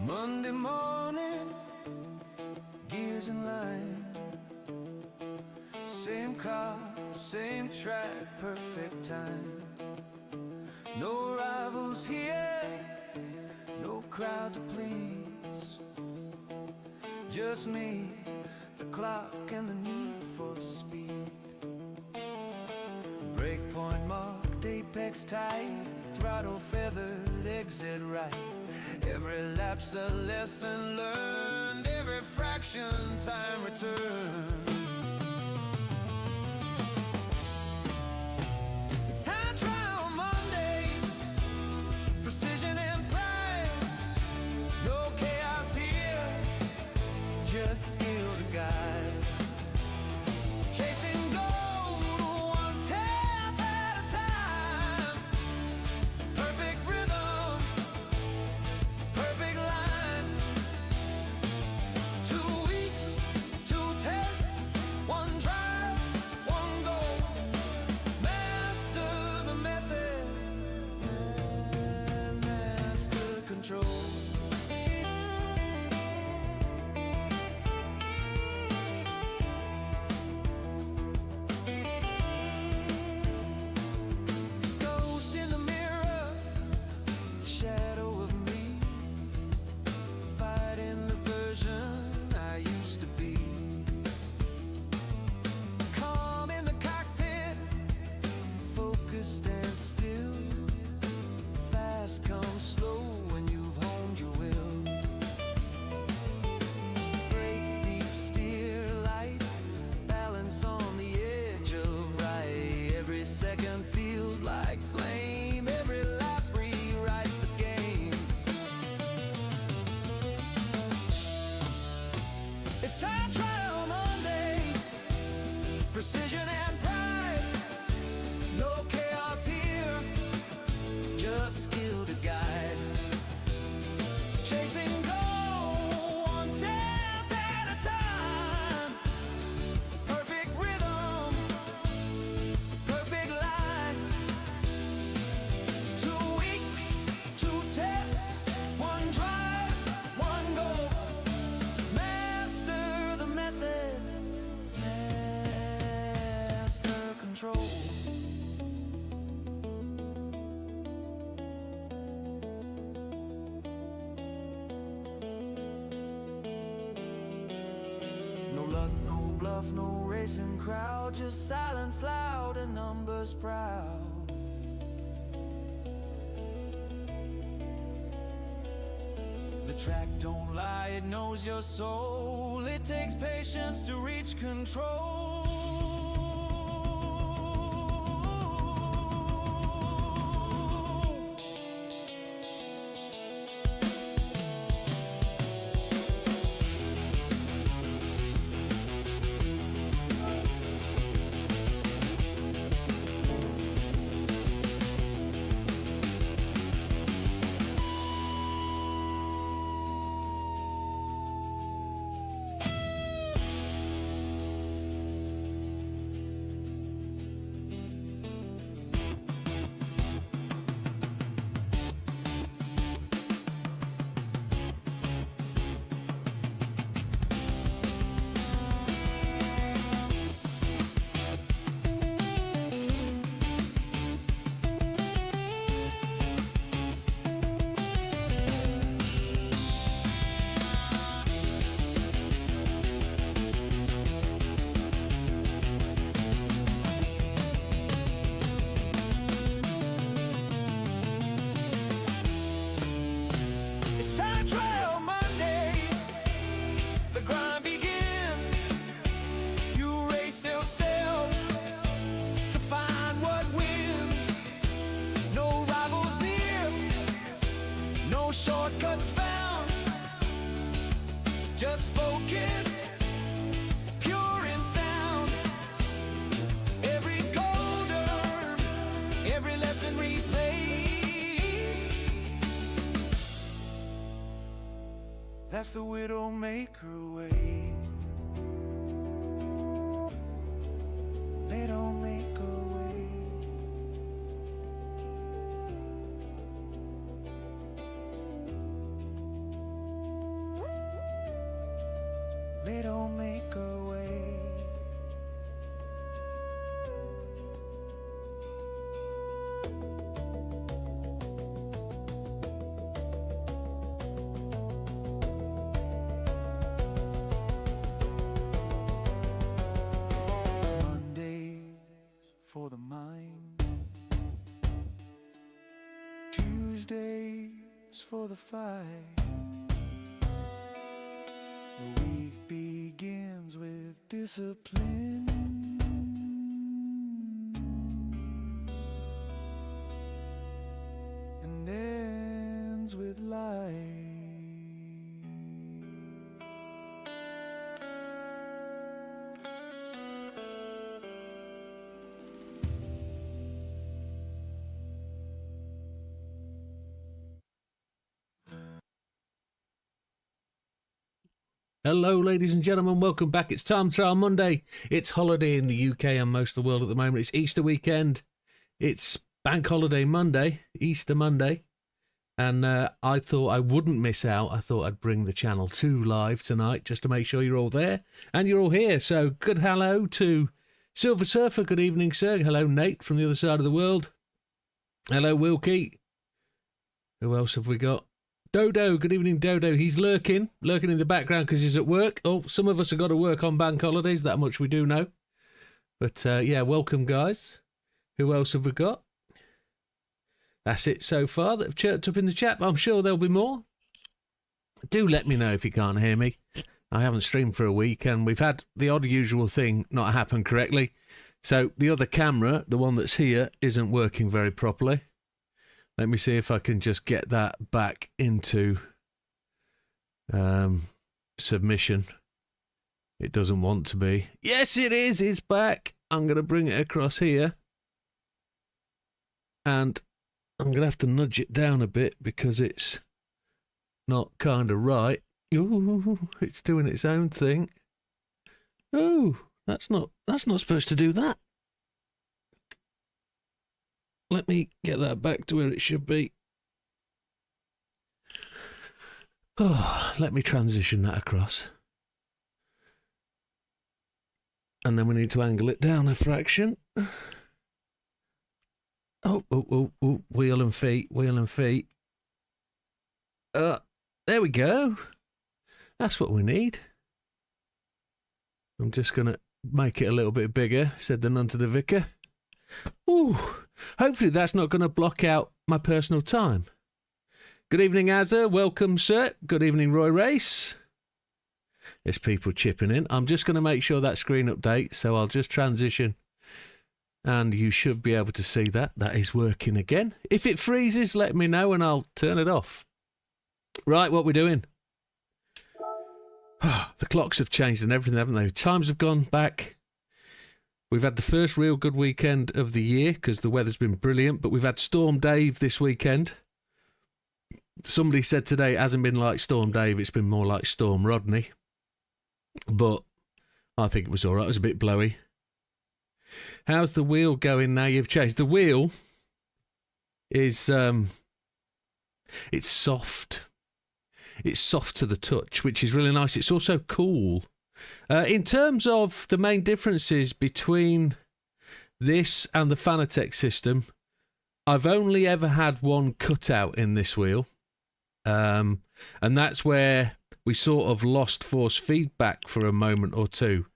Monday morning, gears in line. Same car, same track, perfect time. No rivals here, no crowd to please. Just me, the clock, and the need for speed. Breakpoint marked, apex tight, throttle feathered, exit right. Every lap's a lesson learned, every fraction time returned. It's time trial Monday, precision and pride. No chaos here, just skill to guide. Chasing gold, one tap at a time. Perfect rhythm, perfect line. 2 weeks, 2 tests, 1 drive, 1 goal. Master the method, and master control. Ghost in the mirror, shadow of me, fighting the version I used to be. Calm in the cockpit, focused and still. Fast comes slow when you've honed your will. Brake deep, steer light, balance on the edge of right. Every second feels like flame, every lap rewrites the game. It's time trial Monday, precision and pride. No chaos here, just skill to guide. Chasing gold, 1 tap at a time. Perfect rhythm, perfect line. 2 weeks, 2 tests, 1 drive, 1 goal. Master the method, master control. No luck, no bluff, no racing crowd, just silence loud and numbers proud. The track don't lie, it knows your soul. It takes patience to reach control. It's time trial Monday, the grind begins. You race yourself to find what wins. No rivals near, no shortcuts found. Just focus, pure in sound. Every gold earned, every lesson replayed. That's the Widdowmaker way. Widdowmaker way. for the mind, Tuesdays for the fight. The week begins with discipline and ends with light. Hello, ladies and gentlemen. Welcome back. It's Time Trial Monday. It's holiday in the UK and most of the world at the moment. It's Easter weekend. It's Bank Holiday Monday, Easter Monday. And I thought I wouldn't miss out. I thought I'd bring the Channel 2 live tonight just to make sure you're all there and you're all here. So good hello to Silver Surfer. Good evening, sir. Hello, Nate from the other side of the world. Hello, Wilkie. Who else have we got? Dodo, good evening, Dodo. He's lurking in the background because he's at work. Oh, some of us have got to work on bank holidays, that much we do know. But, yeah, welcome, guys. Who else have we got? That's it so far that have chirped up in the chat. I'm sure there'll be more. Do let me know if you can't hear me. I haven't streamed for a week, and we've had the odd usual thing not happen correctly. So the other camera, the one that's here, isn't working very properly. Let me see if I can just get that back into submission. It doesn't want to be. Yes, it is. It's back. I'm going to bring it across here. And I'm going to have to nudge it down a bit because it's not kind of right. Ooh, it's doing its own thing. Oh, that's not supposed to do that. Let me get that back to where it should be. Oh, let me transition that across. And then we need to angle it down a fraction. Oh, wheel and feet. There we go. That's what we need. I'm just going to make it a little bit bigger, said the nun to the vicar. Ooh, hopefully that's not going to block out my personal time. Good evening, Azza. Welcome, sir. Good evening, Roy Race. There's people chipping in. I'm just going to make sure that screen updates, so I'll just transition. And you should be able to see that. That is working again. If it freezes, let me know and I'll turn it off. Right, what we're doing. The clocks have changed and everything, haven't they? Times have gone back. We've had the first real good weekend of the year because the weather's been brilliant, but we've had Storm Dave this weekend. Somebody said today it hasn't been like Storm Dave, it's been more like Storm Rodney. But I think it was all right. It was a bit blowy. How's the wheel going now you've changed? The wheel is, it's soft. It's soft to the touch, which is really nice. It's also cool. In terms of the main differences between this and the Fanatec system, I've only ever had one cutout in this wheel. And that's where we sort of lost force feedback for a moment or two.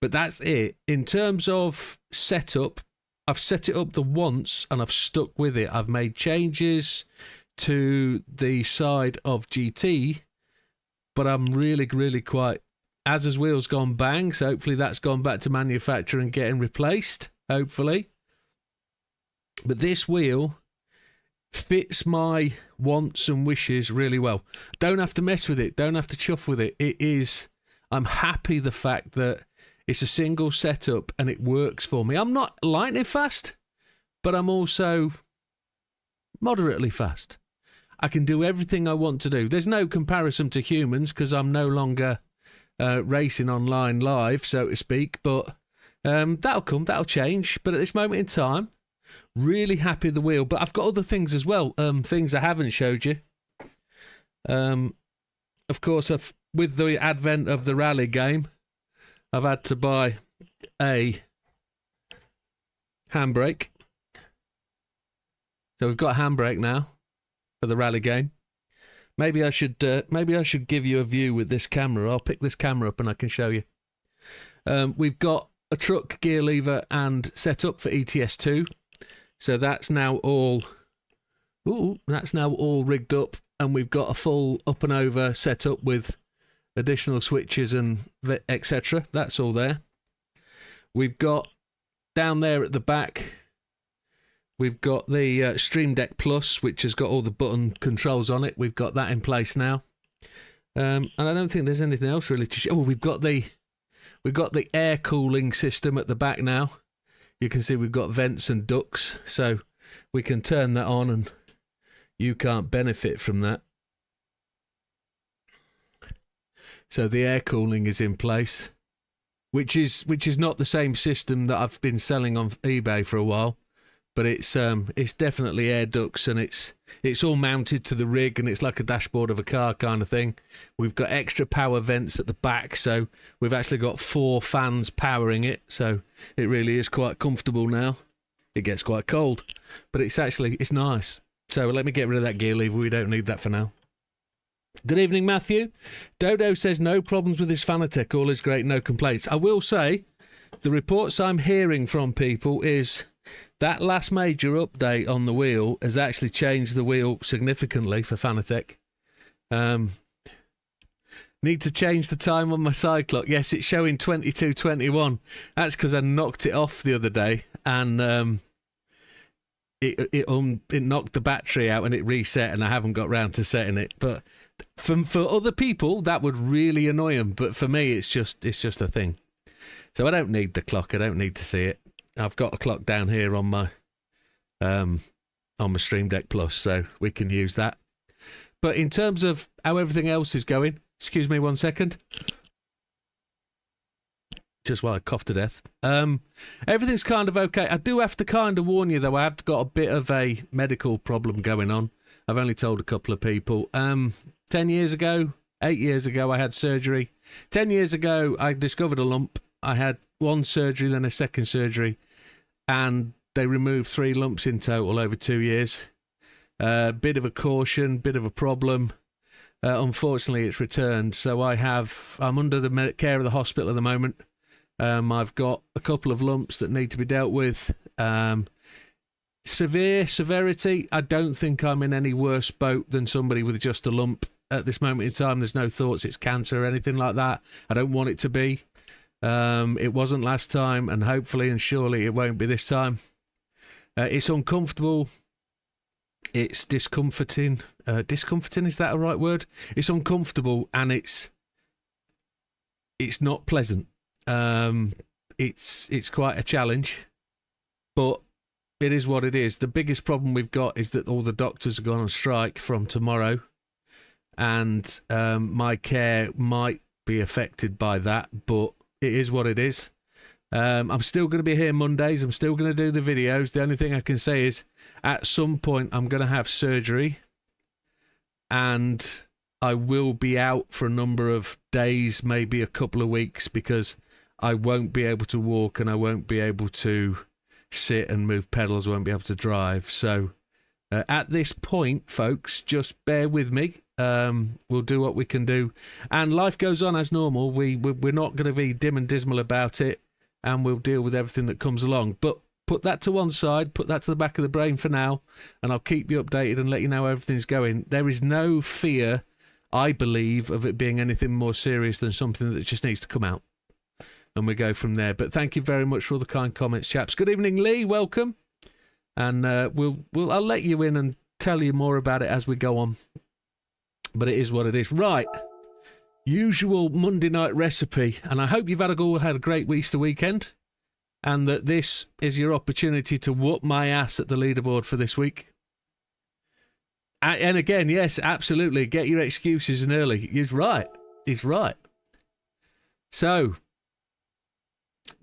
But that's it. In terms of setup, I've set it up the once and I've stuck with it. I've made changes to the side of GT, but I'm really quite... Az's wheel's gone bang, so hopefully that's gone back to manufacturer and getting replaced, hopefully. But this wheel fits my wants and wishes really well. Don't have to mess with it, don't have to chuff with it. It is... I'm happy the fact that it's a single setup and it works for me. I'm not lightning fast, but I'm also moderately fast. I can do everything I want to do. There's no comparison to humans because I'm no longer... racing online live, so to speak, but that'll come, that'll change. But at this moment in time, really happy with the wheel. But I've got other things as well, things I haven't showed you. Of course, with the advent of the rally game, I've had to buy a handbrake. So we've got a handbrake now for the rally game. Maybe I should give you a view with this camera. I'll pick this camera up and I can show you. We've got a truck gear lever and set up for ETS2. So that's now all rigged up, and we've got a full up and over set up with additional switches and etc. That's all there. We've got down there at the back, we've got the Stream Deck Plus, which has got all the button controls on it. We've got that in place now. And I don't think there's anything else really to show. Oh, we've got the air cooling system at the back now. You can see we've got vents and ducts, so we can turn that on and you can't benefit from that. So the air cooling is in place, which is not the same system that I've been selling on eBay for a while, but it's definitely air ducts, and it's all mounted to the rig, and it's like a dashboard of a car kind of thing. We've got extra power vents at the back, so we've actually got 4 fans powering it, so it really is quite comfortable now. It gets quite cold, but it's nice. So let me get rid of that gear lever. We don't need that for now. Good evening, Matthew. Dodo says no problems with his Fanatec. All is great, no complaints. I will say, the reports I'm hearing from people is that last major update on the wheel has actually changed the wheel significantly for Fanatec. Need to change the time on my side clock. Yes, it's showing 22:21. That's because I knocked it off the other day, and it knocked the battery out and it reset, and I haven't got round to setting it. But for other people, that would really annoy them. But for me, it's just a thing. So I don't need the clock. I don't need to see it. I've got a clock down here on my Stream Deck Plus, so we can use that. But in terms of how everything else is going, excuse me 1 second. Just while I cough to death. Everything's kind of okay. I do have to kind of warn you, though. I have got a bit of a medical problem going on. I've only told a couple of people. 8 years ago, I had surgery. 10 years ago, I discovered a lump. I had 1 surgery, then a second surgery, and they removed 3 lumps in total over 2 years. Bit of a caution, bit of a problem. Unfortunately, it's returned. So I'm under the care of the hospital at the moment. I've got a couple of lumps that need to be dealt with. Severity, I don't think I'm in any worse boat than somebody with just a lump. At this moment in time, there's no thoughts it's cancer or anything like that. I don't want it to be. It wasn't last time, and hopefully and surely it won't be this time. It's uncomfortable. It's discomforting. Discomforting, is that a right word? It's uncomfortable, and it's not pleasant. It's quite a challenge, but it is what it is. The biggest problem we've got is that all the doctors are going on strike from tomorrow, and my care might be affected by that, but it is what it is. I'm still going to be here Mondays. I'm still going to do the videos. The only thing I can say is at some point I'm going to have surgery, and I will be out for a number of days, maybe a couple of weeks, because I won't be able to walk and I won't be able to sit and move pedals, won't be able to drive. So at this point, folks, just bear with me. We'll do what we can do, and life goes on as normal. We're not going to be dim and dismal about it, and we'll deal with everything that comes along. But put that to one side, put that to the back of the brain for now, and I'll keep you updated and let you know how everything's going. There is no fear, I believe, of it being anything more serious than something that just needs to come out, and we go from there. But thank you very much for all the kind comments, chaps. Good evening, Lee. Welcome, and I'll let you in and tell you more about it as we go on. But it is what it is. Right. Usual Monday night recipe. And I hope you've had a great Easter weekend, and that this is your opportunity to whoop my ass at the leaderboard for this week. And again, yes, absolutely. Get your excuses in early. He's right. He's right. So,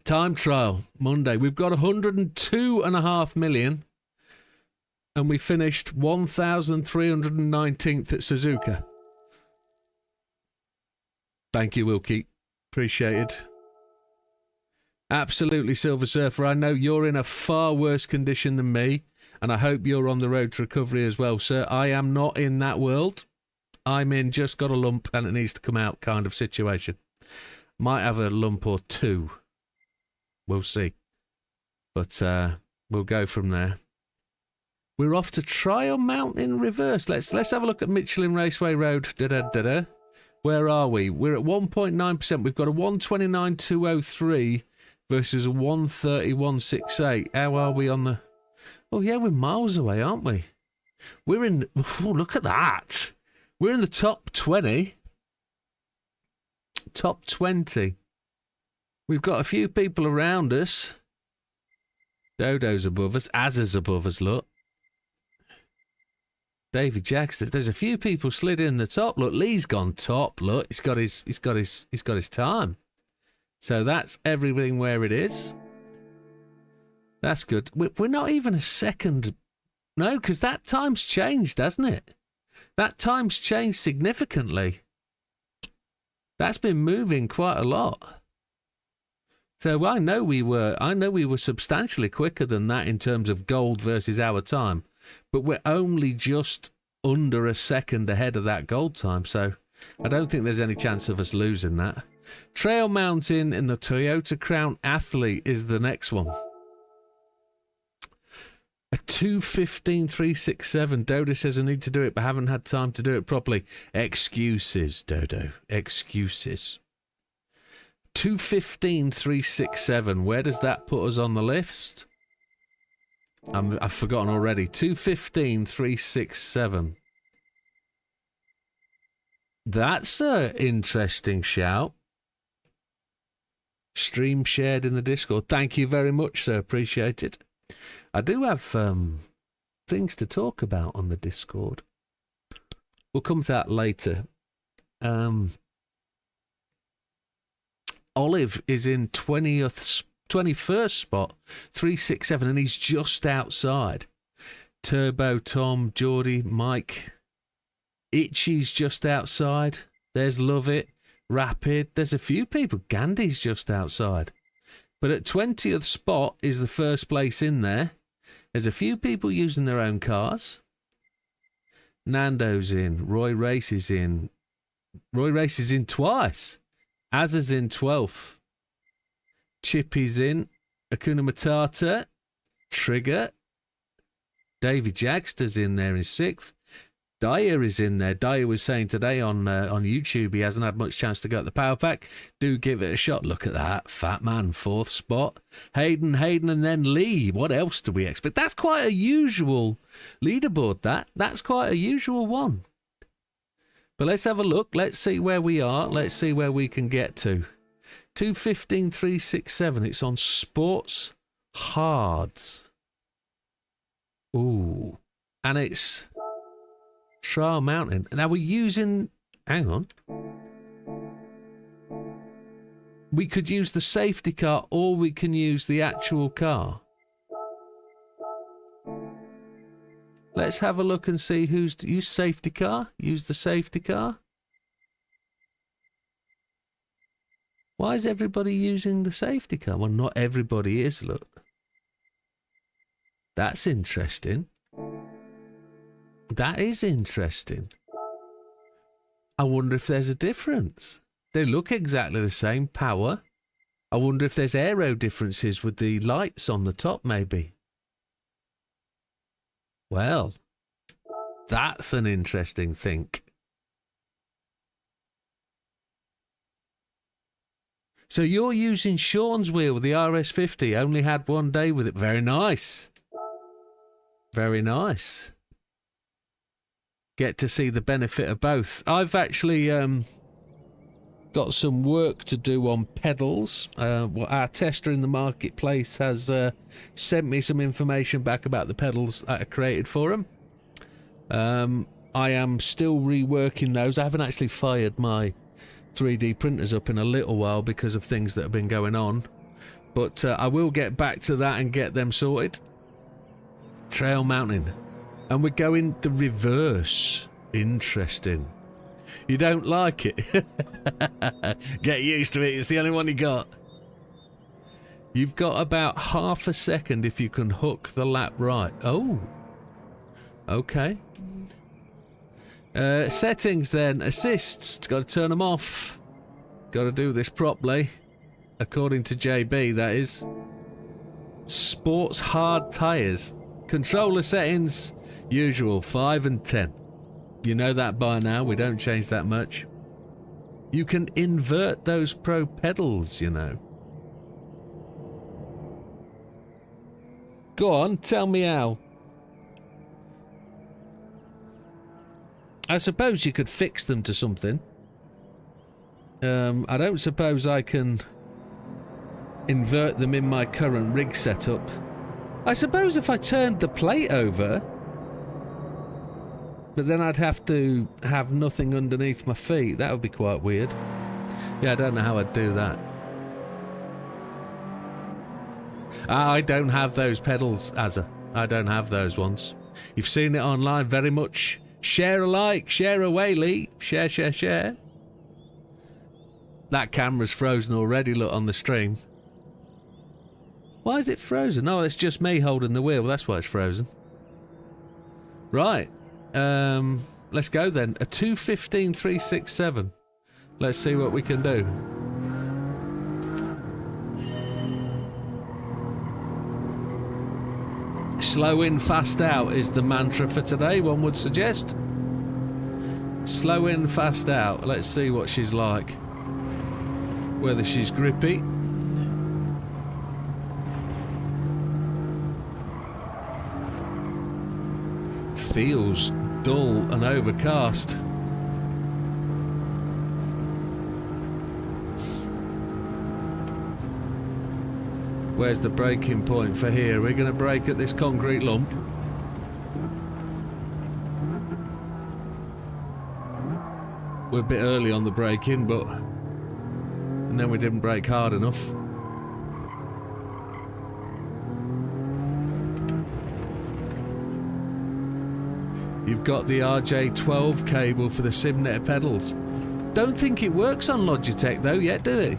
time trial Monday. We've got 102.5 million. And we finished 1,319th at Suzuka. Thank you, Wilkie. Appreciated. Absolutely, Silver Surfer. I know you're in a far worse condition than me, and I hope you're on the road to recovery as well, sir. I am not in that world. I'm in just got a lump and it needs to come out kind of situation. Might have a lump or two. We'll see. But we'll go from there. We're off to Trial Mountain reverse. Let's have a look at Michelin Raceway Road. Where are we? We're at 1.9%. We've got a 129.203 versus a 131.68. How are we on the... Oh, yeah, we're miles away, aren't we? We're in... Oh, look at that. We're in the top 20. Top 20. We've got a few people around us. Dodo's above us. Azza's above us, look. David Jackson. There's a few people slid in the top. Look, Lee's gone top. Look, he's got his time. So that's everything where it is. That's good. We're not even a second. No, because that time's changed, hasn't it? That time's changed significantly. That's been moving quite a lot. So I know we were substantially quicker than that in terms of gold versus our time. But we're only just under a second ahead of that gold time, so I don't think there's any chance of us losing that. Trail Mountain in the Toyota Crown Athlete is the next one. A 2:15.367. Dodo says I need to do it, but haven't had time to do it properly. Excuses, Dodo. Excuses. 2:15.367. Where does that put us on the list? I've forgotten already. 2:15.367. That's an interesting shout. Stream shared in the Discord. Thank you very much, sir. Appreciate it. I do have things to talk about on the Discord. We'll come to that later. Olive is in 21st spot, 367, and he's just outside. Turbo, Tom, Geordie, Mike. Itchy's just outside. There's Love It, Rapid. There's a few people. Gandhi's just outside. But at 20th spot is the first place in there. There's a few people using their own cars. Nando's in. Roy Race is in. Roy Race is in twice. Azza's in 12th. Chippy's in. Akuna Matata. Trigger. Davy Jackster's in there in 6th. Dyer is in there. Dyer was saying today on YouTube he hasn't had much chance to go at the power pack. Do give it a shot. Look at that. Fat man, 4th spot. Hayden, and then Lee. What else do we expect? That's quite a usual leaderboard, That's quite a usual one. But let's have a look. Let's see where we are. Let's see where we can get to. 2:15.367. It's on Sports Hards. Ooh. And it's Trial Mountain. Now we're using... Hang on. We could use the safety car or we can use the actual car. Let's have a look and see who's... Use safety car. Use the safety car. Why is everybody using the safety car? Well, not everybody is, look. That's interesting. That is interesting. I wonder if there's a difference. They look exactly the same power. I wonder if there's aero differences with the lights on the top, maybe. Well, that's an interesting think. So you're using Sean's wheel, the RS50. Only had one day with it. Very nice. Very nice. Get to see the benefit of both. I've actually got some work to do on pedals. Our tester in the marketplace has sent me some information back about the pedals that I created for him. I am still reworking those. I haven't actually fired my 3D printers up in a little while because of things that have been going on. But I will get back to that and get them sorted. Trail Mountain. And we're going the reverse. Interesting. You don't like it? Get used to it. It's the only one you got. You've got about half a second if you can hook the lap right. Oh. Okay. Settings then. Assists. Got to turn them off. Got to do this properly. According to JB, that is. Sports hard tyres. Controller settings, usual, 5 and 10. You know that by now, we don't change that much. You can invert those pro pedals, you know. Go on, tell me how. I suppose you could fix them to something. I don't suppose I can invert them in my current rig setup. I suppose if I turned the plate over, but then I'd have to have nothing underneath my feet. That would be quite weird. Yeah, I don't know how I'd do that. I don't have those pedals, Azza. I don't have those ones. You've seen it online very much. Share alike, share away, Lee. Share, share, share. That camera's frozen already, look, on the stream. Why is it frozen? Oh, it's just me holding the wheel. That's why it's frozen. Right. Let's go then. A 2:15.367. Let's see what we can do. Slow in, fast out is the mantra for today, one would suggest. Slow in, fast out. Let's see what she's like. Whether she's grippy. Feels dull and overcast. Where's the braking point for here? We're going to brake at this concrete lump. We're a bit early on the braking, but... And then we didn't brake hard enough. You've got the RJ12 cable for the Simnet pedals. Don't think it works on Logitech though yet, do it?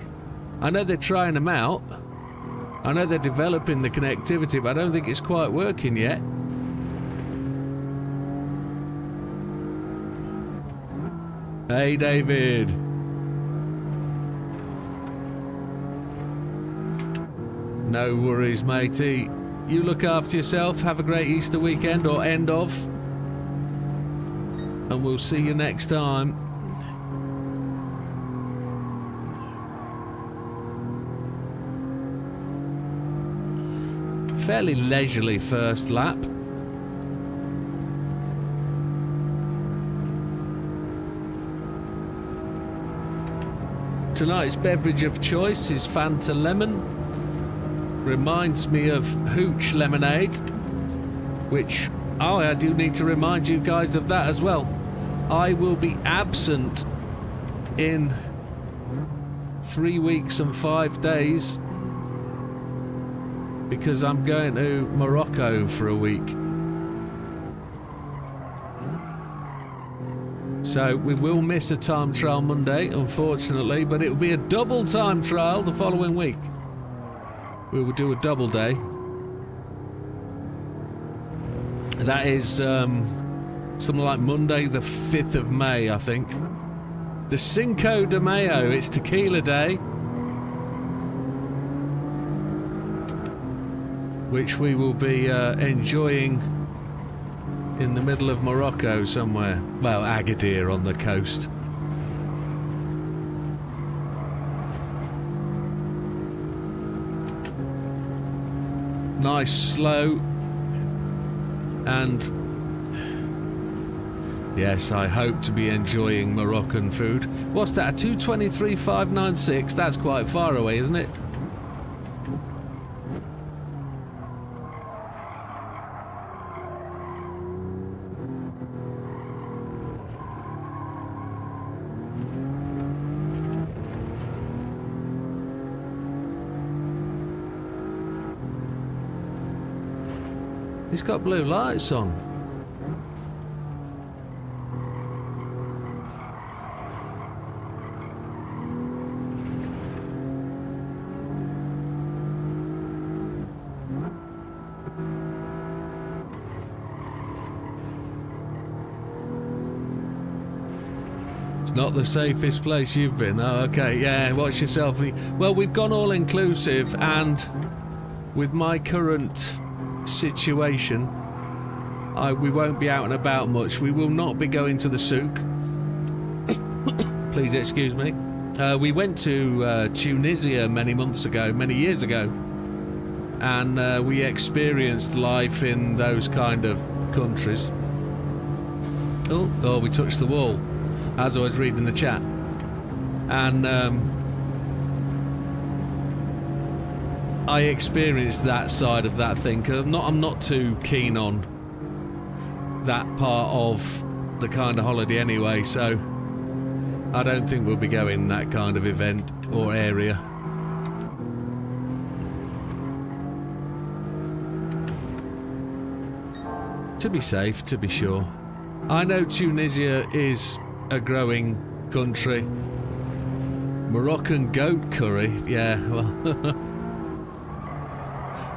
I know they're trying them out. I know they're developing the connectivity, but I don't think it's quite working yet. Hey, David. No worries, matey. You look after yourself. Have a great Easter weekend, or end of. And we'll see you next time. Fairly leisurely first lap. Tonight's beverage of choice is Fanta Lemon. Reminds me of Hooch Lemonade, which I do need to remind you guys of that as well. I will be absent in 3 weeks and 5 days because I'm going to Morocco for a week. So we will miss a time trial Monday, unfortunately, but it will be a double time trial the following week. We will do a double day. That is something like Monday the 5th of May, I think. The Cinco de Mayo, it's Tequila Day, which we will be enjoying in the middle of Morocco somewhere. Well, Agadir on the coast. Nice, slow, and yes, I hope to be enjoying Moroccan food. What's that, a 2:23.596? That's quite far away, isn't it? He's got blue lights on. It's Not the safest place you've been. Oh, okay, yeah, watch yourself. Well, we've gone all-inclusive, and with my current situation, we won't be out and about much. We will not be going to the souk. Please excuse me. We went to Tunisia many years ago, and we experienced life in those kind of countries. Oh, we touched the wall as I was reading the chat, and I experienced that side of that thing. 'Cause I'm not too keen on that part of the kind of holiday anyway, so I don't think we'll be going that kind of event or area. To be safe, to be sure. I know Tunisia is a growing country. Moroccan goat curry, yeah, well.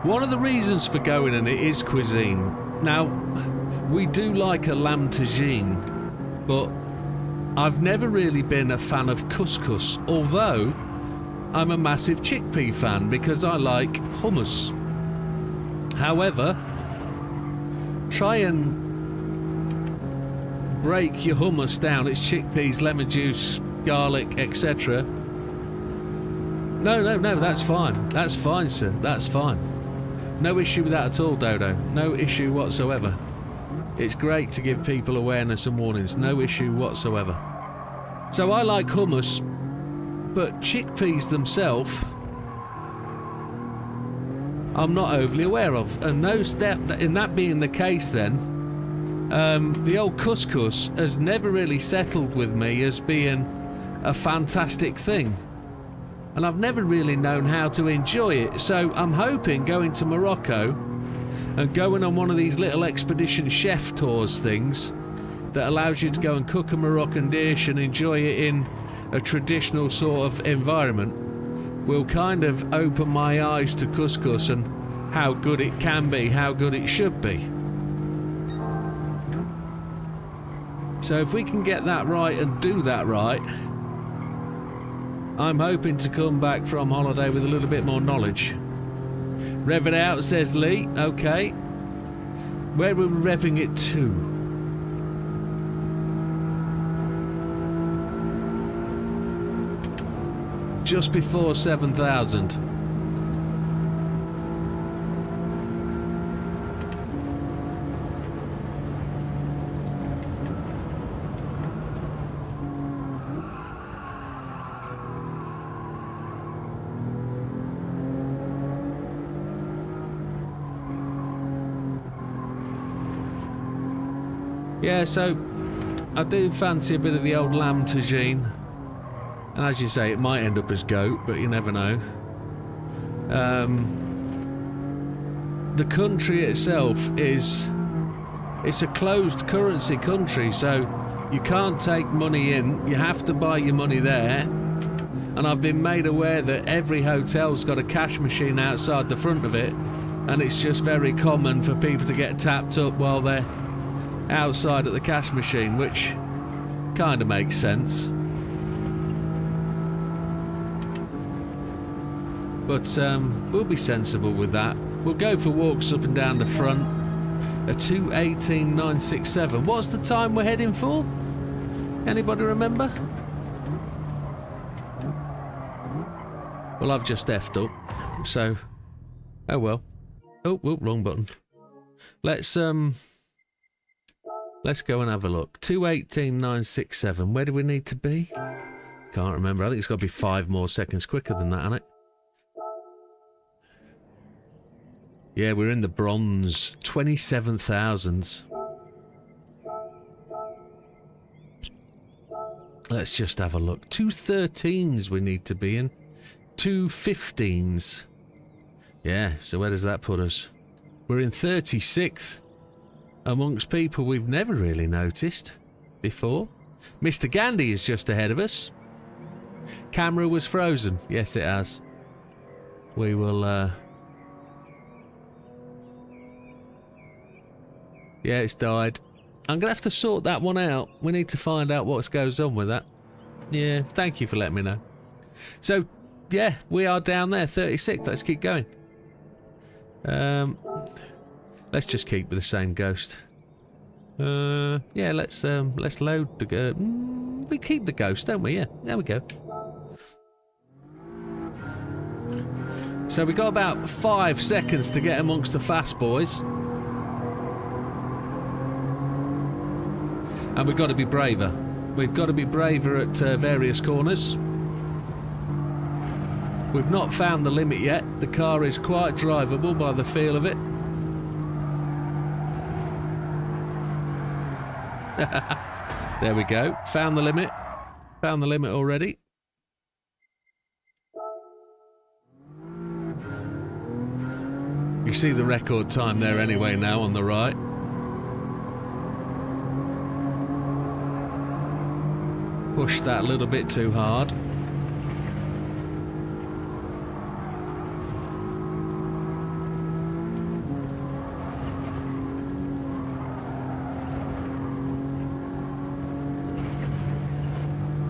One of the reasons for going in it is cuisine. Now, we do like a lamb tagine, but I've never really been a fan of couscous, although I'm a massive chickpea fan because I like hummus. However, try and break your hummus down. It's chickpeas, lemon juice, garlic, etc. No, that's fine. That's fine, sir. That's fine. No issue with that at all, Dodo. No issue whatsoever. It's great to give people awareness and warnings. No issue whatsoever. So I like hummus, but chickpeas themselves, I'm not overly aware of. And in that being the case then, the old couscous has never really settled with me as being a fantastic thing. And I've never really known how to enjoy it. So I'm hoping going to Morocco and going on one of these little expedition chef tours things that allows you to go and cook a Moroccan dish and enjoy it in a traditional sort of environment will kind of open my eyes to couscous and how good it can be, how good it should be. So if we can get that right and do that right, I'm hoping to come back from holiday with a little bit more knowledge. Rev it out, says Lee. Okay. Where are we revving it to? Just before 7,000. Yeah, so I do fancy a bit of the old lamb tagine. And as you say, it might end up as goat, but you never know. The country itself it's a closed currency country, so you can't take money in. You have to buy your money there. And I've been made aware that every hotel's got a cash machine outside the front of it, and it's just very common for people to get tapped up while they're outside at the cash machine, which kind of makes sense. But we'll be sensible with that. We'll go for walks up and down the front. A 2:18.967. What's the time we're heading for? Anybody remember? Well, I've just effed up, so oh well. Oh, wrong button. Let's go and have a look. 2:18.967. Where do we need to be? Can't remember. I think it's got to be 5 more seconds quicker than that, hasn't it? Yeah, we're in the bronze. 27,000. Let's just have a look. 2:13s we need to be in. 2:15s. Yeah, so where does that put us? We're in 36th. Amongst people we've never really noticed before. Mr. Gandhi is just ahead of us. Camera was frozen. Yes, it has. We will, yeah, it's died. I'm going to have to sort that one out. We need to find out what goes on with that. Yeah, thank you for letting me know. So, yeah, we are down there, 36. Let's keep going. Let's just keep with the same ghost. Yeah, let's load the we keep the ghost, don't we? Yeah, there we go. So we got about 5 seconds to get amongst the fast boys. And we've got to be braver. We've got to be braver at various corners. We've not found the limit yet. The car is quite drivable by the feel of it. There we go. Found the limit. Found the limit already. You see the record time there anyway now on the right. Pushed that a little bit too hard.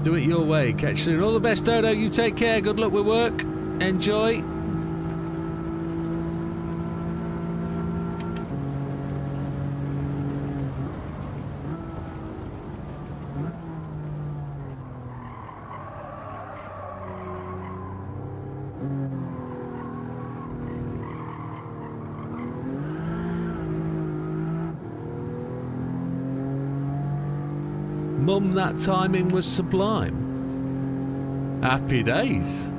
Do it your way. Catch you soon. All the best, Dodo. You take care. Good luck with work. Enjoy. Mum, that timing was sublime. Happy days.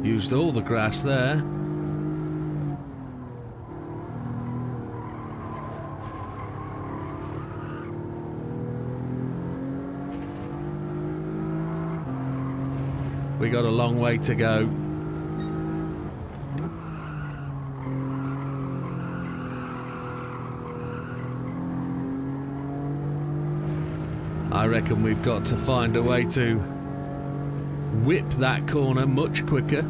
Used all the grass there. We got a long way to go. I reckon we've got to find a way to whip that corner much quicker.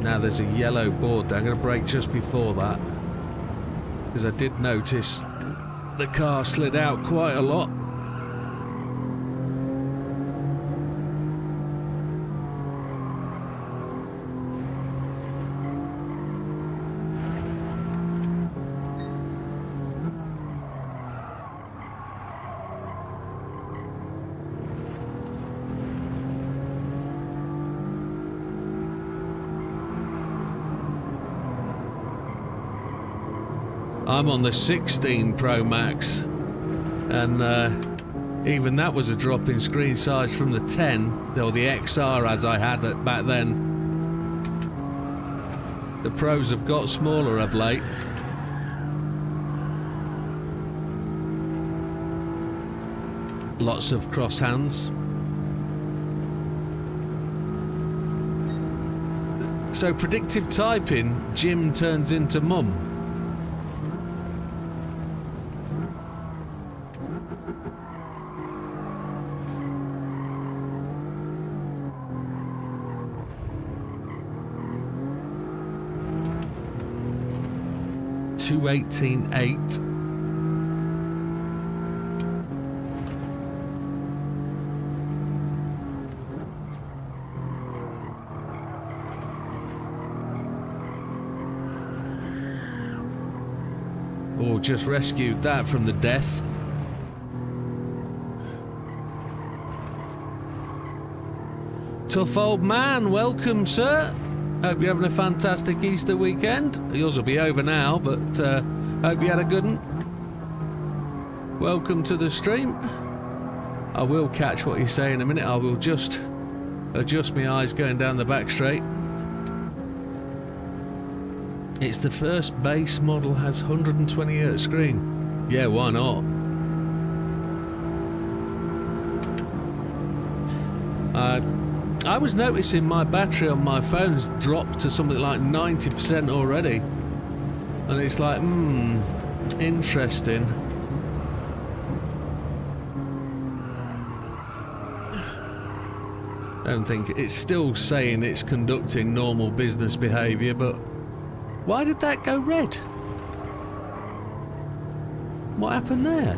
Now there's a yellow board there. I'm going to brake just before that, because I did notice the car slid out quite a lot. I'm on the 16 Pro Max, and even that was a drop in screen size from the 10, or the XR as I had it back then. The Pros have got smaller of late. Lots of cross hands. So predictive typing, Jim turns into Mum. Two 18.8. Oh, just rescued that from the death. Tough old man, welcome, sir. Hope you're having a fantastic Easter weekend. Yours will be over now, but hope you had a good one. Welcome to the stream. I will catch what you say in a minute. I will just adjust my eyes going down the back straight. It's the first base model has 120Hz screen. Yeah, why not? I was noticing my battery on my phone's dropped to something like 90% already. And it's like, interesting. I don't think it's still saying it's conducting normal business behaviour, but why did that go red? What happened there?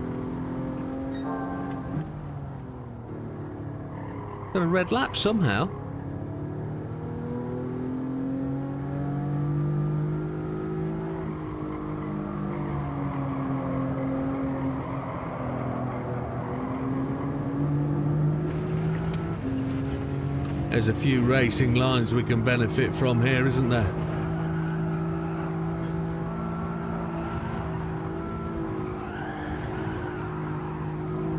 Got a red lap somehow. There's a few racing lines we can benefit from here, isn't there?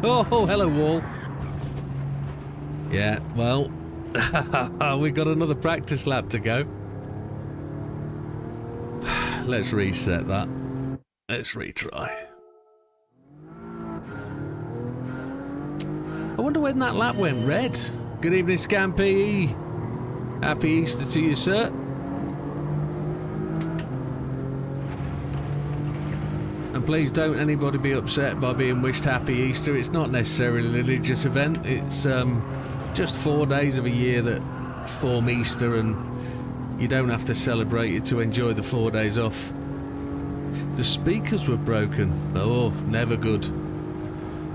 Oh, hello, wall. Yeah, well, we've got another practice lap to go. Let's reset that. Let's retry. I wonder when that lap went red. Good evening, Scampy. Happy Easter to you, sir. And please don't anybody be upset by being wished Happy Easter. It's not necessarily a religious event. It's just 4 days of a year that form Easter, and you don't have to celebrate it to enjoy the 4 days off. The speakers were broken. Oh, never good.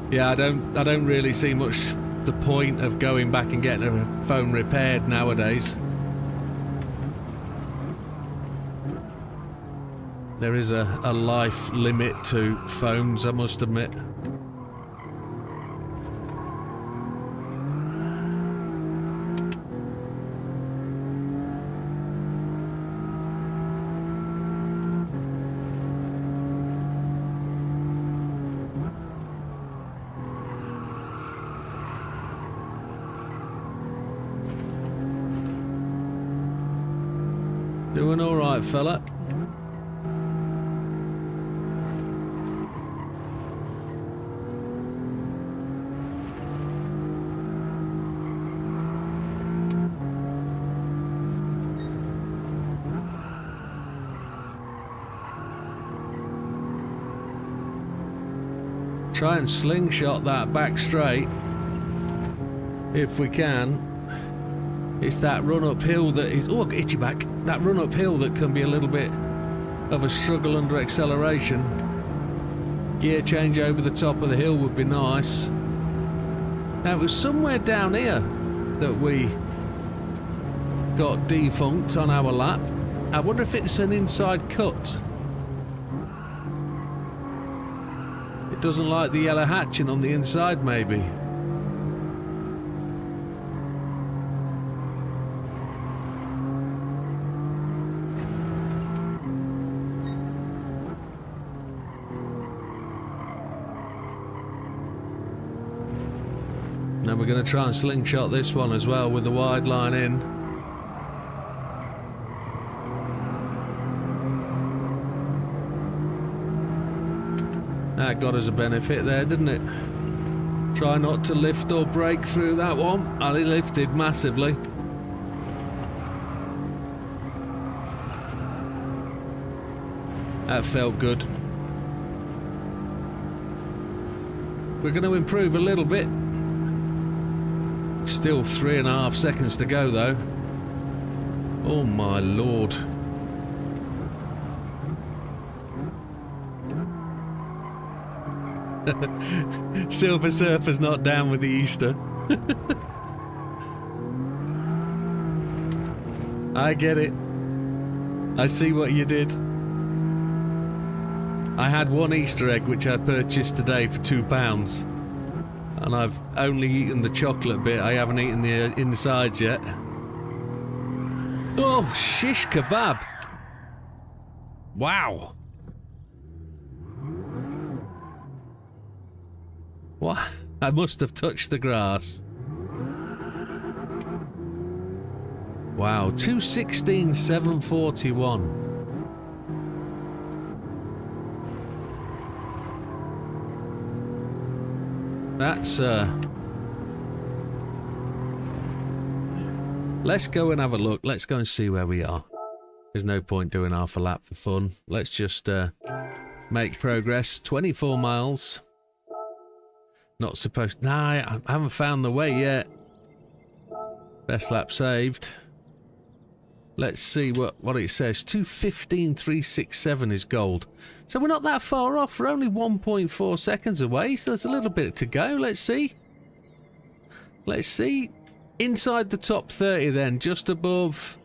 Yeah, I don't really see much the point of going back and getting a phone repaired nowadays. There is a life limit to phones, I must admit. Doing all right, fella. Try and slingshot that back straight if we can. It's that run uphill that is... Oh, itchy back. That run uphill that can be a little bit of a struggle under acceleration. Gear change over the top of the hill would be nice. Now, it was somewhere down here that we got defunct on our lap. I wonder if it's an inside cut. It doesn't like the yellow hatching on the inside, maybe. Now we're going to try and slingshot this one as well with the wide line in. That got us a benefit there, didn't it? Try not to lift or break through that one. Ali lifted massively. That felt good. We're going to improve a little bit. Still 3.5 seconds to go though. Oh my lord. Silver Surfer's not down with the Easter. I get it. I see what you did. I had one Easter egg which I purchased today for £2. And I've only eaten the chocolate bit. I haven't eaten the insides yet. Oh, shish kebab. Wow. What? I must have touched the grass. Wow, 2:16.741. That's let's go and have a look. Let's go and see where we are. There's no point doing half a lap for fun. Let's just make progress. 24 miles. Not supposed... Nah, I haven't found the way yet. Best lap saved. Let's see what it says. 2:15.367 is gold. So we're not that far off. We're only 1.4 seconds away. So there's a little bit to go. Let's see. Let's see. Inside the top 30 then. Just above...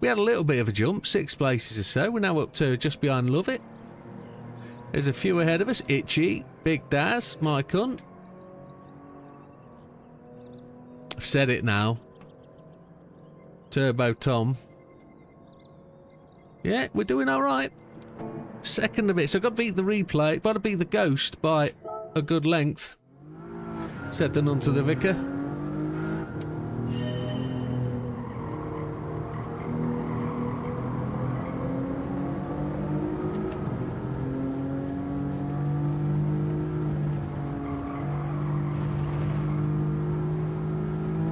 We had a little bit of a jump. 6 places or so. We're now up to just behind Love It. There's a few ahead of us. Itchy. Big Daz. My cunt. I've said it now. Turbo Tom. Yeah, we're doing alright. Second of it. So I've got to beat the replay. Got to beat the Ghost by a good length. Said the nun to the vicar.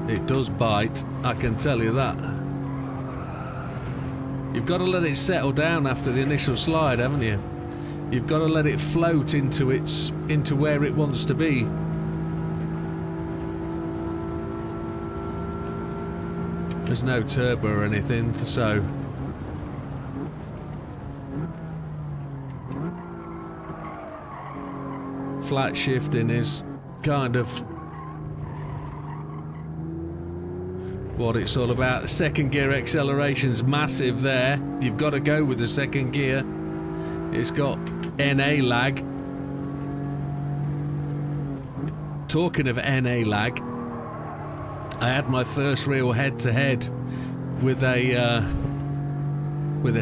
It does bite, I can tell you that. You've got to let it settle down after the initial slide, haven't you? You've got to let it float into where it wants to be. There's no turbo or anything, so... Flat shifting is kind of what it's all about. The second gear acceleration's massive there. You've got to go with the second gear. It's got NA lag. Talking of NA lag, I had my first real head-to-head with a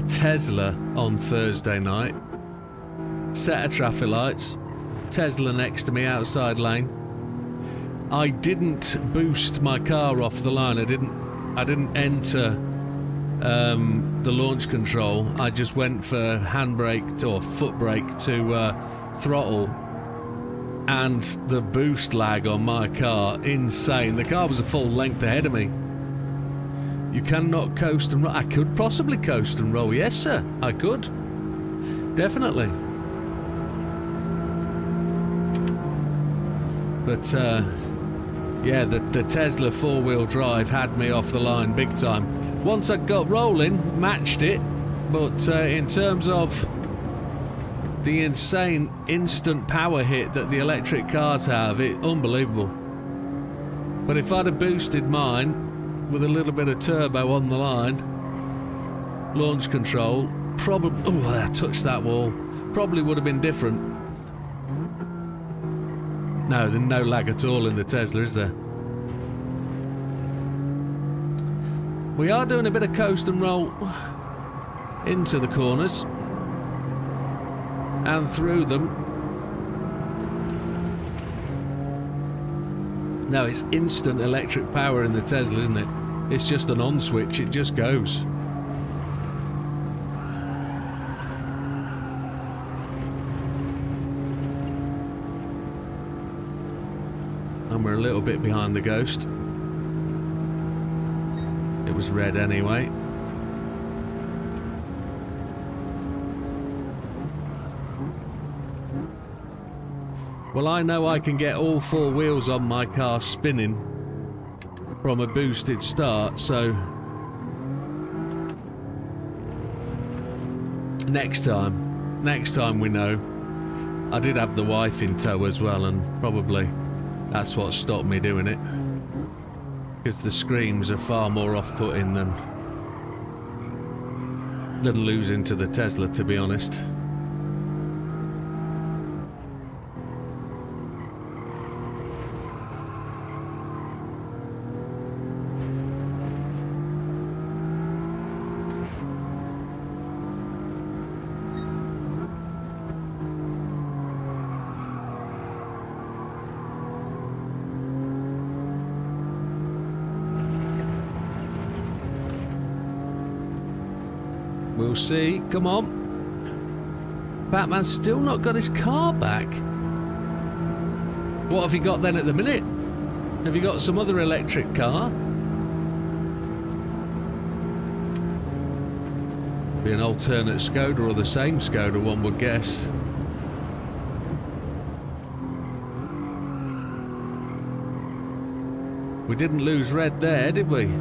Tesla on Thursday night. Set of traffic lights. Tesla next to me, outside lane. I didn't boost my car off the line. I didn't enter the launch control. I just went for handbrake or foot brake to throttle, and the boost lag on my car, insane. The car was a full length ahead of me. You cannot coast and roll. I could possibly coast and roll, yes sir, I could, definitely. But yeah, the Tesla four-wheel drive had me off the line big time. Once I got rolling, matched it, but in terms of the insane instant power hit that the electric cars have, it's unbelievable. But if I'd have boosted mine with a little bit of turbo on the line, launch control, probably... Oh, I touched that wall. Probably would have been different. No, there's no lag at all in the Tesla, is there? We are doing a bit of coast and roll into the corners and through them. No, it's instant electric power in the Tesla, isn't it? It's just an on switch, it just goes. And we're a little bit behind the Ghost. It was red anyway. Well, I know I can get all four wheels on my car spinning from a boosted start, so next time we know. I did have the wife in tow as well, and probably that's what stopped me doing it, because the screams are far more off-putting than losing to the Tesla, to be honest. We'll see. Come on. Batman's still not got his car back. What have you got then at the minute? Have you got some other electric car? Be an alternate Skoda or the same Skoda, one would guess. We didn't lose red there, did we?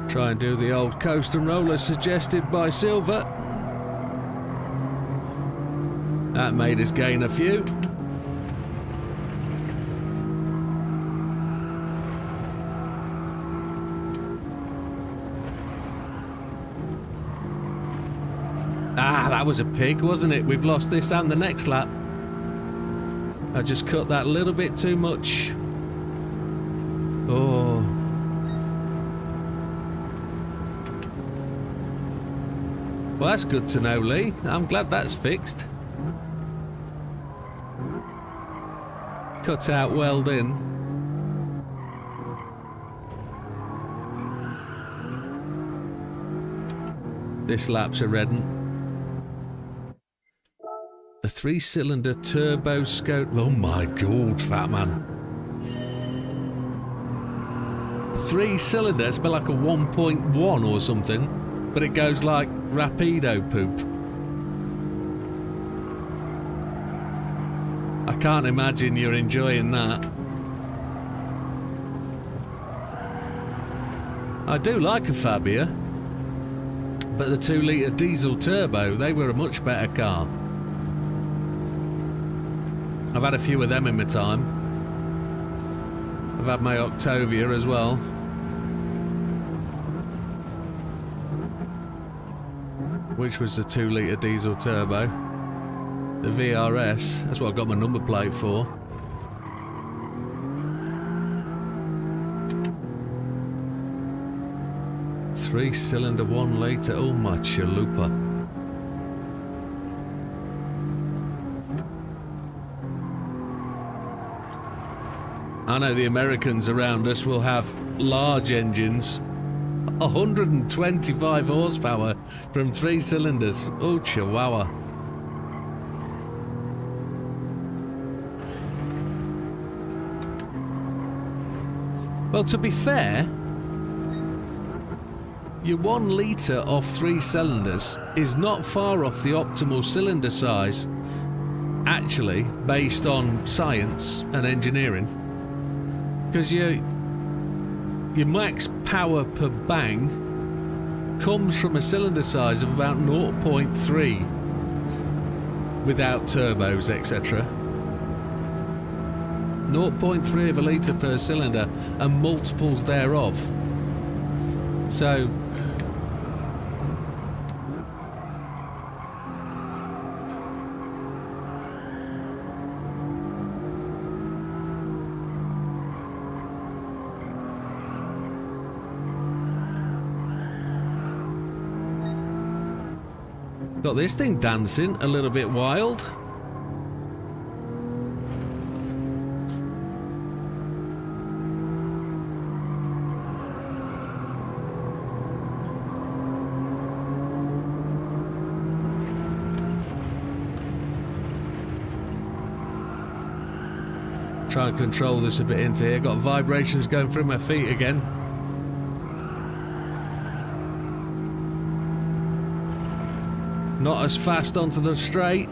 Try and do the old coast and roll as suggested by Silver. That made us gain a few. Ah, that was a pig, wasn't it? We've lost this and the next lap. I just cut that a little bit too much. Oh. Well, that's good to know, Lee. I'm glad that's fixed. Cut out, weld in. This lap's a red one. The 3-cylinder turbo Skoda. Oh my god, fat man. 3-cylinder, it's about like a 1.1 or something. But it goes like rapido poop. I can't imagine you're enjoying that. I do like a Fabia, but the 2-litre diesel turbo, they were a much better car. I've had a few of them in my time. I've had my Octavia as well. Which was the 2-litre diesel turbo. The VRS, that's what I got my number plate for. Three-cylinder 1-litre, oh my chalupa. I know the Americans around us will have large engines. 125 horsepower from 3 cylinders. Oh, chihuahua. Well, to be fair, your 1 litre of 3 cylinders is not far off the optimal cylinder size, actually, based on science and engineering. Because your max power per bang comes from a cylinder size of about 0.3 without turbos, etc. 0.3 of a litre per cylinder and multiples thereof. So got this thing dancing a little bit wild. Try and control this a bit into here. Got vibrations going through my feet again. Not as fast onto the straight.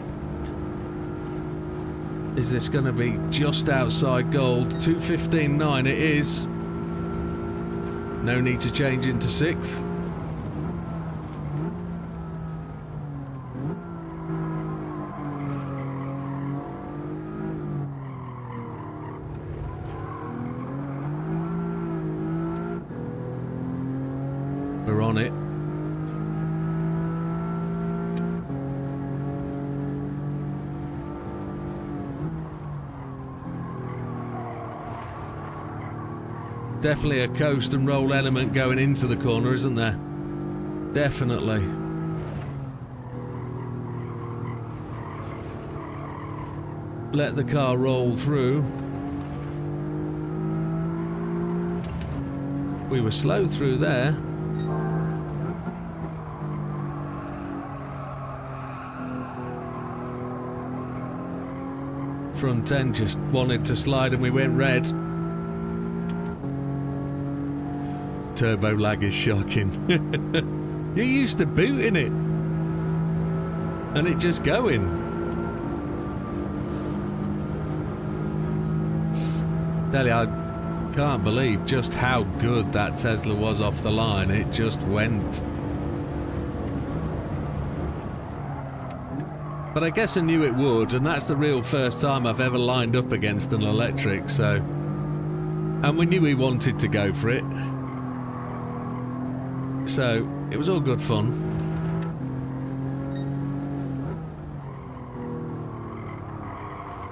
Is this going to be just outside gold? 2:15.9 it is. No need to change into 6th. We're on it. Definitely a coast and roll element going into the corner, isn't there? Definitely. Let the car roll through. We were slow through there. front end just wanted to slide and we went red. Turbo lag is shocking. You're used to booting it and it just going. Tell you, I can't believe just how good that Tesla was off the line. It just went. But I guess I knew it would, and that's the real first time I've ever lined up against an electric, so... And we knew he wanted to go for it. So, it was all good fun.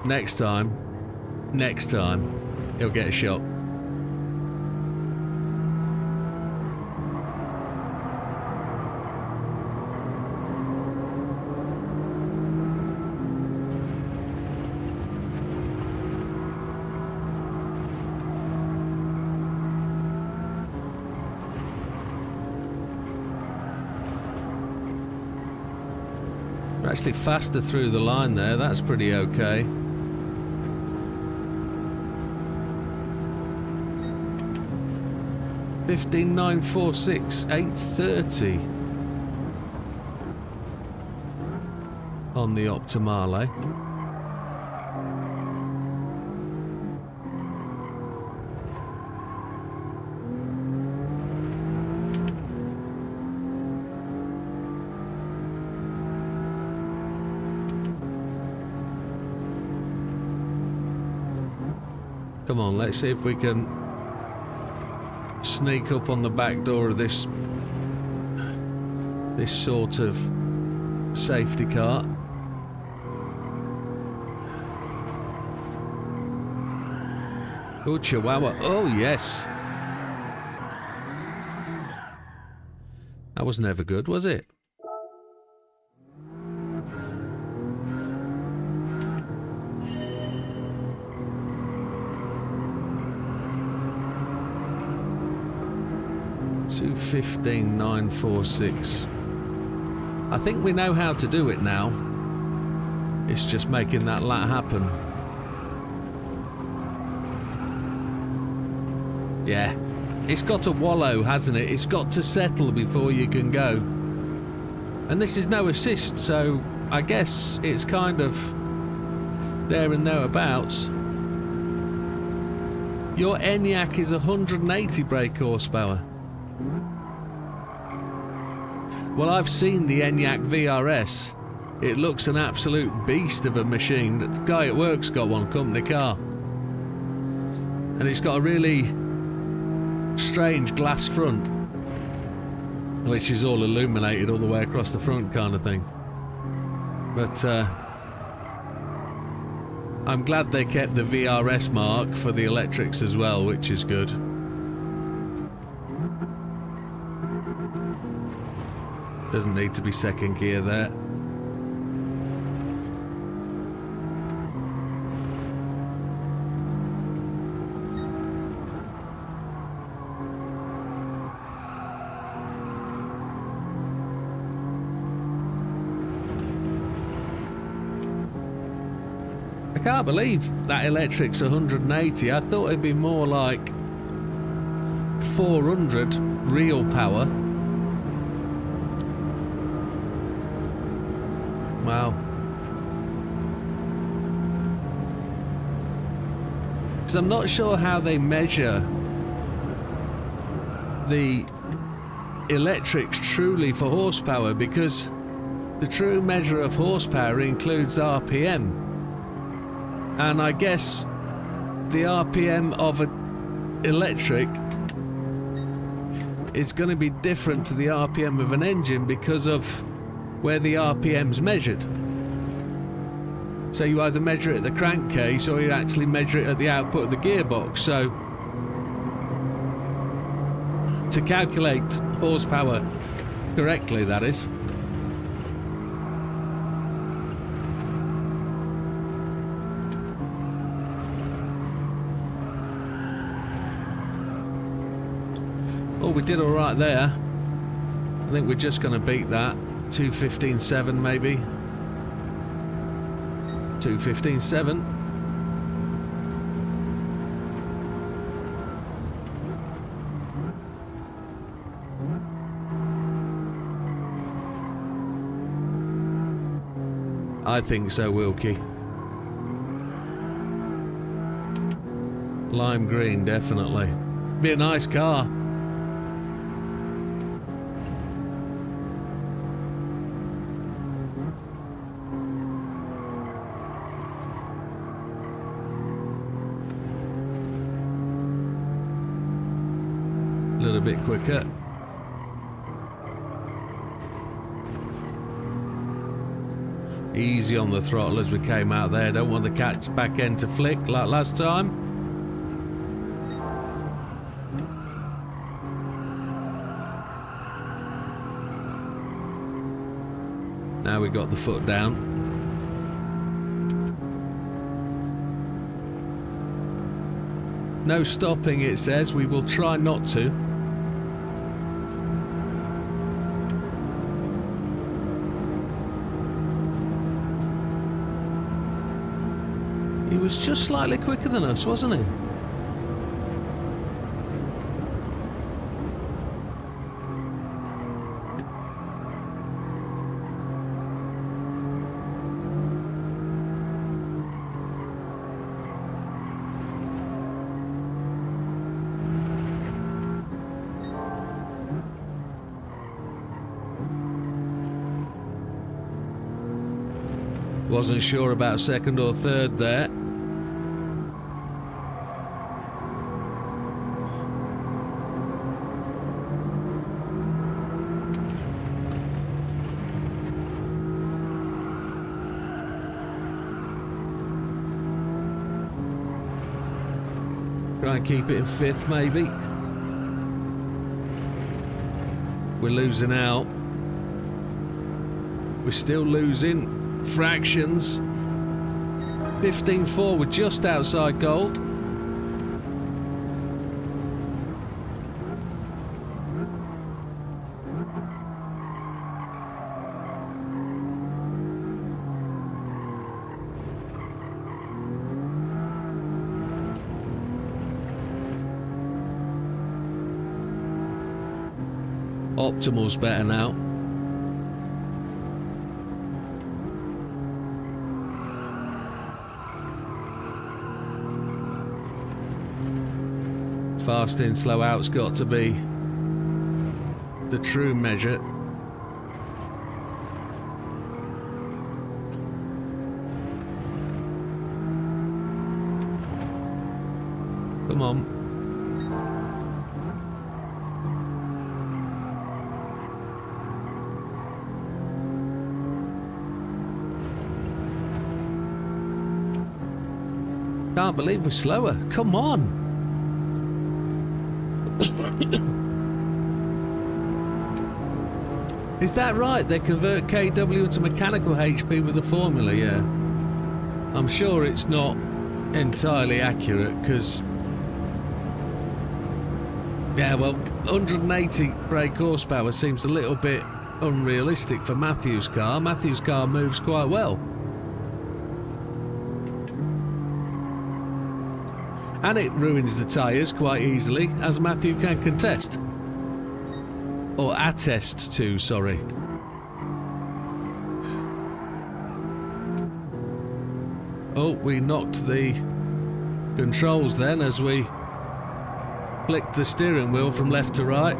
Next time, he'll get a shot. We're actually faster through the line there, that's pretty okay. $15,946, 830 on the Optimale. Come on, let's see if we can sneak up on the back door of this sort of safety car. Oh, Chihuahua. Oh, yes. That was never good, was it? $215,946. I think we know how to do it now. It's just making that lap happen. Yeah. It's got to wallow, hasn't it? It's got to settle before you can go. And this is no assist, so I guess it's kind of there and thereabouts. Your ENIAC is 180 brake horsepower. Well, I've seen the ENIAC VRS. It looks an absolute beast of a machine. The guy at work's got one, company car. And it's got a really strange glass front, which is all illuminated all the way across the front kind of thing. But I'm glad they kept the VRS mark for the electrics as well, which is good. Doesn't need to be second gear there. I can't believe that electric's 180. I thought it'd be more like 400 real power. Wow. Because I'm not sure how they measure the electrics truly for horsepower, because the true measure of horsepower includes RPM. And I guess the RPM of an electric is going to be different to the RPM of an engine because of where the RPM's measured. So you either measure it at the crankcase or you actually measure it at the output of the gearbox. So to calculate horsepower correctly, that is. Oh, we did all right there. I think we're just going to beat that. 2:15.7 maybe. 2:15.7. I think so, Wilkie. Lime green, definitely. Be a nice car. A little bit quicker. Easy on the throttle as we came out there. Don't want the catch back end to flick like last time. Now we got the foot down. No stopping, it says. We will try not to. He was just slightly quicker than us, wasn't he? Wasn't sure about second or third there. Try and keep it in fifth, maybe. We're losing out. We're still losing fractions. 15.4, we're just outside gold. Optimal's better now. Fast in, slow out's got to be the true measure. Come on. Can't believe we're slower. Come on. Is that right? They convert KW into mechanical HP with the formula, yeah. I'm sure it's not entirely accurate because... yeah, well, 180 brake horsepower seems a little bit unrealistic for Matthew's car. Matthew's car moves quite well. And it ruins the tyres quite easily, as Matthew can contest. Or attest to, sorry. Oh, we knocked the controls then as we flicked the steering wheel from left to right.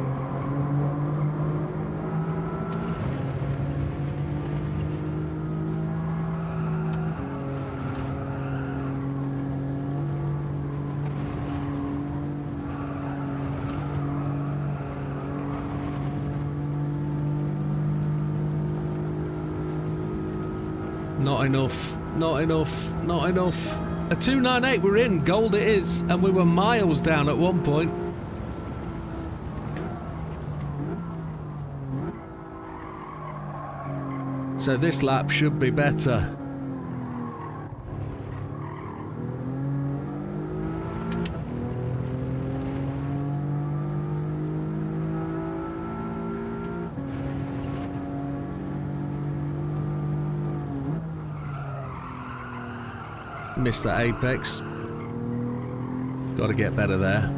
Not enough, not enough, not enough. A 298, we're in. Gold it is. And we were miles down at one point. So this lap should be better. Missed that apex. Got to get better there.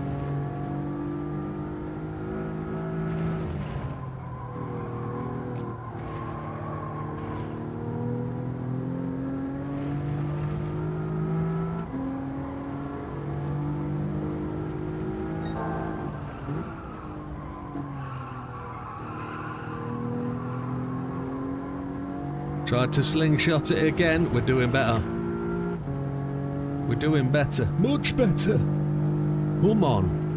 Tried to slingshot it again. We're doing better. We're doing better. Much better. Come on.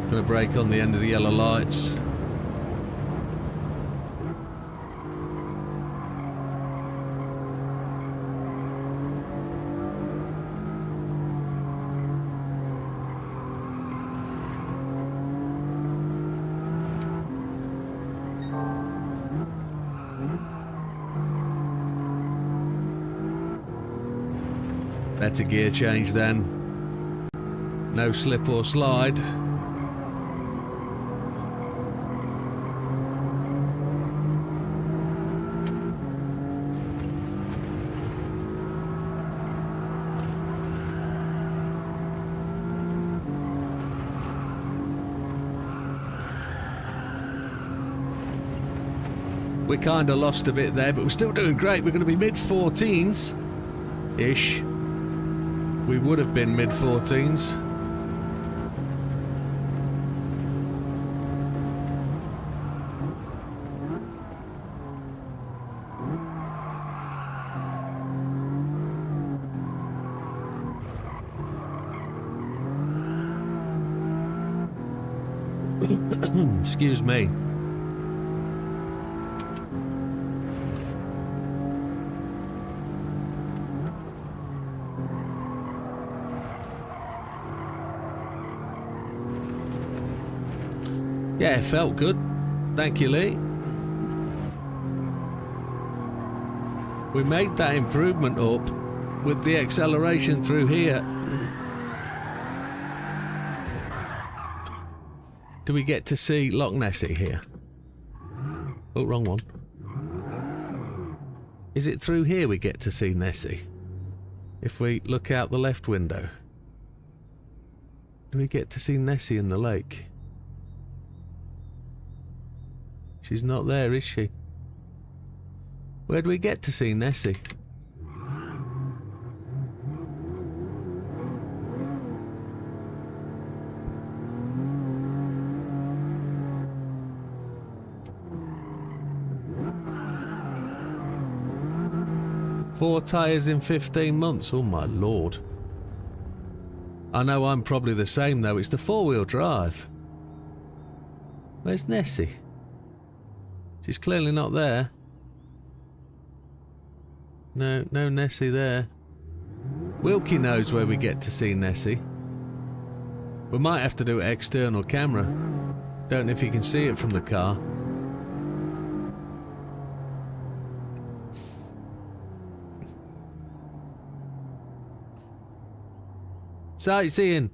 Gonna brake on the end of the yellow lights. Better gear change then. No slip or slide. We kind of lost a bit there, but we're still doing great. We're going to be mid-14s-ish. We would have been mid-14s. Excuse me. Yeah, it felt good. Thank you, Lee. We made that improvement up with the acceleration through here. Do we get to see Loch Nessie here? Oh, wrong one. Is it through here we get to see Nessie? If we look out the left window. Do we get to see Nessie in the lake? She's not there, is she? Where do we get to see Nessie? Four tyres in 15 months. Oh my lord. I know I'm probably the same though. It's the four-wheel drive. Where's Nessie? She's clearly not there. No Nessie there. Wilkie knows where we get to see Nessie. We might have to do an external camera. Don't know if you can see it from the car. Sightseeing.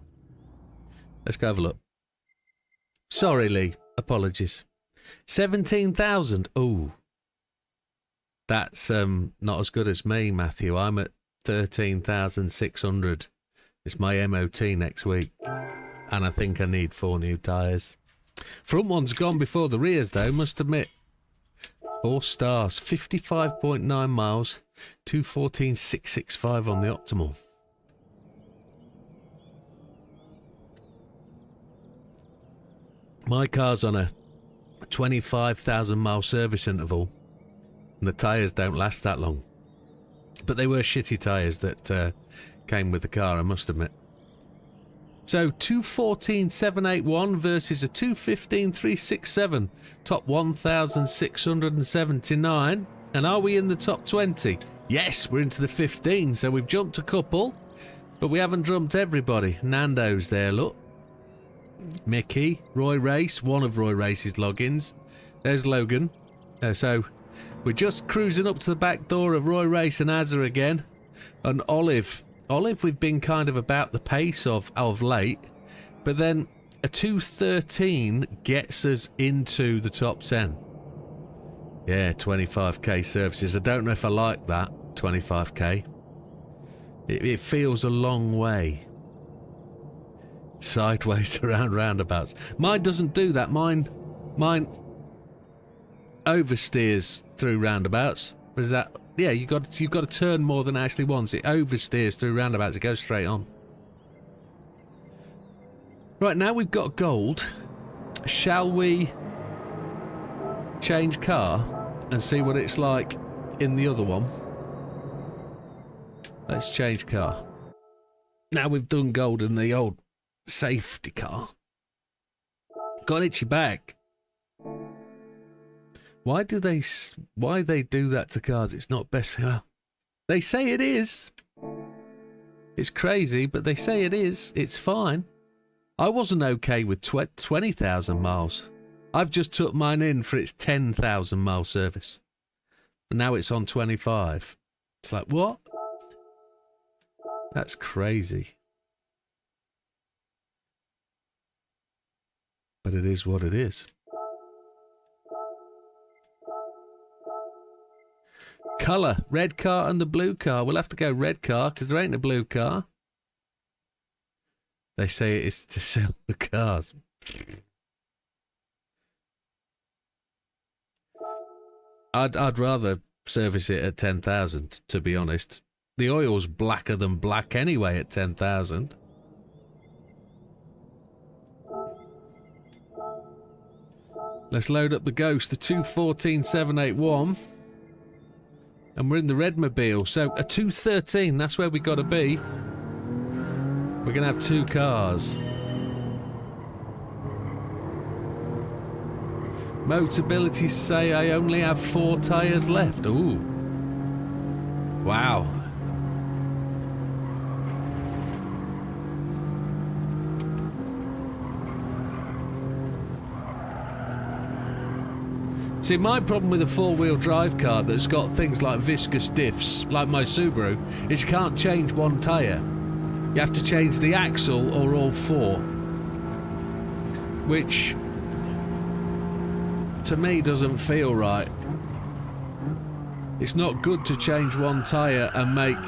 Let's go have a look. Sorry, Lee. Apologies. 17,000. Oh, that's not as good as me, Matthew. I'm at 13,600. It's my MOT next week, and I think I need 4 new tyres. Front one's gone before the rears, though. Must admit. 4 stars, 55.9 miles, 214,665 on the optimal. My car's on a 25,000 mile service interval, and the tyres don't last that long. But they were shitty tyres that came with the car, I must admit. So 214,781 versus a 215,367, top 1,679. And are we in the top 20? Yes, we're into the 15, so we've jumped a couple, but we haven't jumped everybody. Nando's there, look. Mickey, Roy Race, one of Roy Race's logins. There's Logan. So we're just cruising up to the back door of Roy Race and Azza again. And Olive, we've been kind of about the pace of late, but then a 213 gets us into the top 10. Yeah, 25k services. I don't know if I like that, 25k. It feels a long way. Sideways around roundabouts. Mine doesn't do that. Mine oversteers through roundabouts. Whereas that yeah, you've got to turn more than it actually wants. It oversteers through roundabouts. It goes straight on. Right, now we've got gold. Shall we change car and see what it's like in the other one? Let's change car. Now we've done gold in the old safety car. Got itchy back. Why do they do that to cars? It's not best for you. They say it is. It's crazy, but they say it is. It's fine. I wasn't okay with 20,000 miles. I've just took mine in for its 10,000 mile service. And now it's on 25. It's like, what? That's crazy. But it is what it is. Colour. Red car and the blue car. We'll have to go red car because there ain't a blue car. They say it's to sell the cars. I'd rather service it at 10,000, to be honest. The oil's blacker than black anyway at 10,000. Let's load up the Ghost, the 214781. And we're in the Redmobile, so a 213, that's where we got to be. We're going to have two cars. Motability say I only have 4 tyres left. Ooh. Wow. See, my problem with a four-wheel drive car that's got things like viscous diffs, like my Subaru, is you can't change one tyre. You have to change the axle or all 4. Which, to me, doesn't feel right. It's not good to change one tyre and make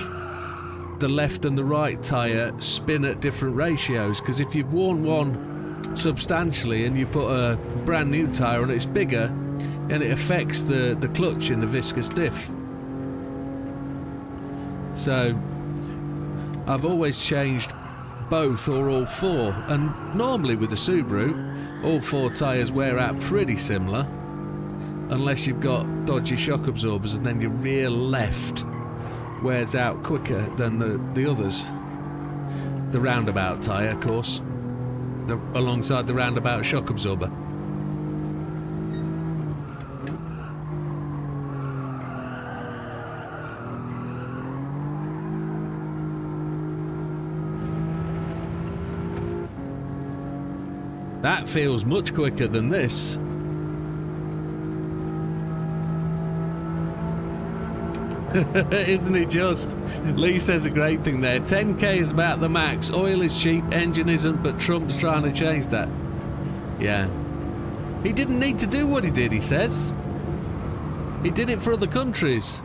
the left and the right tyre spin at different ratios, because if you've worn one substantially and you put a brand new tyre on, it's bigger, and it affects the clutch in the viscous diff. So I've always changed both or all 4, and normally with the Subaru all 4 tyres wear out pretty similar, unless you've got dodgy shock absorbers, and then your rear left wears out quicker than the others. The roundabout tyre, of course, alongside the roundabout shock absorber. That feels much quicker than this. Isn't it just? Lee says a great thing there. 10k is about the max. Oil is cheap, engine isn't, but Trump's trying to change that. Yeah. He didn't need to do what he did, he says. He did it for other countries.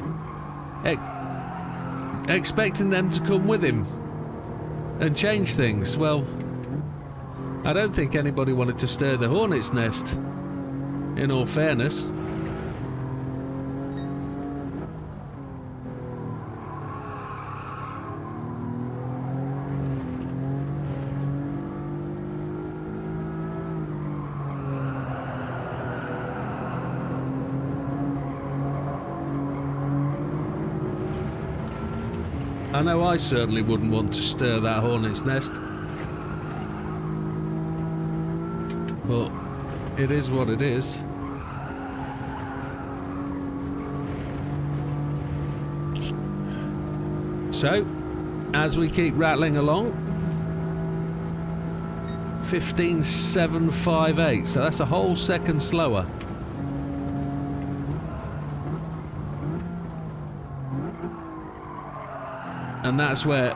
Expecting them to come with him and change things. Well, I don't think anybody wanted to stir the hornet's nest, in all fairness. I know I certainly wouldn't want to stir that hornet's nest. But it is what it is. So, as we keep rattling along, 15,758, so that's a whole second slower. And that's where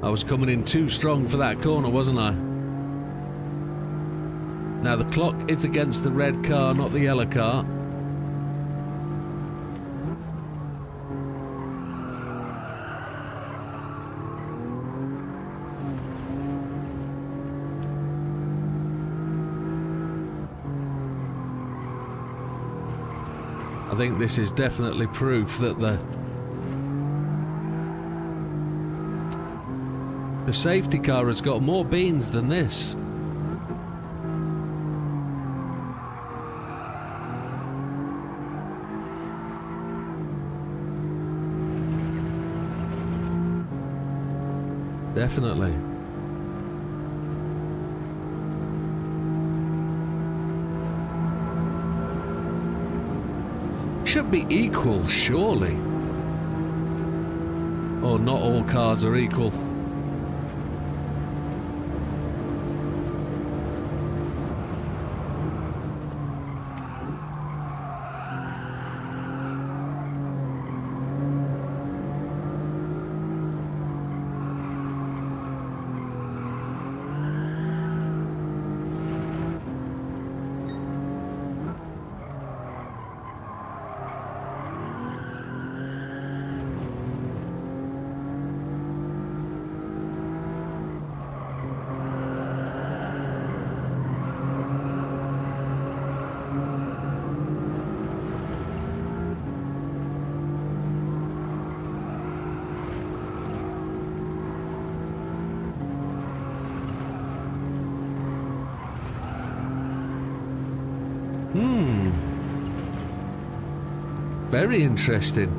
I was coming in too strong for that corner, wasn't I? Now the clock is against the red car, not the yellow car. I think this is definitely proof that the safety car has got more beans than this. Definitely. Should be equal, surely. Or not all cars are equal. Very interesting.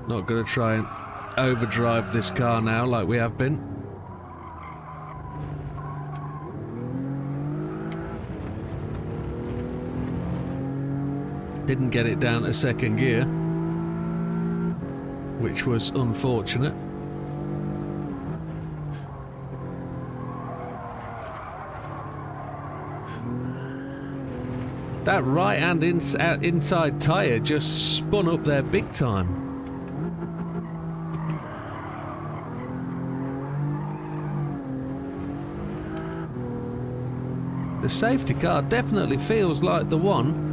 Not going to try and overdrive this car now like we have been. Didn't get it down to second gear, which was unfortunate. That right hand inside tyre just spun up there big time. The safety car definitely feels like the one.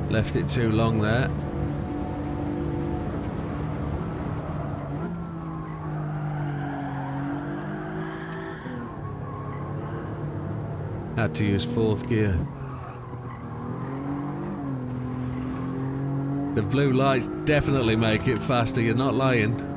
Left it too long there. Had to use fourth gear. The blue lights definitely make it faster, you're not lying.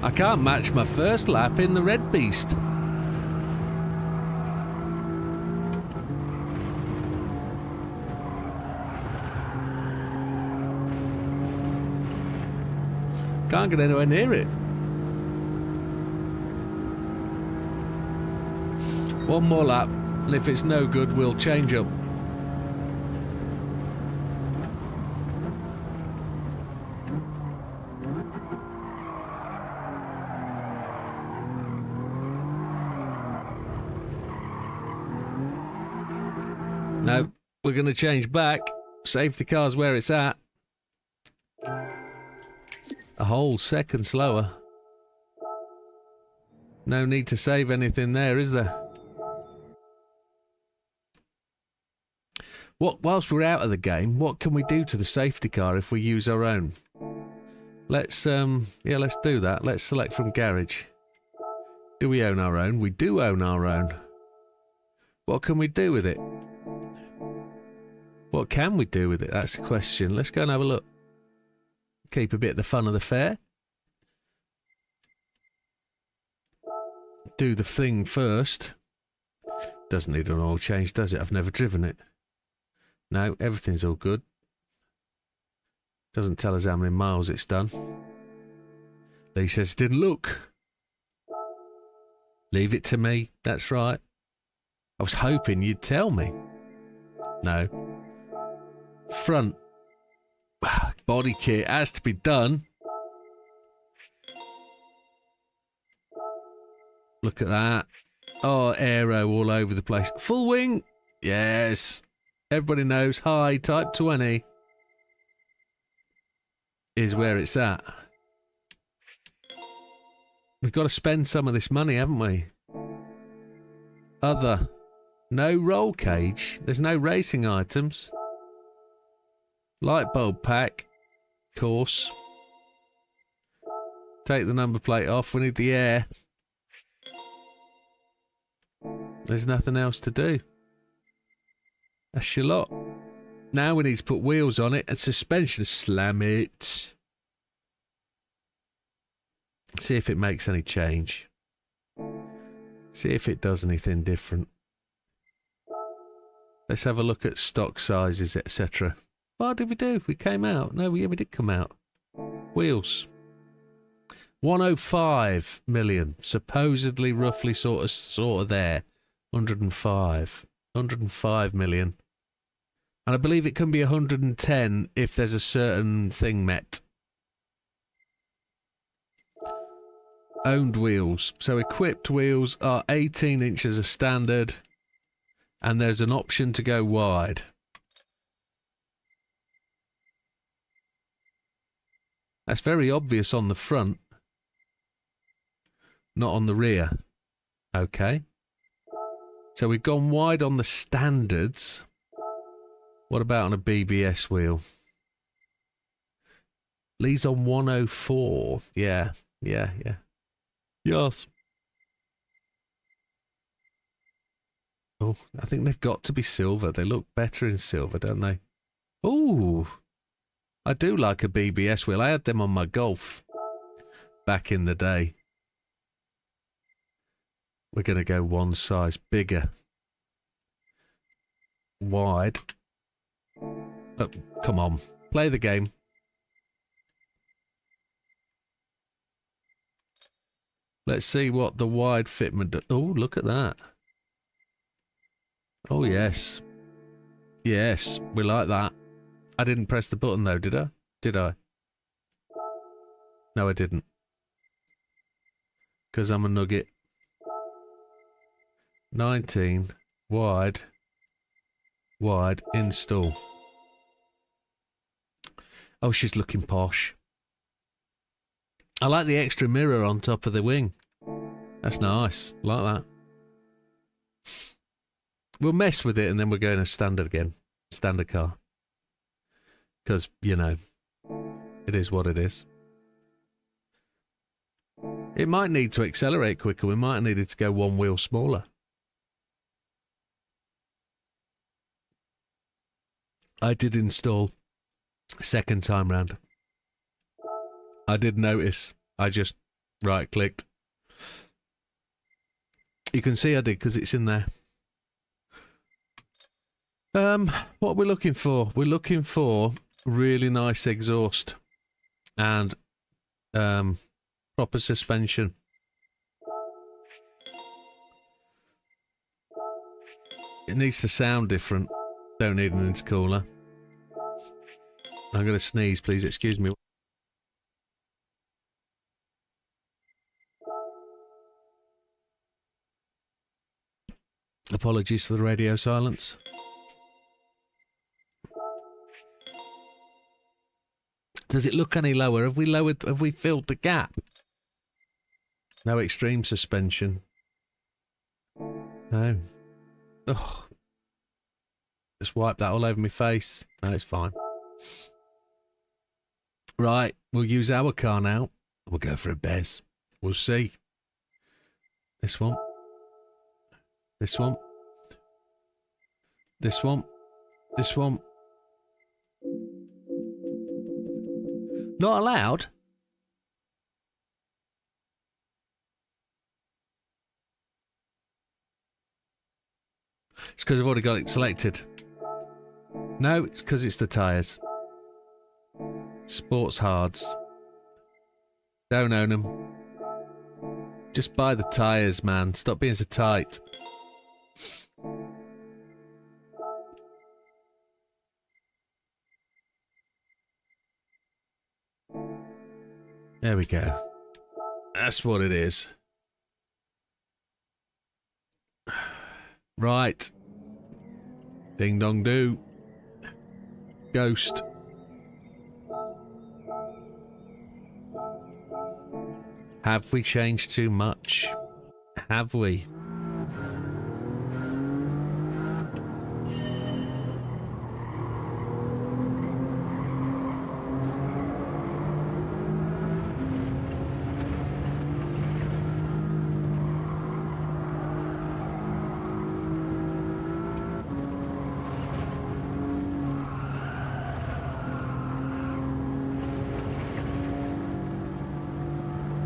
I can't match my first lap in the Red Beast. Can't get anywhere near it. One more lap, and if it's no good, we'll change up. No, we're going to change back. Safety car's where it's at. A whole second slower. No need to save anything there, is there? Whilst we're out of the game, what can we do to the safety car if we use our own? Let's let's do that. Let's select from garage. Do we own our own? We do own our own. What can we do with it? What can we do with it? That's the question. Let's go and have a look. Keep a bit of the fun of the fair. Do the thing first. Doesn't need an oil change, does it? I've never driven it. No, everything's all good. Doesn't tell us how many miles it's done. Lee says, didn't look. Leave it to me. That's right. I was hoping you'd tell me. No. Front. Body kit has to be done. Look at that. Oh, aero all over the place. Full wing. Yes. Everybody knows high type 20 is where it's at. We've got to spend some of this money, haven't we? Other. No roll cage. There's no racing items. Light bulb pack. Course. Take the number plate off. We need the air. There's nothing else to do. That's your lot. Now we need to put wheels on it and suspension. Slam it. See if it makes any change. See if it does anything different. Let's have a look at stock sizes, etc. What did we do? We came out. No, we did come out. Wheels. 105 million. Supposedly, roughly, sort of there. 105 million. And I believe it can be 110 if there's a certain thing met. Owned wheels. So equipped wheels are 18 inches as standard. And there's an option to go wide. That's very obvious on the front. Not on the rear. Okay. So we've gone wide on the standards. What about on a BBS wheel? Lee's on 104. Yeah. Yes. Oh, I think they've got to be silver. They look better in silver, don't they? Ooh. I do like a BBS wheel. I had them on my Golf back in the day. We're going to go one size bigger. Wide. Oh, come on. Play the game. Let's see what the wide fitment does. Oh, look at that. Oh, yes. Yes, we like that. I didn't press the button, though, did I? Did I? No, I didn't. Because I'm a nugget. 19. Wide. Wide. Install. Oh, she's looking posh. I like the extra mirror on top of the wing. That's nice. Like that. We'll mess with it and then we're going to standard again. Standard car. Because, you know, it is what it is. It might need to accelerate quicker. We might need it to go one wheel smaller. I did install second time round. I did notice. I just right-clicked. You can see I did because it's in there. What we're looking for? We're looking for really nice exhaust and proper suspension. It needs to sound different. Don't need an intercooler. I'm going to sneeze, please. Excuse me. Apologies for the radio silence. Does it look any lower? Have we filled the gap? No extreme suspension. No. Ugh. Just wipe that all over my face. No, it's fine. Right, we'll use our car now. We'll go for a Bez. We'll see. This one. This one. This one. This one. Not allowed? It's because I've already got it selected. No, it's because it's the tyres. Sports hards. Don't own them. Just buy the tyres, man. Stop being so tight. There we go. That's what it is. Right. Ding dong do. Ghost. Have we changed too much? Have we?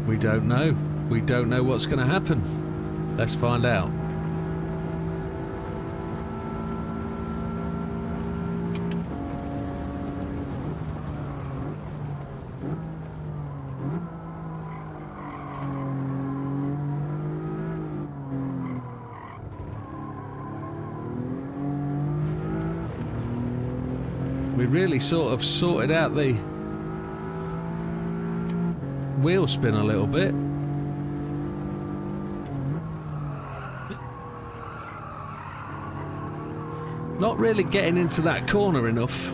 We don't know. We don't know what's going to happen. Let's find out. We really sort of sorted out the wheel spin a little bit. Not really getting into that corner enough.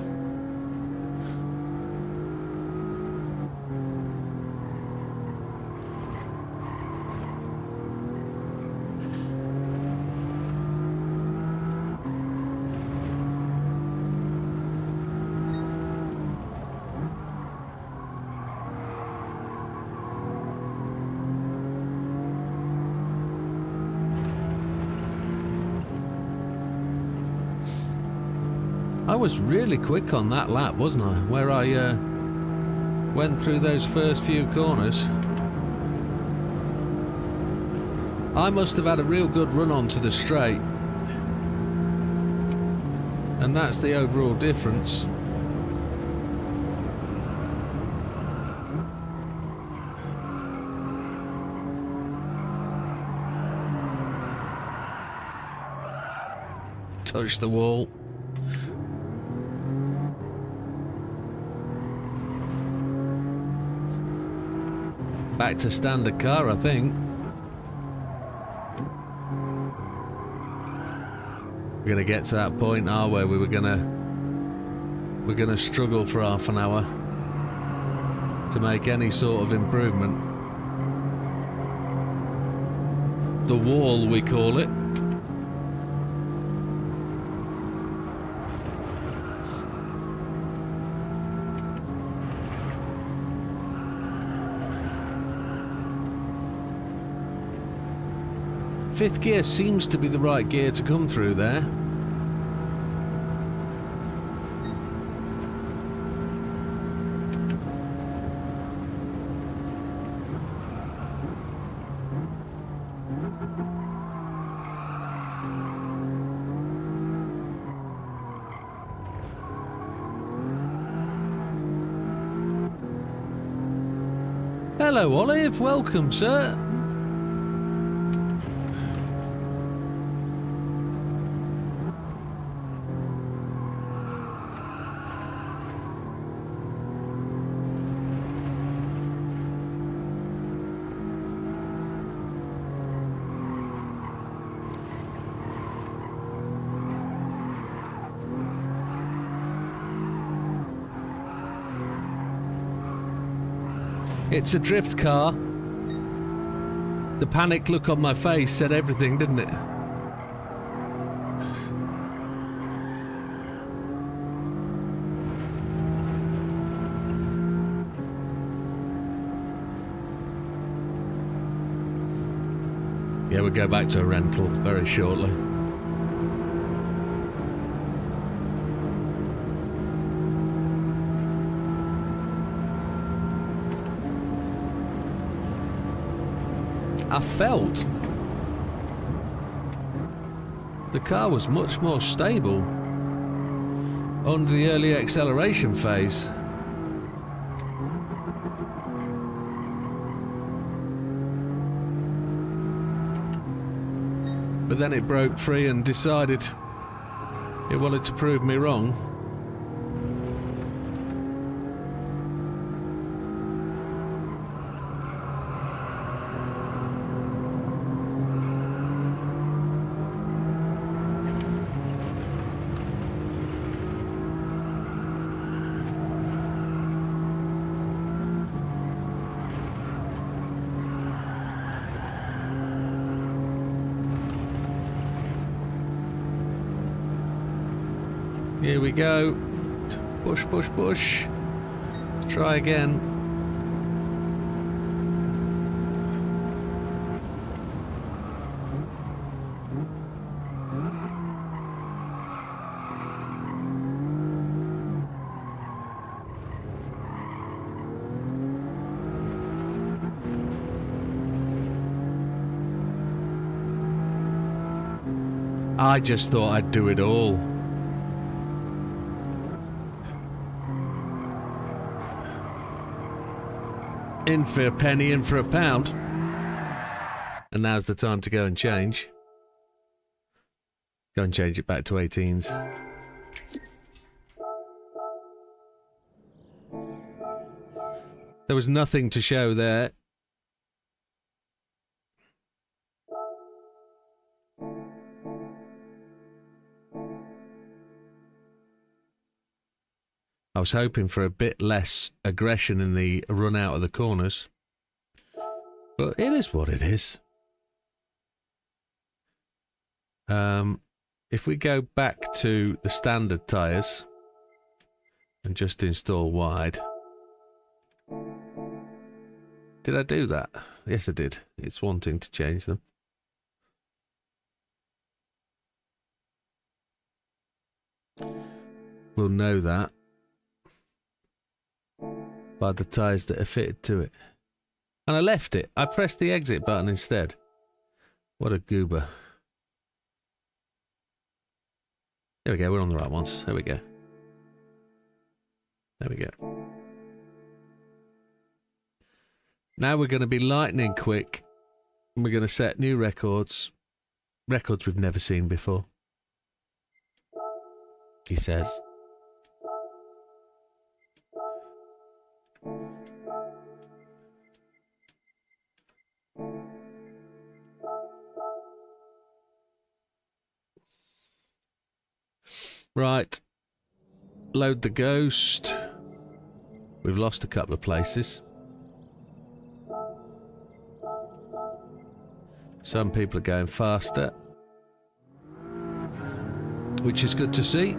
I was really quick on that lap, wasn't I? Where I went through those first few corners. I must have had a real good run onto the straight. And that's the overall difference. Touch the wall. Back to standard car, I think. We're gonna get to that point, are we? We're gonna struggle for half an hour to make any sort of improvement. The wall, we call it. Fifth gear seems to be the right gear to come through there. Hello, Olive. Welcome, sir. It's a drift car. The panicked look on my face said everything, didn't it? Yeah, we'll go back to a rental very shortly. I felt the car was much more stable under the early acceleration phase. But then it broke free and decided it wanted to prove me wrong. Here we go. Push, push, push. Let's try again. I just thought I'd do it all. In for a penny, in for a pound. And now's the time to go and change. Go and change it back to 18s. There was nothing to show there. I was hoping for a bit less aggression in the run out of the corners. But it is what it is. If we go back to the standard tyres and just install wide. Did I do that? Yes, I did. It's wanting to change them. We'll know that by the tyres that are fitted to it. And I left it. I pressed the exit button instead. What a goober. There we go, we're on the right ones. There we go. There we go. Now we're going to be lightning quick. And we're going to set new records. Records we've never seen before. He says. Right, load the Ghost. We've lost a couple of places. Some people are going faster, which is good to see.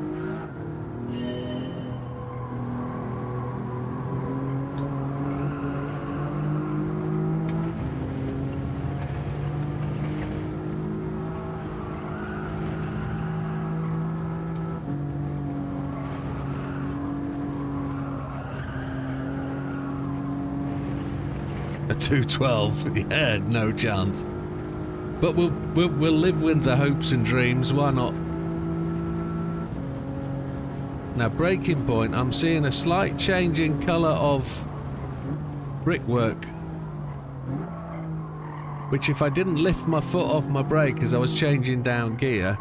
A 212, yeah, no chance. But we'll live with the hopes and dreams. Why not? Now, braking point. I'm seeing a slight change in colour of brickwork, which, if I didn't lift my foot off my brake as I was changing down gear,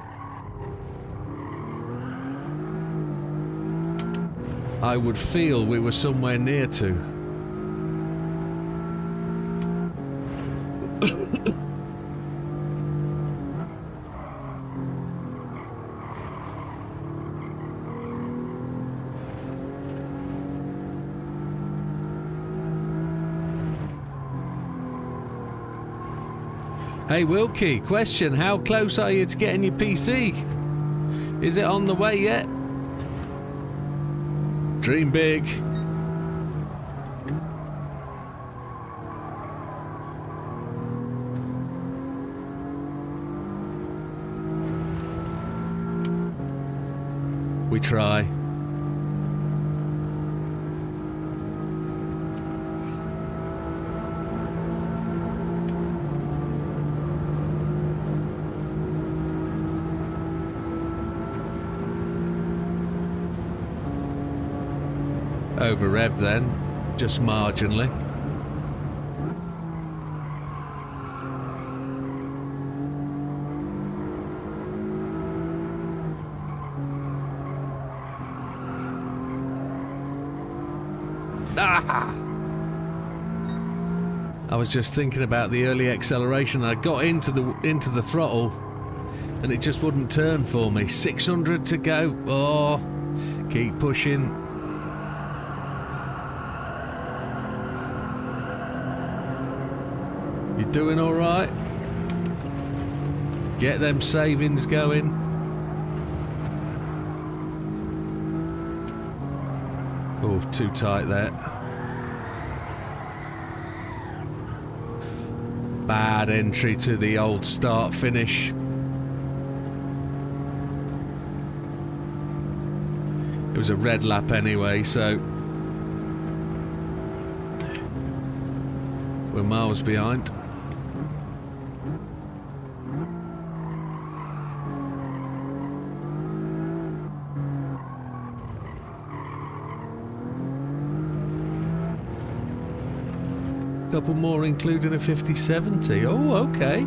I would feel we were somewhere near to. Hey Wilkie, question, how close are you to getting your PC? Is it on the way yet? Dream big. We try. Over rev then, just marginally. Ah! I was just thinking about the early acceleration. I got into the throttle, and it just wouldn't turn for me. 600 to go. Oh, keep pushing. You doing all right? Get them savings going. Oh, too tight there. Bad entry to the old start finish. It was a red lap anyway, so we're miles behind. Couple more, including a 5070. Oh, okay.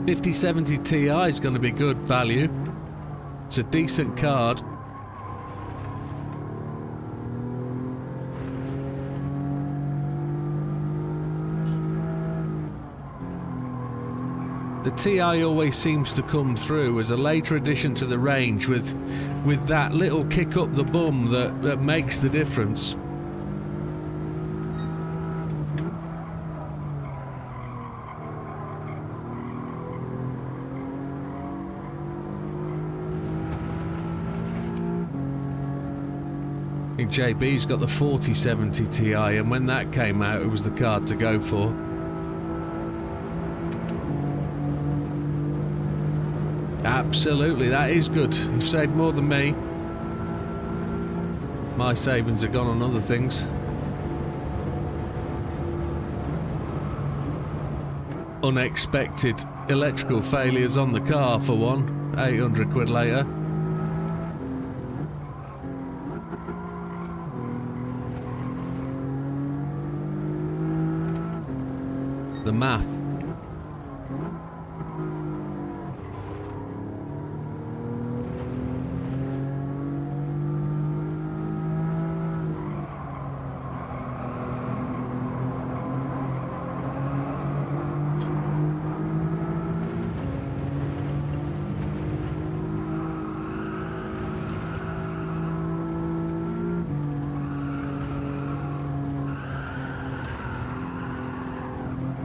5070 Ti is going to be good value. It's a decent card. The Ti always seems to come through as a later addition to the range with that little kick up the bum that makes the difference. I think JB's got the 4070 Ti, and when that came out, it was the card to go for. Absolutely, that is good. You've saved more than me. My savings are gone on other things. Unexpected electrical failures on the car for one. 800 quid later. The math.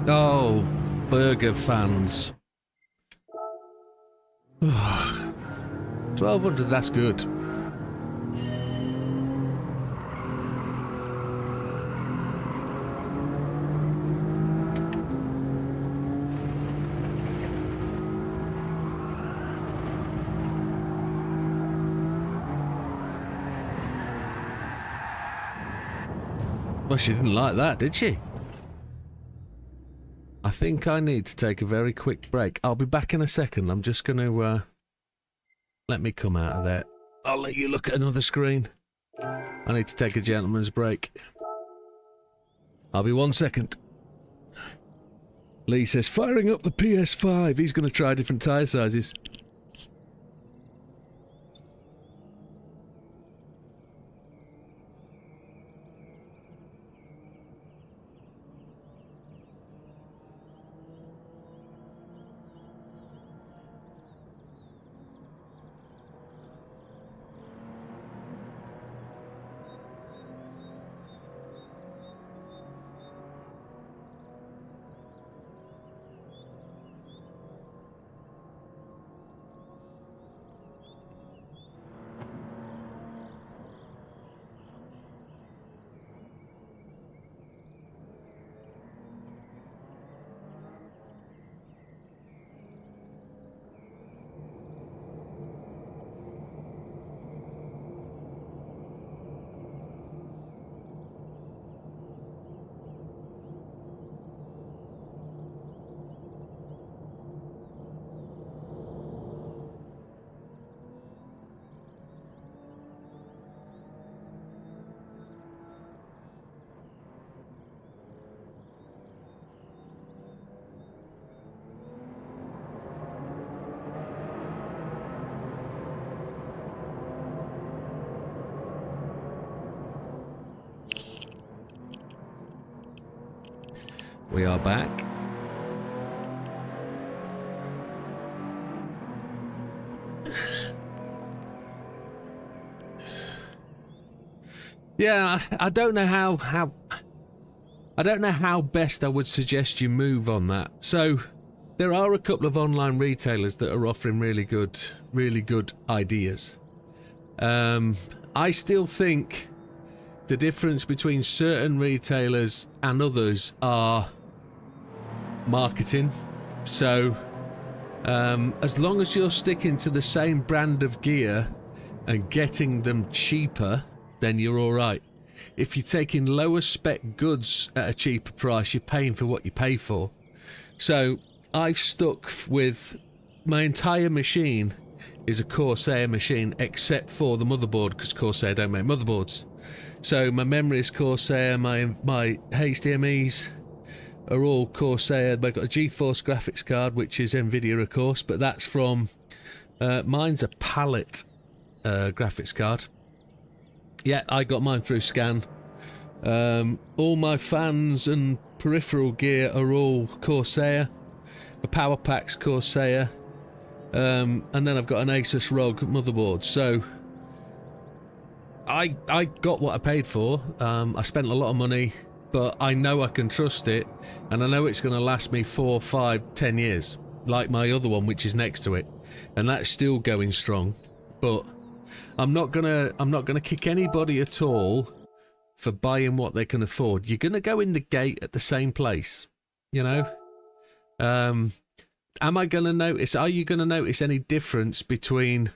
Oh, burger fans. 1200, that's good. Well, she didn't like that, did she? I think I need to take a very quick break. I'll be back in a second. I'm just going to... let me come out of there. I'll let you look at another screen. I need to take a gentleman's break. I'll be 1 second. Lee says, firing up the PS5. He's going to try different tyre sizes. We are back. Yeah, I don't know how I don't know how best I would suggest you move on that. So there are a couple of online retailers that are offering really good ideas. I still think the difference between certain retailers and others are marketing. So as long as you're sticking to the same brand of gear and getting them cheaper, then you're all right. If you're taking lower spec goods at a cheaper price, you're paying for what you pay for. So I've stuck with my entire machine is a Corsair machine, except for the motherboard, because Corsair don't make motherboards. So my memory is Corsair, my HDMIs are all Corsair. I've got a GeForce graphics card, which is NVIDIA, of course, but that's from mine's a Palette graphics card. Yeah, I got mine through Scan. All my fans and peripheral gear are all Corsair. The power pack's Corsair. And then I've got an Asus ROG motherboard. So I got what I paid for. I spent a lot of money, but I know I can trust it, and I know it's going to last me 4, 5, 10 years, like my other one, which is next to it, and that's still going strong. But I'm not gonna kick anybody at all for buying what they can afford. You're gonna go in the gate at the same place, you know. Am I gonna notice? Are you gonna notice any difference between,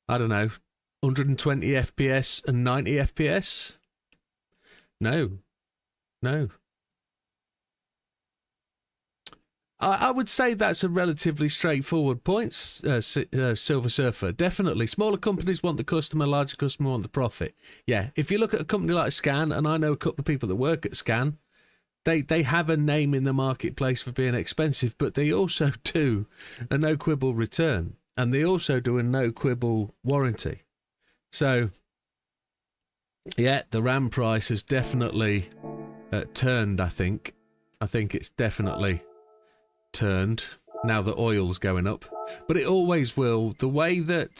I don't know, 120 FPS and 90 FPS? No. I would say that's a relatively straightforward point, Silver Surfer. Definitely. Smaller companies want the customer, larger customer want the profit. Yeah, if you look at a company like Scan, and I know a couple of people that work at Scan, they have a name in the marketplace for being expensive, but they also do a no-quibble return, and they also do a no-quibble warranty. So, yeah, the RAM price has definitely turned, I think. I think it's definitely turned now that oil's going up, but it always will. The way that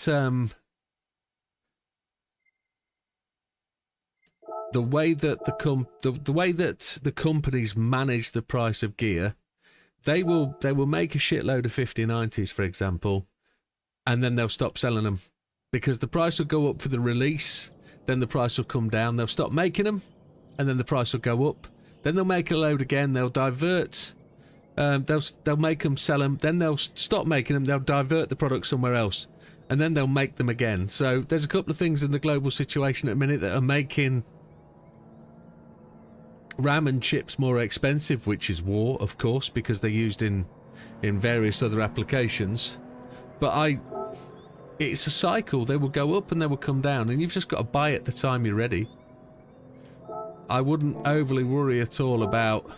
the companies manage the price of gear, they will make a shitload of 5090s, for example, and then they'll stop selling them because the price will go up for the release, then the price will come down. They'll stop making them, and then the price will go up. Then they'll make a load again. They'll divert. They'll make them, sell them, then they'll stop making them, they'll divert the product somewhere else, and then they'll make them again. So there's a couple of things in the global situation at the minute that are making RAM and chips more expensive, which is war, of course, because they're used in various other applications. But it's a cycle. They will go up and they will come down, and you've just got to buy it the time you're ready. I wouldn't overly worry at all about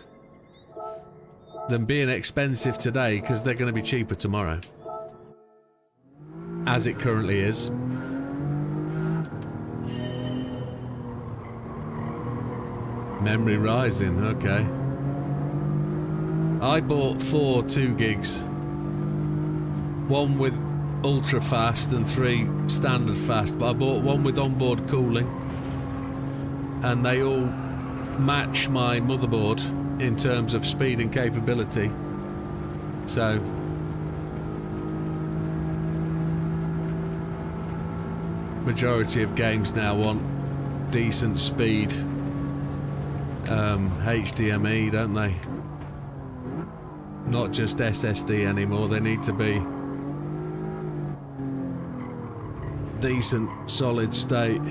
them being expensive today, because they're going to be cheaper tomorrow, as it currently is. Memory rising, okay. I bought 4 2 gigs, one with ultra fast and 3 standard fast, but I bought one with onboard cooling, and they all match my motherboard in terms of speed and capability. So majority of games now want decent speed HDMI, don't they? Not just SSD anymore. They need to be decent solid state.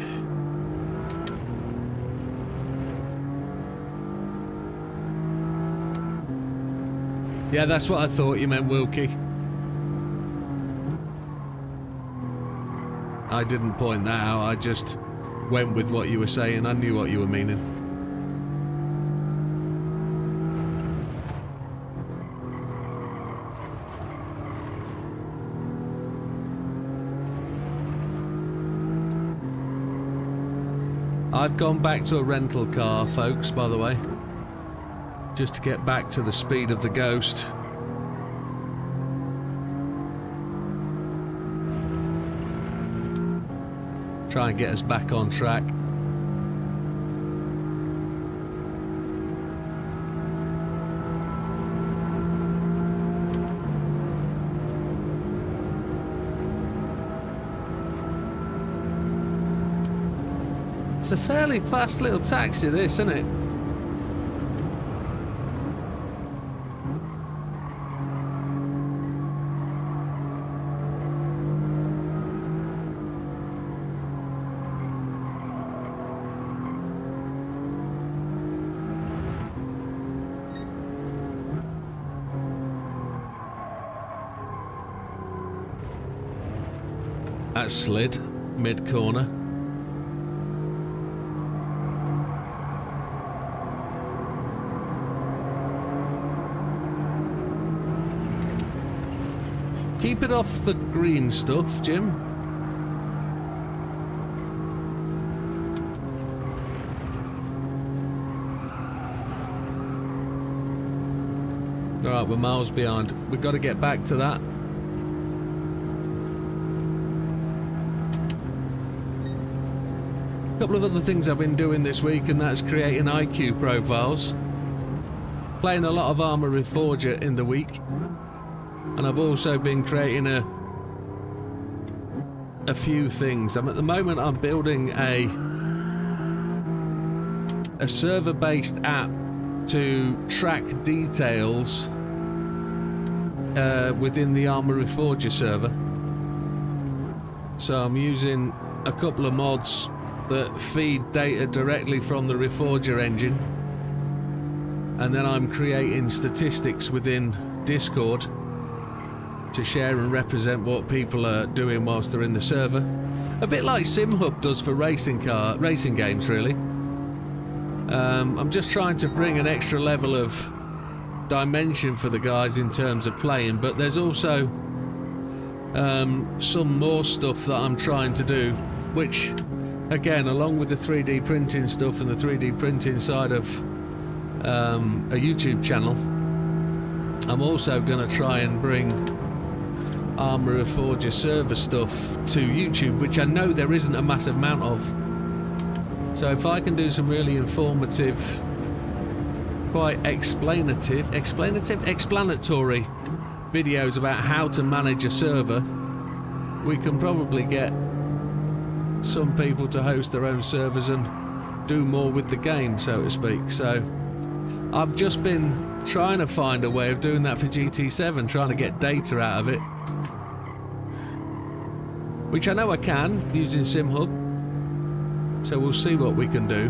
Yeah, that's what I thought you meant, Wilkie. I didn't point that out, I just went with what you were saying. I knew what you were meaning. I've gone back to a rental car, folks, by the way. just to get back to the speed of the Ghost. Try and get us back on track. It's a fairly fast little taxi, this, isn't it? That slid mid-corner. Keep it off the green stuff, Jim. Alright, we're miles behind. We've got to get back to that. A couple of other things I've been doing this week, and that's creating IQ profiles. Playing a lot of Arma Reforger in the week. And I've also been creating a few things. At the moment I'm building a server-based app to track details within the Arma Reforger server. So I'm using a couple of mods that feed data directly from the Reforger engine, and then I'm creating statistics within Discord to share and represent what people are doing whilst they're in the server. A bit like SimHub does for racing games, really. I'm just trying to bring an extra level of dimension for the guys in terms of playing, but there's also some more stuff that I'm trying to do, which, again, along with the 3D printing stuff and the 3D printing side of a YouTube channel, I'm also going to try and bring Arma Reforger server stuff to YouTube, which I know there isn't a massive amount of. So if I can do some really informative, quite explanatory videos about how to manage a server, we can probably get some people to host their own servers and do more with the game, so to speak. So I've just been trying to find a way of doing that for GT7, trying to get data out of it, which I know I can using SimHub. So we'll see what we can do.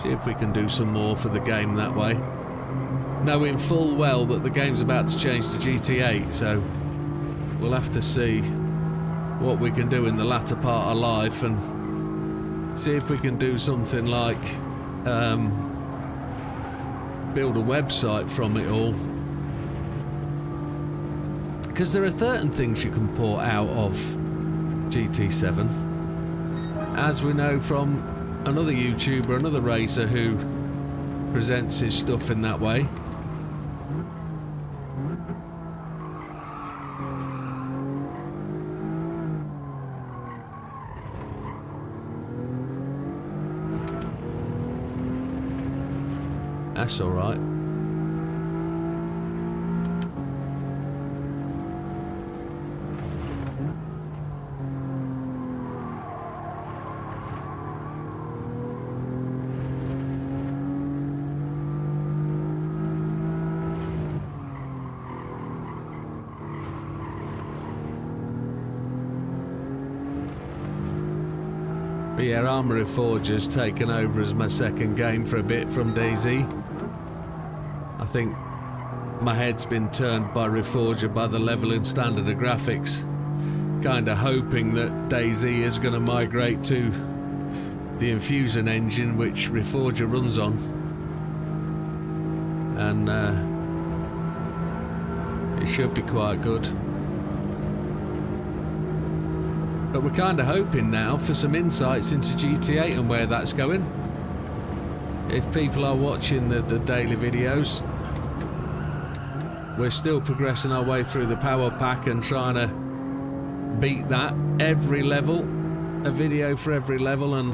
See if we can do some more for the game that way, knowing full well that the game's about to change to GT8, so we'll have to see what we can do in the latter part of life and see if we can do something like build a website from it all, because there are certain things you can port out of GT7, as we know from another YouTuber, another racer who presents his stuff in that way. That's all right. But yeah, Arma Reforger's taken over as my second game for a bit from DayZ. I think my head's been turned by Reforger by the level and standard of graphics. Kinda hoping that DayZ is going to migrate to the Infusion engine which Reforger runs on. And it should be quite good. But we're kind of hoping now for some insights into GT8 and where that's going. if people are watching the daily videos, we're still progressing our way through the power pack and trying to beat that every level, a video for every level, and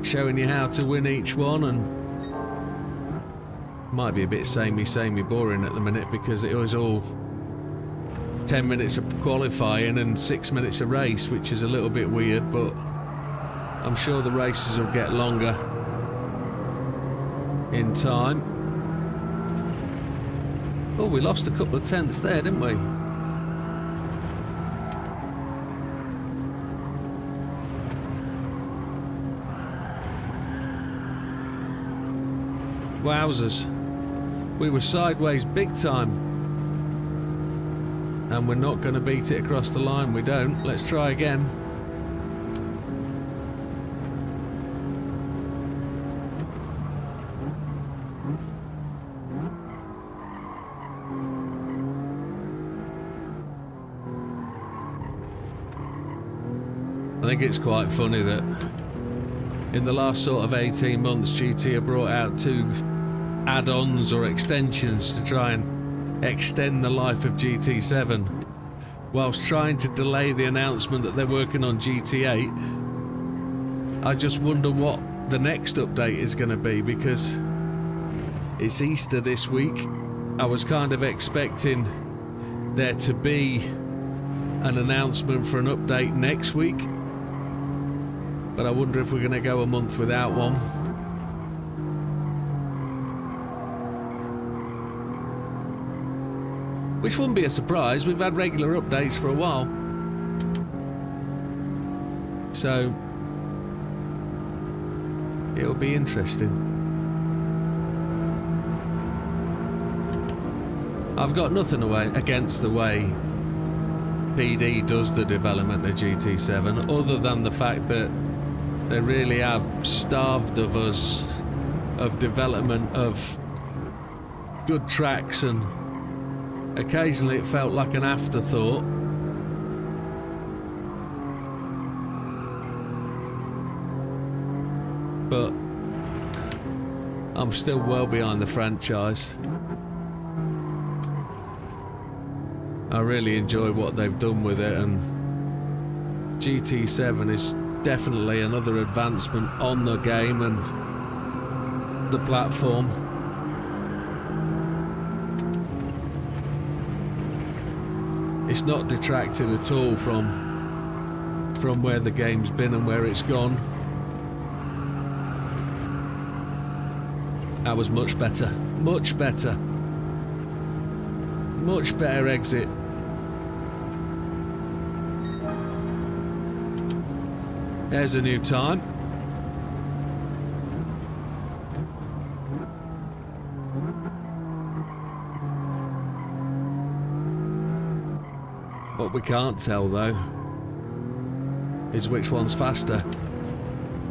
showing you how to win each one. And might be a bit samey boring at the minute because it was all 10 minutes of qualifying and 6 minutes a race, which is a little bit weird, but I'm sure the races will get longer in time. Oh, we lost a couple of tenths there, didn't we? Wowzers. We were sideways big time. And we're not going to beat it across the line. We don't. Let's try again. I think it's quite funny that in the last sort of 18 months GT have brought out 2 add-ons or extensions to try and extend the life of GT7 whilst trying to delay the announcement that they're working on GT8. I just wonder what the next update is going to be, because it's Easter this week. I was kind of expecting there to be an announcement for an update next week, but I wonder if we're going to go a month without one. Which wouldn't be a surprise. We've had regular updates for a while. So it'll be interesting. I've got nothing against the way PD does the development of GT7, other than the fact that they really have starved of us of development of good tracks, and occasionally it felt like an afterthought. But I'm still well behind the franchise. I really enjoy what they've done with it, and GT7 is definitely another advancement on the game and the platform. It's not detracted at all from where the game's been and where it's gone. That was much better. Much better. Much better exit. There's a new time. What we can't tell, though, is which one's faster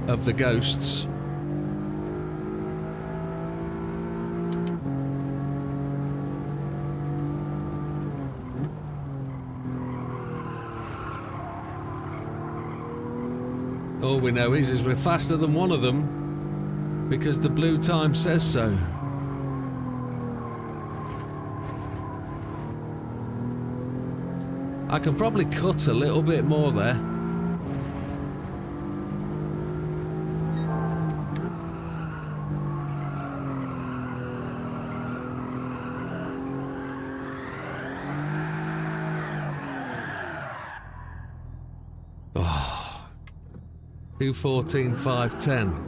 of the ghosts. All we know is we're faster than one of them because the blue time says so. I can probably cut a little bit more there. Oh, 2:14.510.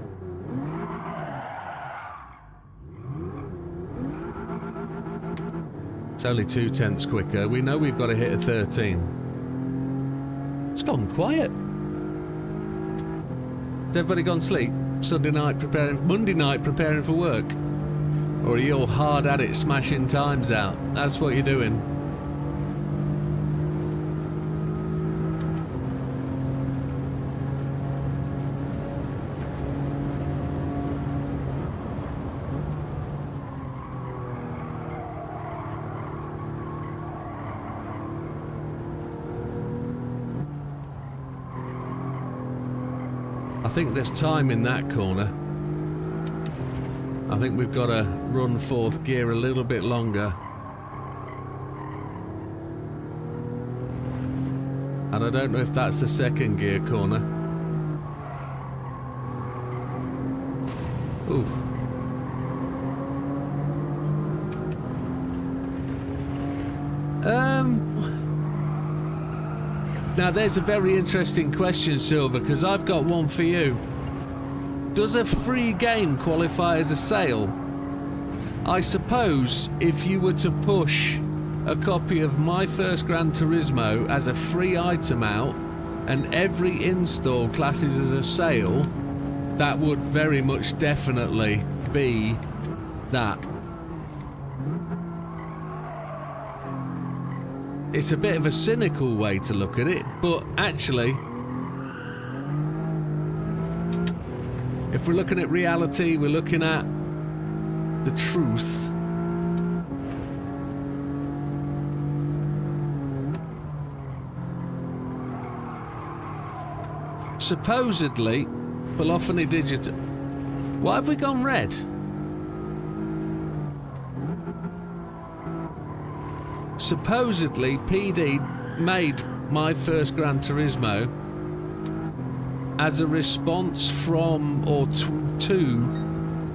It's only 2 tenths quicker. We know we've got to hit a 13. It's gone quiet. Has everybody gone to sleep? Monday night preparing for work? Or are you all hard at it smashing times out? That's what you're doing. I I think there's time in that corner. I think we've got to run fourth gear a little bit longer. And I don't know if that's the second gear corner. Ooh. Now there's a very interesting question, Silver, because I've got one for you. Does a free game qualify as a sale? I suppose if you were to push a copy of My First Gran Turismo as a free item out and every install classes as a sale, that would very much definitely be that. It's a bit of a cynical way to look at it, but actually, if we're looking at reality, we're looking at the truth. Supposedly, Polyphony Digital... Why have we gone red? Supposedly, PD made My First Gran Turismo as a response from or to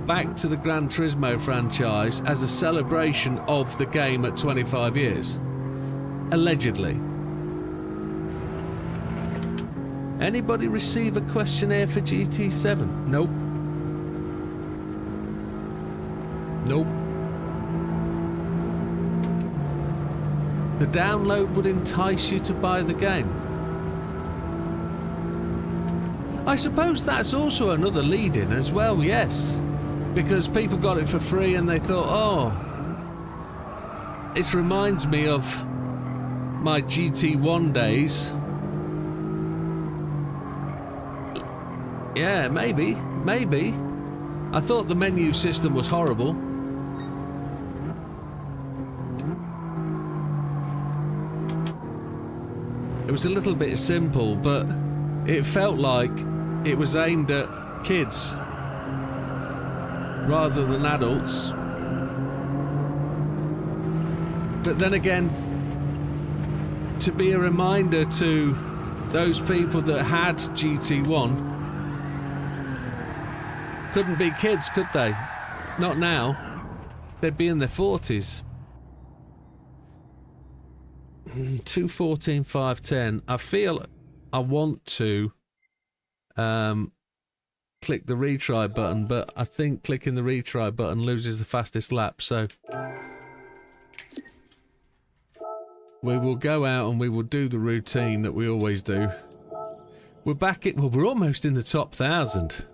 back to the Gran Turismo franchise as a celebration of the game at 25 years. Allegedly. Anybody receive a questionnaire for GT7? Nope. Nope. The download would entice you to buy the game. I suppose that's also another lead-in as well, yes. Because people got it for free and they thought, oh, this reminds me of my GT1 days. Yeah, maybe. I thought the menu system was horrible. It was a little bit simple, but it felt like it was aimed at kids rather than adults. But then again, to be a reminder to those people that had GT1, couldn't be kids, could they? Not now. They'd be in their 40s. 214, 510. I feel I want to click the retry button, but I think clicking the retry button loses the fastest lap, so we will go out and we will do the routine that we always do. We're back at, well, we're almost in the top 1,000.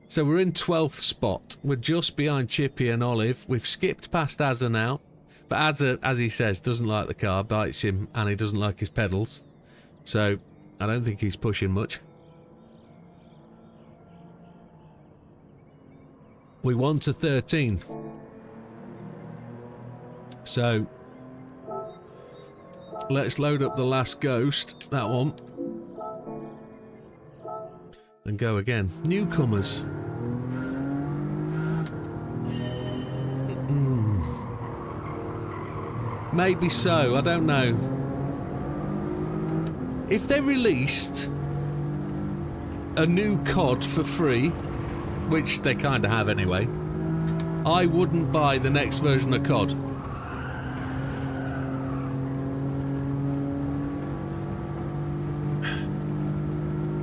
So we're in 12th spot. We're just behind Chippy and Olive. We've skipped past Azza now. But Azza, as he says, doesn't like the car, bites him, and he doesn't like his pedals. So I don't think he's pushing much. We won to 13. So let's load up the last ghost, that one, and go again. Newcomers. Maybe so, I don't know. If they released a new COD for free, which they kind of have anyway, I wouldn't buy the next version of COD.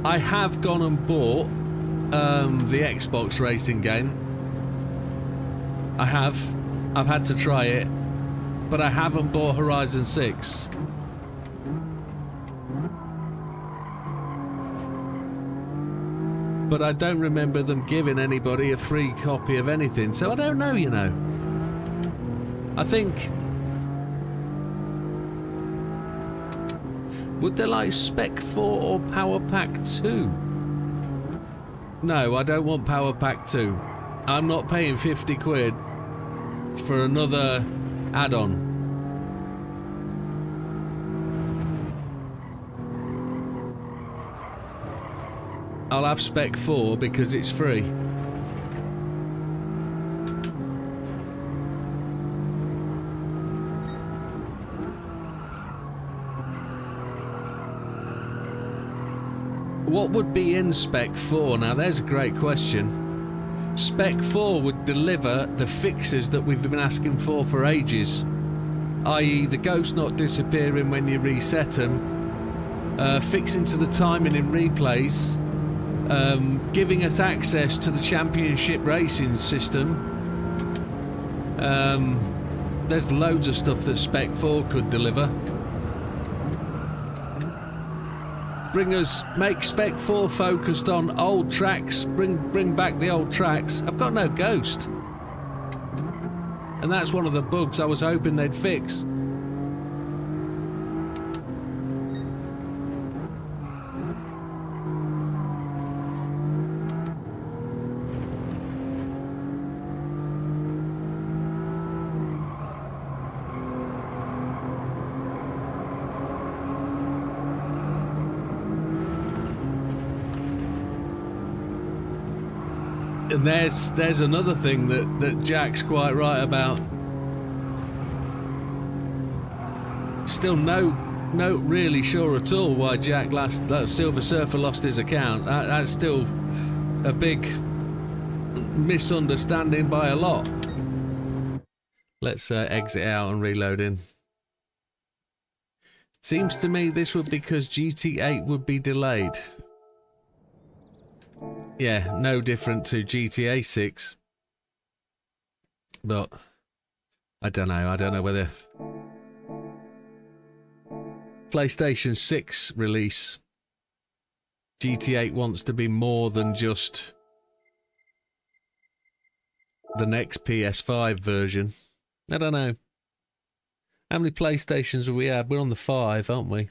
I have gone and bought the Xbox racing game. I have. I've had to try it. But I haven't bought Horizon 6. But I don't remember them giving anybody a free copy of anything, so I don't know, you know. I think... would they like Spec 4 or Power Pack 2? No, I don't want Power Pack 2. I'm not paying 50 quid for another add-on. I'll have Spec 4 because it's free. What would be in Spec 4? Now there's a great question. Spec 4 would deliver the fixes that we've been asking for ages, i.e. the ghosts not disappearing when you reset them, fixing to the timing in replays, giving us access to the championship racing system. There's loads of stuff that Spec 4 could deliver. Make Spec 4 focused on old tracks, bring back the old tracks. I've got no ghost. And that's one of the bugs I was hoping they'd fix. And there's another thing that Jack's quite right about. Still no really sure at all why that Silver Surfer lost his account. That's still a big misunderstanding by a lot. Let's exit out and reload in. Seems to me this would be because GT8 would be delayed. Yeah, no different to GTA 6. But I don't know. I don't know whether PlayStation 6 release GT8 wants to be more than just the next PS5 version. I don't know. How many PlayStations have we had? We're on the 5, aren't we?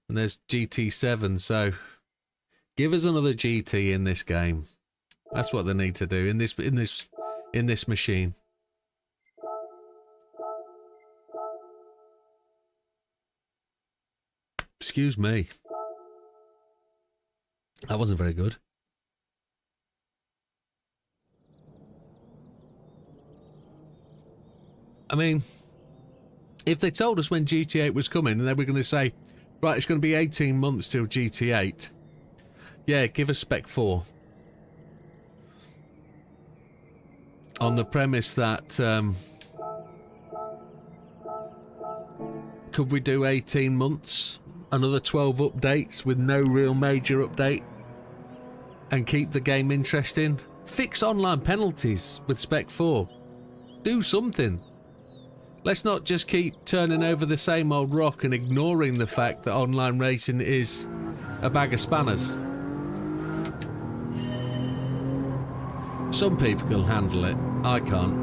And there's GT7, so give us another GT in this game. That's what they need to do in this machine. Excuse me. That wasn't very good. I mean, if they told us when GT8 was coming and they were going to say, right, it's going to be 18 months till GT8. Yeah, give us Spec 4. On the premise that could we do 18 months, another 12 updates with no real major update, and keep the game interesting? Fix online penalties with Spec 4. Do something. Let's not just keep turning over the same old rock and ignoring the fact that online racing is a bag of spanners. Some people can handle it. I can't.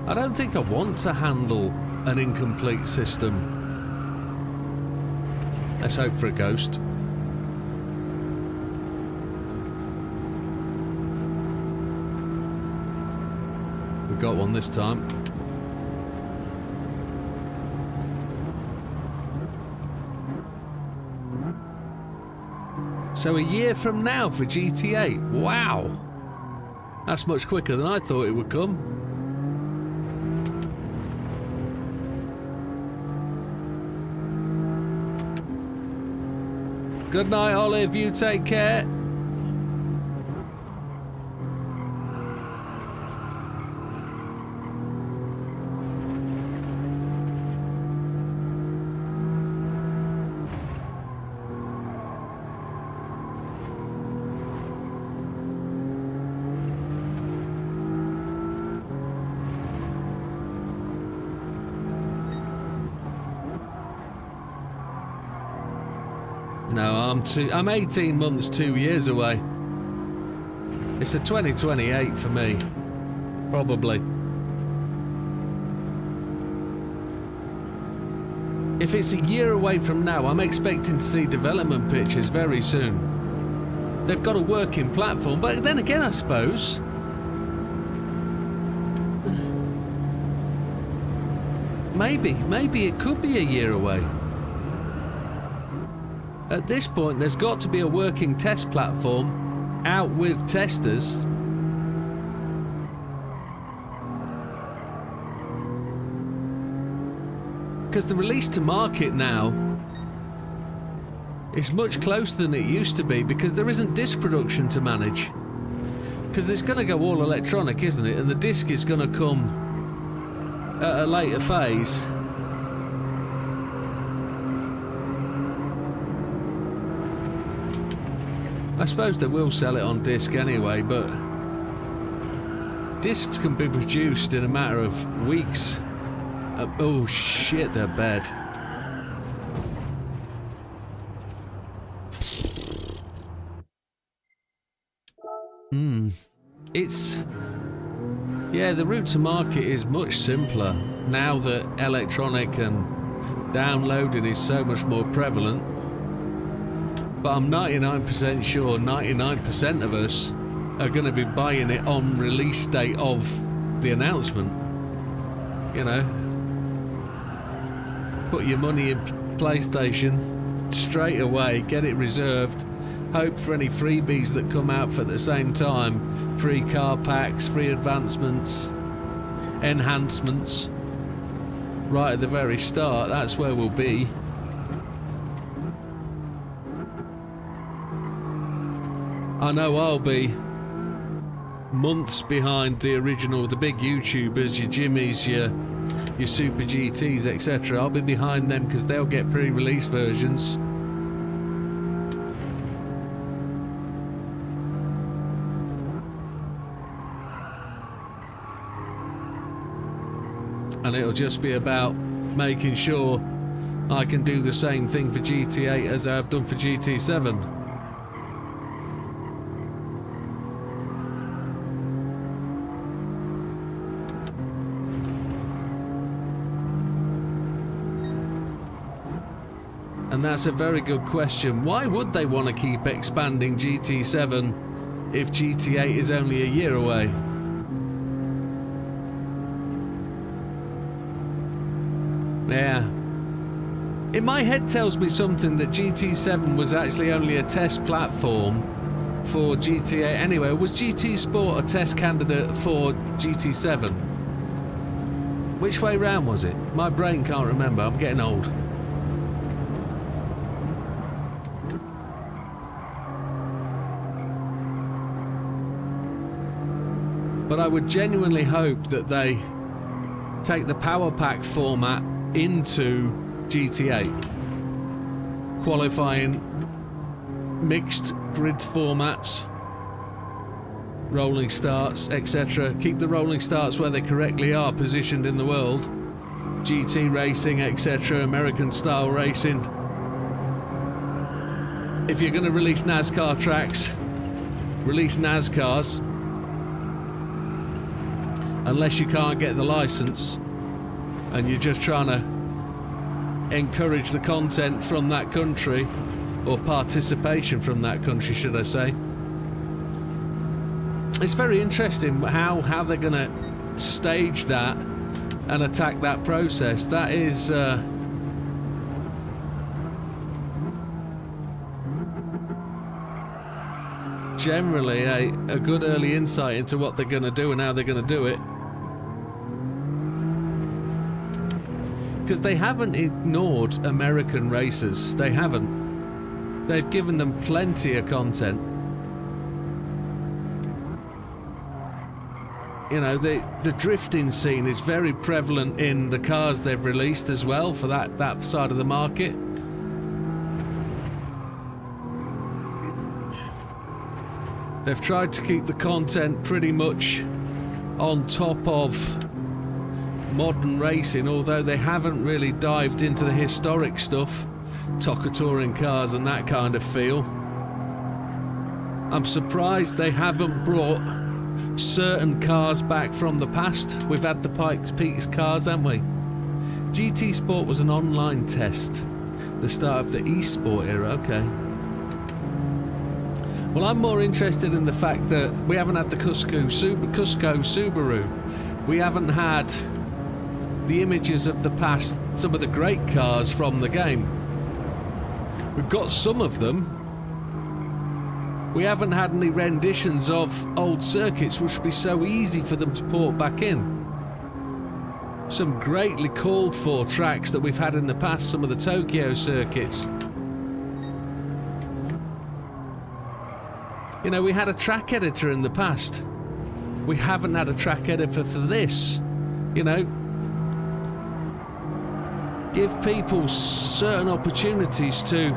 I don't think I want to handle an incomplete system. Let's hope for a ghost. We got one this time. So a year from now for GTA. Wow. That's much quicker than I thought it would come. Good night, Olive. You take care. No, I'm 18 months, 2 years away. It's a 2028 for me. Probably. If it's a year away from now, I'm expecting to see development pictures very soon. They've got a working platform, but then again, I suppose maybe it could be a year away. At this point, there's got to be a working test platform out with testers. Because the release to market now is much closer than it used to be, because there isn't disc production to manage. Because it's going to go all electronic, isn't it? And the disc is going to come at a later phase. I suppose they will sell it on disc anyway, but discs can be produced in a matter of weeks. Oh shit, they're bad. It's... yeah, the route to market is much simpler now that electronic and downloading is so much more prevalent. But I'm 99% sure 99% of us are going to be buying it on release date of the announcement. You know, put your money in PlayStation straight away, get it reserved, hope for any freebies that come out for at the same time, free car packs, free advancements, enhancements, right at the very start. That's where we'll be. I know I'll be months behind the original, the big YouTubers, your Jimmys, your Super GTs, etc. I'll be behind them because they'll get pre-release versions. And it'll just be about making sure I can do the same thing for GT8 as I've done for GT7. And that's a very good question. Why would they want to keep expanding GT7 if GT8 is only a year away? Yeah. In my head tells me something that GT7 was actually only a test platform for GT8 anyway. Was GT Sport a test candidate for GT7? Which way round was it? My brain can't remember. I'm getting old. But I would genuinely hope that they take the power pack format into GT8, qualifying mixed grid formats, rolling starts, etc. Keep the rolling starts where they correctly are positioned in the world. GT racing, etc., American style racing. If you're going to release NASCAR tracks, release NASCARs. Unless you can't get the license and you're just trying to encourage the content from that country, or participation from that country, should I say. It's very interesting how they're going to stage that and attack that process. That is generally a good early insight into what they're going to do and how they're going to do it. Because they haven't ignored American racers. They haven't. They've given them plenty of content. You know, the drifting scene is very prevalent in the cars they've released as well for that side of the market. They've tried to keep the content pretty much on top of modern racing, although they haven't really dived into the historic stuff, TOCA touring cars and that kind of feel. I'm surprised they haven't brought certain cars back from the past. We've had the Pikes Peak cars, haven't we? GT Sport was an online test, the start of the eSport era. Okay. Well, I'm more interested in the fact that we haven't had the Cusco Subaru. We haven't had the images of the past, some of the great cars from the game. We've got some of them. We haven't had any renditions of old circuits, which would be so easy for them to port back in. Some greatly called for tracks that we've had in the past, some of the Tokyo circuits. You know, we had a track editor in the past. We haven't had a track editor for this. You know, give people certain opportunities to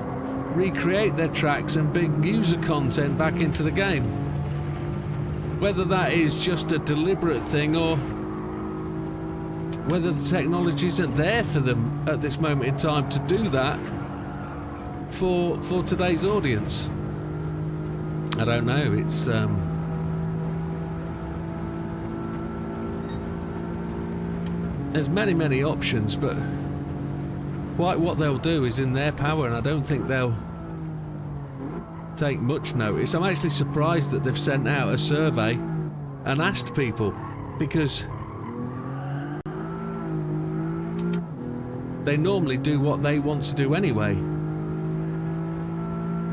recreate their tracks and bring user content back into the game. Whether that is just a deliberate thing or whether the technology isn't there for them at this moment in time to do that for today's audience. I don't know. It's there's many options, but quite what they'll do is in their power, and I don't think they'll take much notice. I'm actually surprised that they've sent out a survey and asked people, because they normally do what they want to do anyway.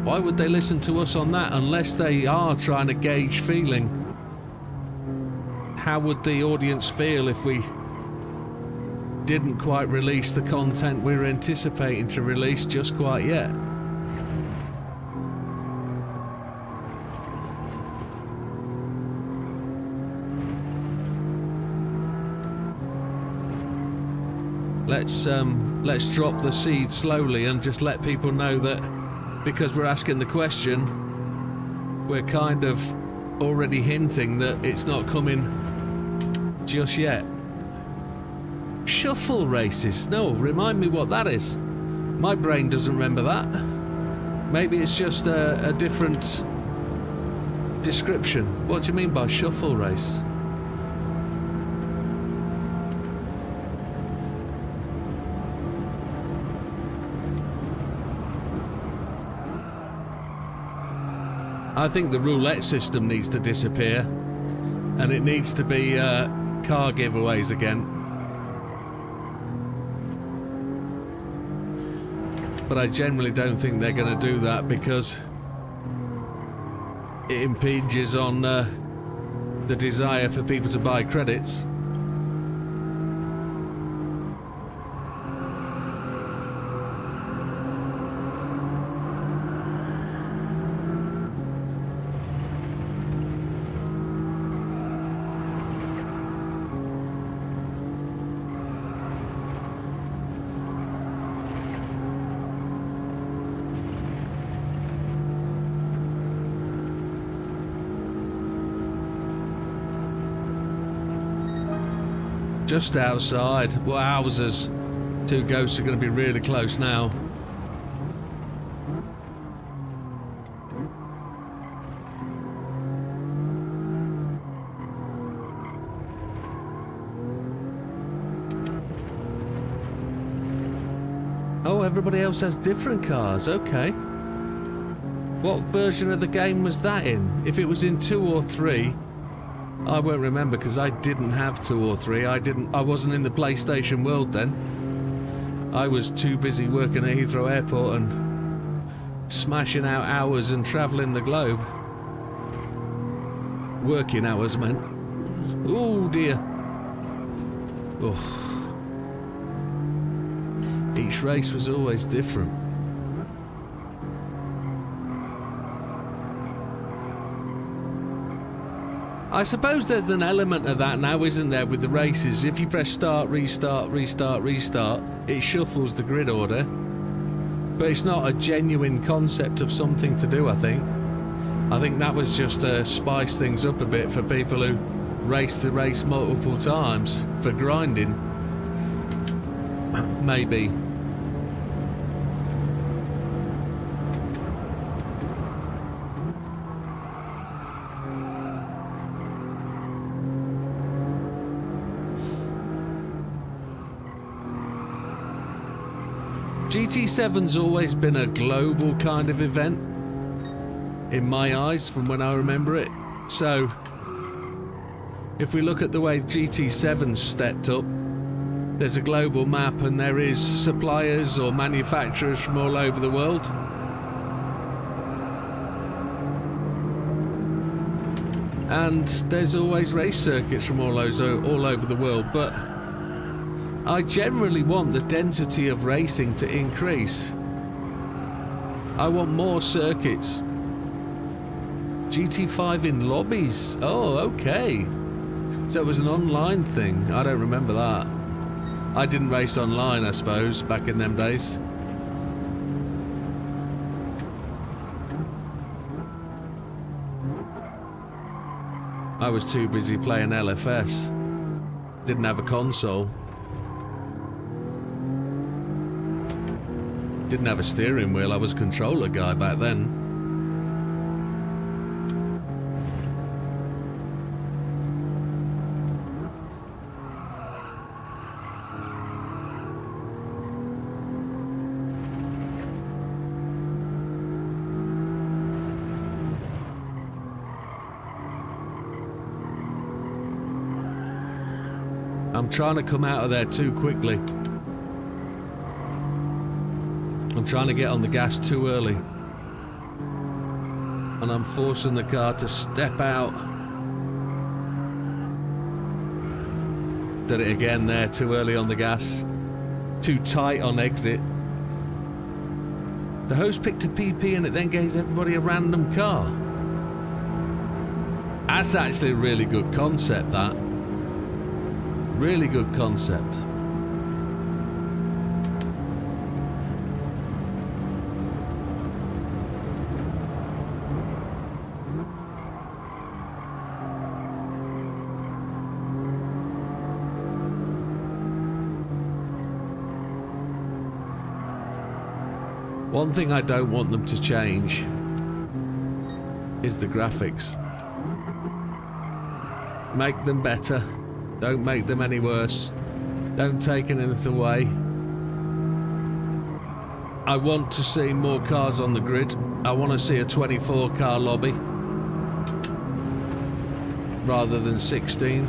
Why would they listen to us on that unless they are trying to gauge feeling? How would the audience feel if we didn't quite release the content we were anticipating to release just quite yet? Let's drop the seed slowly and just let people know that because we're asking the question, we're kind of already hinting that it's not coming just yet. Shuffle races? No, remind me what that is. My brain doesn't remember that. Maybe it's just a different description. What do you mean by shuffle race? I think the roulette system needs to disappear, and it needs to be car giveaways again. But I generally don't think they're going to do that because it impinges on the desire for people to buy credits. Just outside. Wowzers. Two ghosts are going to be really close now. Oh, everybody else has different cars. Okay. What version of the game was that in? If it was in 2 or 3, I won't remember because I didn't have 2 or 3. I wasn't in the PlayStation world then. I was too busy working at Heathrow Airport and smashing out hours and travelling the globe. Working hours meant. Oh dear. Oh. Each race was always different. I suppose there's an element of that now, isn't there, with the races? If you press start, restart, restart, restart, it shuffles the grid order. But it's not a genuine concept of something to do, I think. I think that was just to spice things up a bit for people who race the race multiple times for grinding. Maybe. GT7's always been a global kind of event, in my eyes, from when I remember it. So, if we look at the way GT7's stepped up, there's a global map and there is suppliers or manufacturers from all over the world. And there's always race circuits from all over the world, but I generally want the density of racing to increase. I want more circuits. GT5 in lobbies. Oh, okay. So it was an online thing. I don't remember that. I didn't race online, I suppose, back in them days. I was too busy playing LFS. Didn't have a console. Didn't have a steering wheel. I was a controller guy back then. I'm trying to come out of there too quickly. I'm trying to get on the gas too early. And I'm forcing the car to step out. Did it again there, too early on the gas. Too tight on exit. The host picked a PP and it then gives everybody a random car. That's actually a really good concept, that. Really good concept. One thing I don't want them to change is the graphics. Make them better. Don't make them any worse. Don't take anything away. I want to see more cars on the grid. I want to see a 24 car lobby rather than 16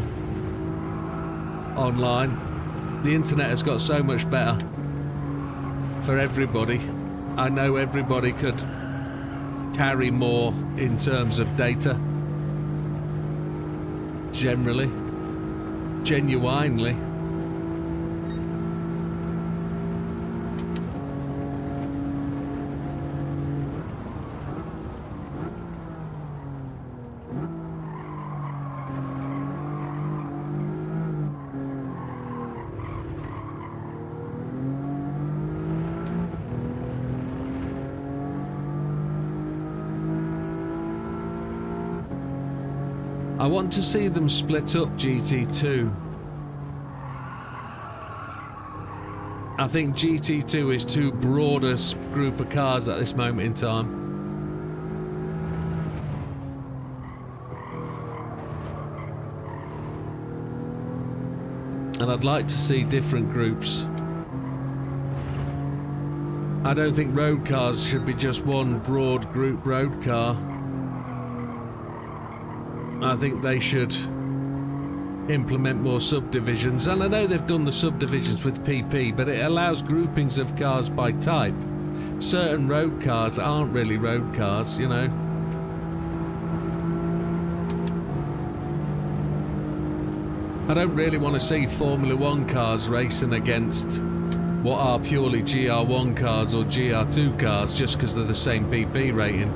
online. The internet has got so much better for everybody. I know everybody could carry more in terms of data. Generally. Genuinely. I want to see them split up GT2. I think GT2 is too broad a group of cars at this moment in time. And I'd like to see different groups. I don't think road cars should be just one broad group road car. I think they should implement more subdivisions, and I know they've done the subdivisions with PP, but it allows groupings of cars by type. Certain road cars aren't really road cars, you know. I don't really want to see Formula 1 cars racing against what are purely GR1 cars or GR2 cars just because they're the same PP rating.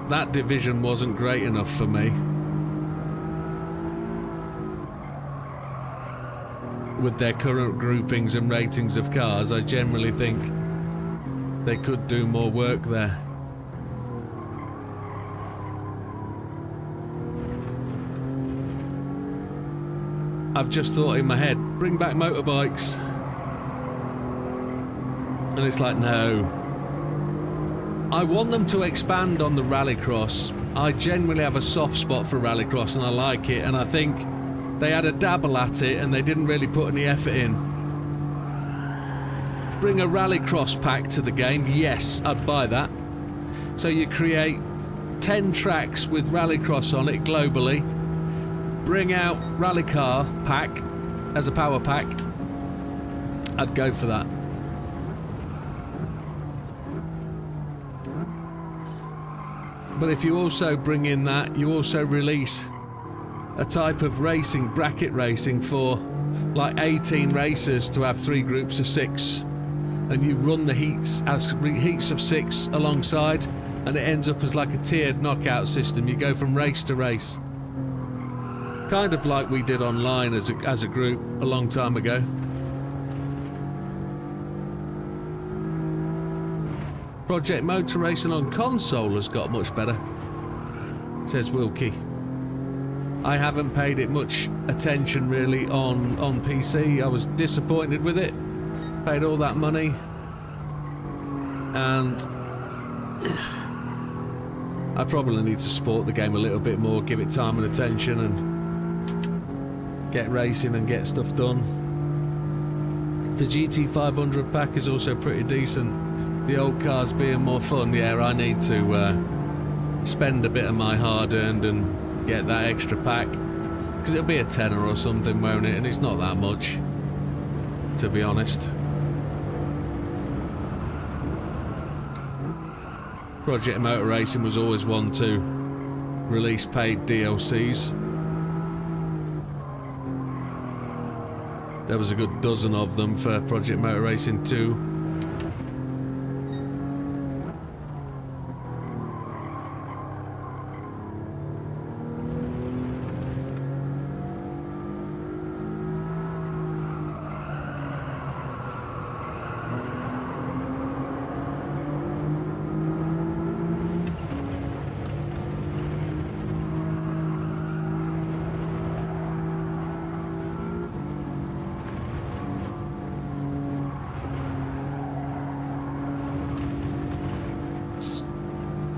That division wasn't great enough for me. With their current groupings and ratings of cars, I generally think they could do more work there. I've just thought in my head, bring back motorbikes. And it's like, no. I want them to expand on the rallycross. I genuinely have a soft spot for rallycross and I like it, and I think they had a dabble at it and they didn't really put any effort in. Bring a rallycross pack to the game, yes, I'd buy that. So you create 10 tracks with rallycross on it globally. bring out Rally Car pack as a power pack, I'd go for that. But if you also bring in that, you also release a type of racing, bracket racing, for like 18 racers to have 3 groups of 6, and you run the heats as heats of 6 alongside, and it ends up as like a tiered knockout system. You go from race to race, kind of like we did online as a group a long time ago. Project Motor Racing on console has got much better, says Wilkie. I haven't paid it much attention really on PC. I was disappointed with it. Paid all that money, and I probably need to support the game a little bit more, give it time and attention, and get racing and get stuff done. The GT500 pack is also pretty decent. The old cars being more fun. Yeah, I need to spend a bit of my hard-earned and get that extra pack, because it'll be a tenner or something, won't it? And it's not that much, to be honest. Project Motor Racing was always one to release paid DLCs. There was a good dozen of them for Project Motor Racing 2.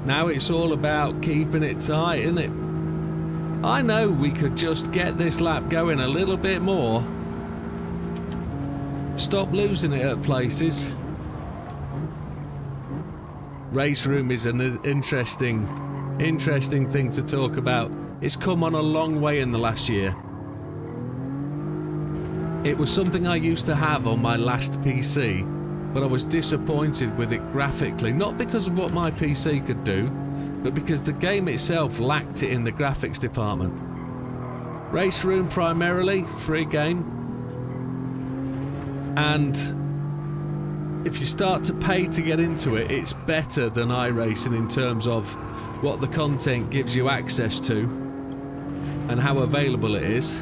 Now it's all about keeping it tight, isn't it? I know we could just get this lap going a little bit more. Stop losing it at places. Race Room is an interesting thing to talk about. It's come on a long way in the last year. It was something I used to have on my last PC, but I was disappointed with it graphically, not because of what my PC could do, but because the game itself lacked it in the graphics department. Race Room primarily, free game, and if you start to pay to get into it, it's better than iRacing in terms of what the content gives you access to and how available it is.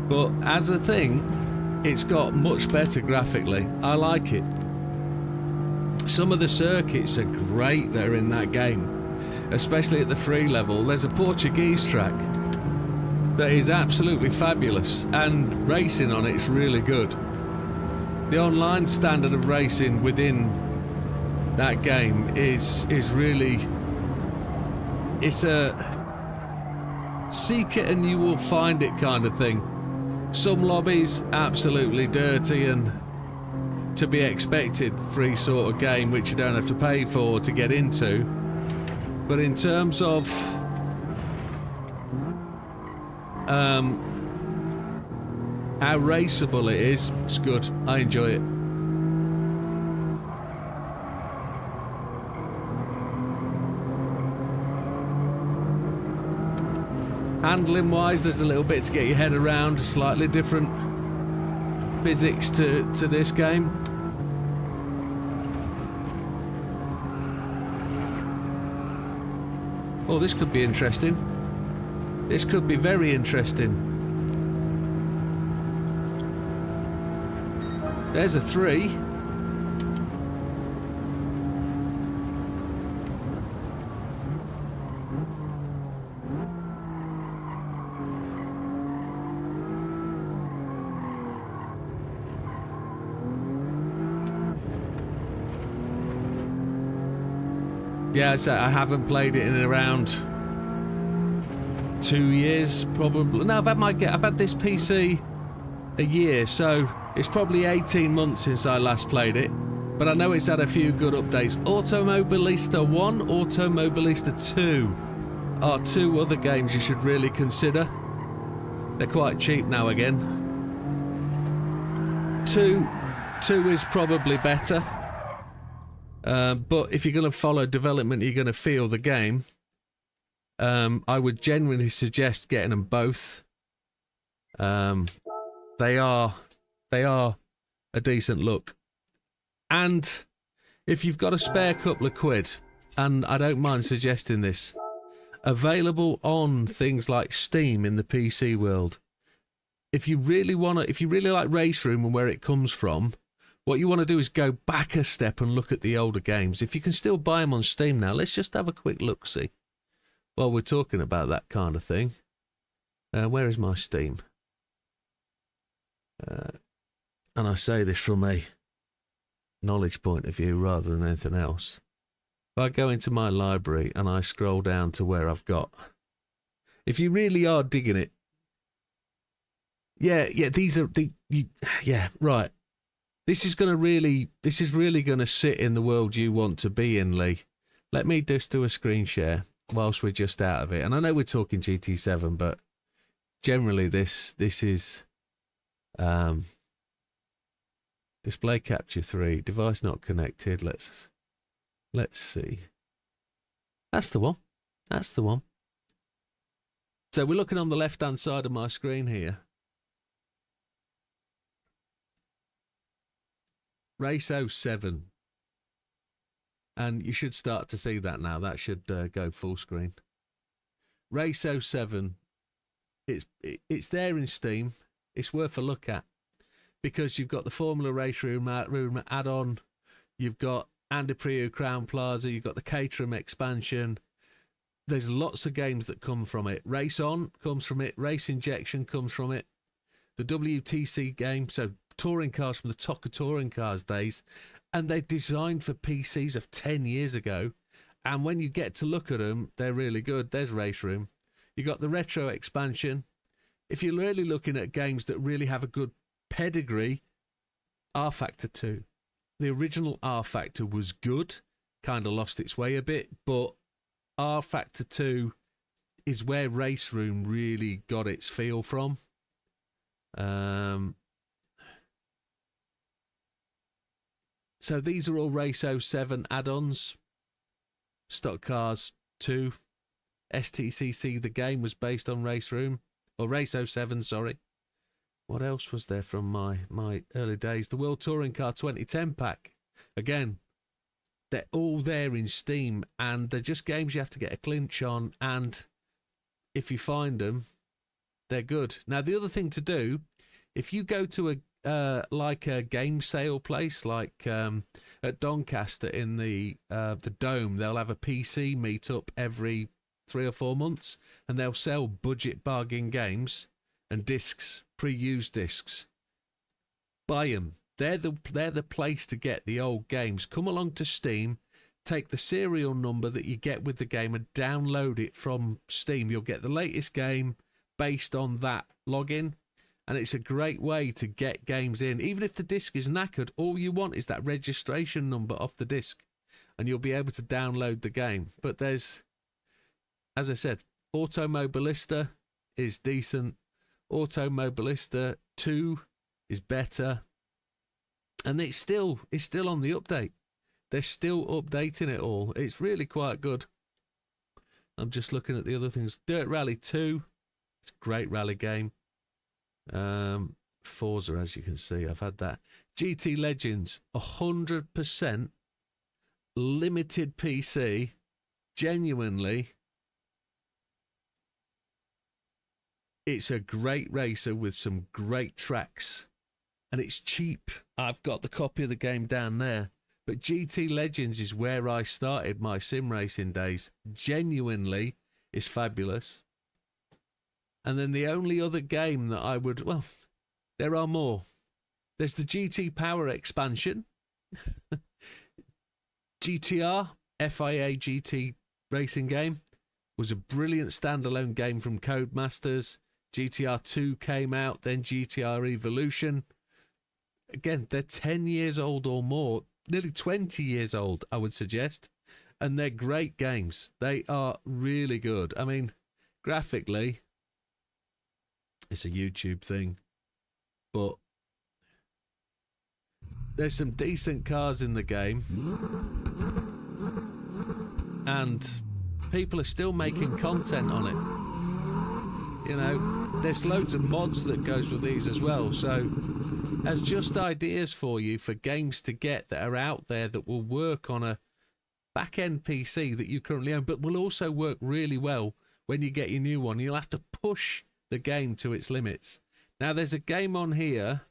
But as a thing, it's got much better graphically. I like it. Some of the circuits are great that are in that game, especially at the free level. There's a Portuguese track that is absolutely fabulous, and racing on it's really good. The online standard of racing within that game is really, it's a seek it and you will find it kind of thing. Some lobbies absolutely dirty and to be expected, free sort of game which you don't have to pay for to get into. But in terms of how raceable it is, it's good. I enjoy it. Handling wise, there's a little bit to get your head around, slightly different physics to this game. Oh, this could be interesting. This could be very interesting. There's a 3. Yeah, so I haven't played it in around 2 years, probably. No, I've had this PC a year, so It's probably 18 months since I last played it, but I know it's had a few good updates. Automobilista 1, Automobilista 2 are two other games you should really consider. They're quite cheap now again. 2 is probably better. But if you're going to follow development, you're going to feel the game. I would genuinely suggest getting them both. They are a decent look. And if you've got a spare couple of quid, and I don't mind suggesting this, available on things like Steam in the PC world. If you really like Race Room and where it comes from, what you want to do is go back a step and look at the older games. If you can still buy them on Steam now, let's just have a quick look-see. While we're talking about that kind of thing. Where is my Steam? And I say this from a knowledge point of view rather than anything else. If I go into my library and I scroll down to where I've got... If you really are digging it... Yeah, these are... right. This is really going to sit in the world you want to be in, Lee. Let me just do a screen share whilst we're just out of it. And I know we're talking GT7, but generally this is display capture 3, device not connected. Let's see. That's the one. That's the one. So we're looking on the left-hand side of my screen here. Race 07. And you should start to see that now. That should go full screen. Race 07. It's there in Steam. It's worth a look at. Because you've got the Formula Race Room add-on. You've got Andy Priu Crown Plaza. You've got the Caterham expansion. There's lots of games that come from it. Race On comes from it. Race Injection comes from it. The WTC game, so touring cars from the Toca touring cars days, and they're designed for PCs of 10 years ago, and when you get to look at them, they're really good. There's Race Room. You got the retro expansion. If you're really looking at games that really have a good pedigree, R Factor 2. The original R Factor was good, kind of lost its way a bit, but R Factor 2 is where Race Room really got its feel from. So these are all Race 07 add-ons. Stock Cars 2. STCC, the game, was based on Race Room. Or Race 07, sorry. What else was there from my early days? The World Touring Car 2010 pack. Again, they're all there in Steam, and they're just games you have to get a clinch on, and if you find them, they're good. Now, the other thing to do, if you go to a game sale place, like at Doncaster in the Dome, they'll have a PC meetup every 3 or 4 months, and they'll sell budget bargain games and discs, pre-used discs. Buy them. They're the place to get the old games. Come along to Steam, take the serial number that you get with the game and download it from Steam. You'll get the latest game based on that login, and it's a great way to get games in. Even if the disc is knackered, all you want is that registration number off the disc, and you'll be able to download the game. But there's, as I said, Automobilista is decent. Automobilista 2 is better. And it's still on the update. They're still updating it all. It's really quite good. I'm just looking at the other things. Dirt Rally 2. It's a great rally game. Forza, as you can see, I've had that. GT Legends, 100% limited PC. Genuinely. It's a great racer with some great tracks. And it's cheap. I've got the copy of the game down there. But GT Legends is where I started my sim racing days. Genuinely is fabulous. And then the only other game that I would... Well, there are more. There's the GT Power expansion. GTR, FIA GT racing game. Was a brilliant standalone game from Codemasters. GTR 2 came out, then GTR Evolution. Again, they're 10 years old or more, nearly 20 years old, I would suggest. And they're great games. They are really good. I mean, graphically, it's a YouTube thing, but there's some decent cars in the game, and people are still making content on it. You know, there's loads of mods that goes with these as well. So, as just ideas for you for games to get that are out there that will work on a back-end PC that you currently own, but will also work really well when you get your new one. You'll have to push the game to its limits. Now, there's a game on here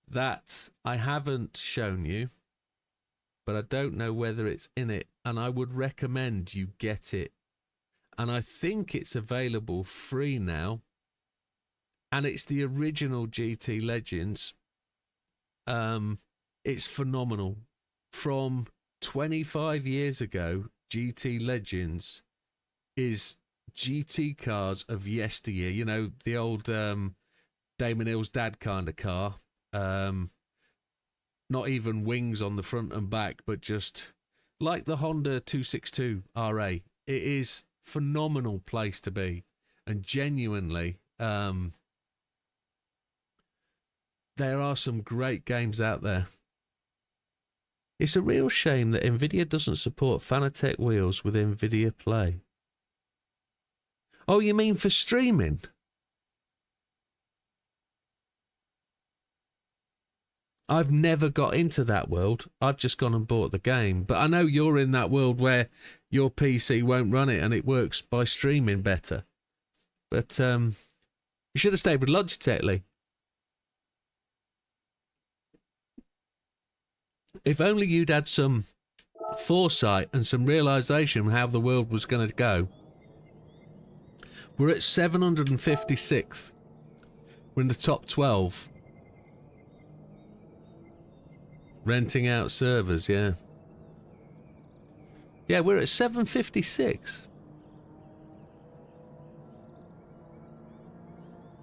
that I haven't shown you, but I don't know whether it's in it, and I would recommend you get it. And I think it's available free now, and it's the original GT Legends. It's phenomenal. From 25 years ago, GT Legends is GT cars of yesteryear. You know, the old Damon Hill's dad kind of car. Not even wings on the front and back, but just like the Honda 262 RA. It is phenomenal place to be, and genuinely, there are some great games out there. It's a real shame that Nvidia doesn't support Fanatec wheels with Nvidia Play. Oh, you mean for streaming? I've never got into that world. I've just gone and bought the game. But I know you're in that world where your PC won't run it and it works by streaming better. But you should have stayed with Logitech, Lee. If only you'd had some foresight and some realisation of how the world was going to go. We're at 756th. We're in the top 12. Renting out servers, yeah. Yeah, we're at 756.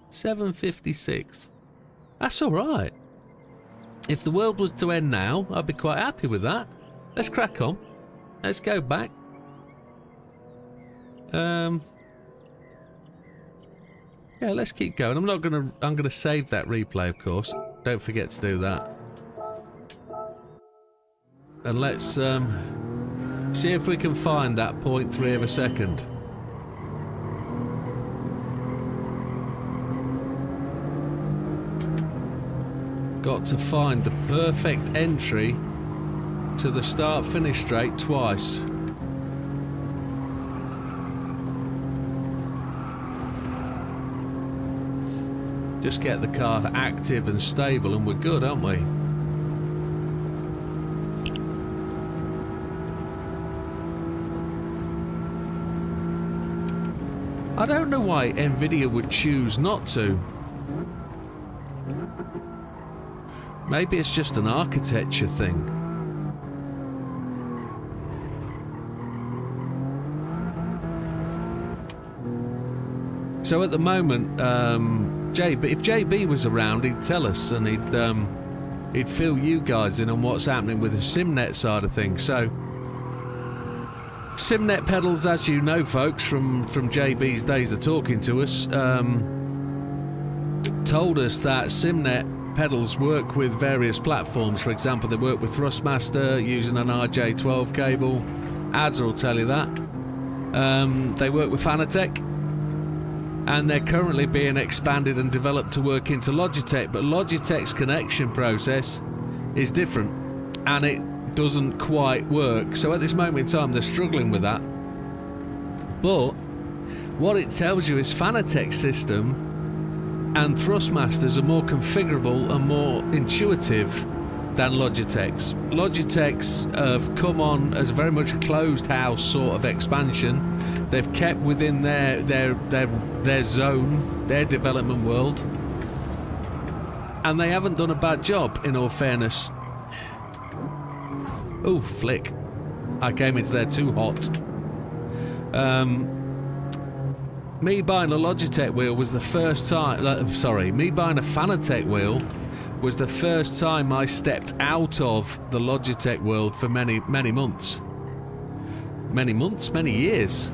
756. That's all right. If the world was to end now, I'd be quite happy with that. Let's crack on. Let's go back. Yeah, let's keep going. I'm gonna save that replay, of course. Don't forget to do that. And let's see if we can find that 0.3 of a second. Got to find the perfect entry to the start-finish straight twice. Just get the car active and stable and we're good, aren't we? I don't know why Nvidia would choose not to. Maybe it's just an architecture thing. So at the moment, if JB was around, he'd tell us and he'd fill you guys in on what's happening with the SimNet side of things. So SimNet pedals, as you know, folks, from JB's days of talking to us, told us that SimNet pedals work with various platforms. For example, they work with Thrustmaster using an RJ12 cable. Adza will tell you that. They work with Fanatec, and they're currently being expanded and developed to work into Logitech, but Logitech's connection process is different, and it doesn't quite work. So at this moment in time, they're struggling with that. But what it tells you is Fanatec's system and Thrustmasters are more configurable and more intuitive than Logitech's. Logitech's have come on as very much a closed house sort of expansion. They've kept within their zone, their development world, and they haven't done a bad job, in all fairness. Oh, flick. I came into there too hot. Me buying a Logitech wheel was the first time... me buying a Fanatec wheel was the first time I stepped out of the Logitech world for many months. Many years.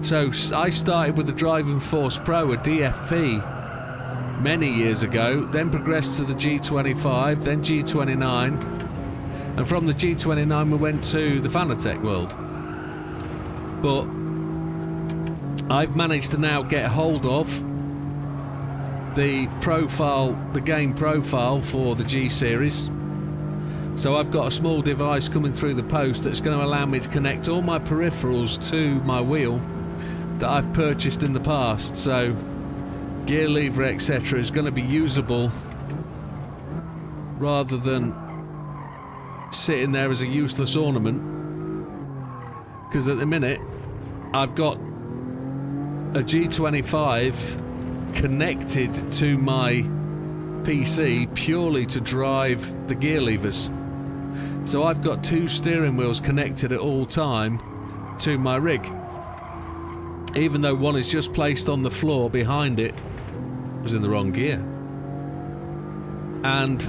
So I started with the Driving Force Pro, a DFP, many years ago, then progressed to the G25, then G29, and from the G29 we went to the Fanatec world. But I've managed to now get hold of the game profile for the G series. So I've got a small device coming through the post that's going to allow me to connect all my peripherals to my wheel that I've purchased in the past. So gear lever, etc. is going to be usable rather than sitting there as a useless ornament. Because at the minute I've got a G25 connected to my PC purely to drive the gear levers. So I've got 2 steering wheels connected at all time to my rig, even though one is just placed on the floor behind it. It was in the wrong gear. And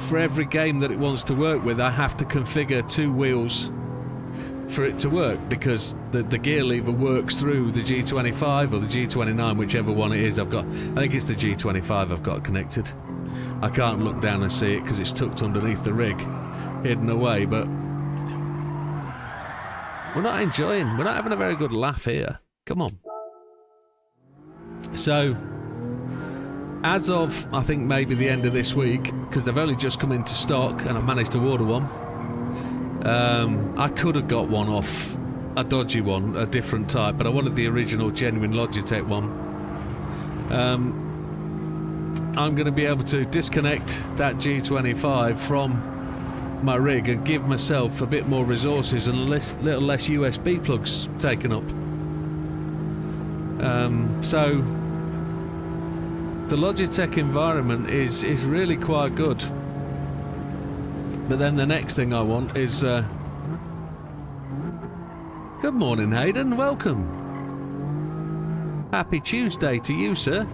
for every game that it wants to work with, I have to configure 2 wheels for it to work, because the gear lever works through the G25 or the G29, whichever one it is. I think it's the G25 I've got connected. I can't look down and see it because it's tucked underneath the rig, hidden away, but we're not having a very good laugh here. Come on. So as of, I think, maybe the end of this week, because they've only just come into stock and I've managed to order one, I could have got one off, a dodgy one, a different type, but I wanted the original genuine Logitech one. I'm going to be able to disconnect that G25 from my rig and give myself a bit more resources and little less USB plugs taken up. So the Logitech environment is really quite good. But then the next thing I want is... Good morning, Hayden. Welcome. Happy Tuesday to you, sir.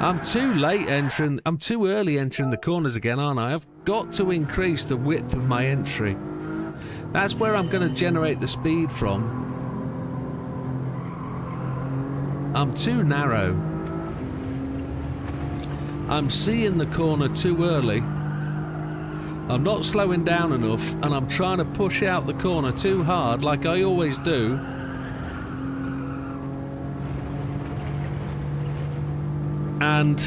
I'm too early entering the corners again, aren't I? I've got to increase the width of my entry. That's where I'm going to generate the speed from. I'm too narrow. I'm seeing the corner too early. I'm not slowing down enough, and I'm trying to push out the corner too hard, like I always do. And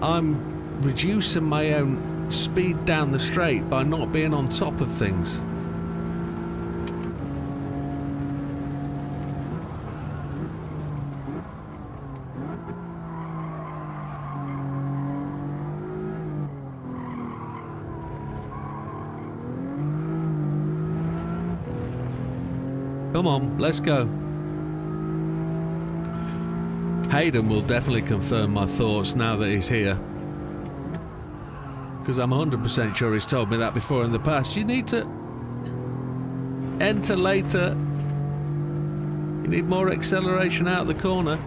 I'm reducing my own speed down the straight by not being on top of things. Come on, let's go. Hayden will definitely confirm my thoughts now that he's here, because I'm 100% sure he's told me that before in the past. You need to enter later. You need more acceleration out of the corner.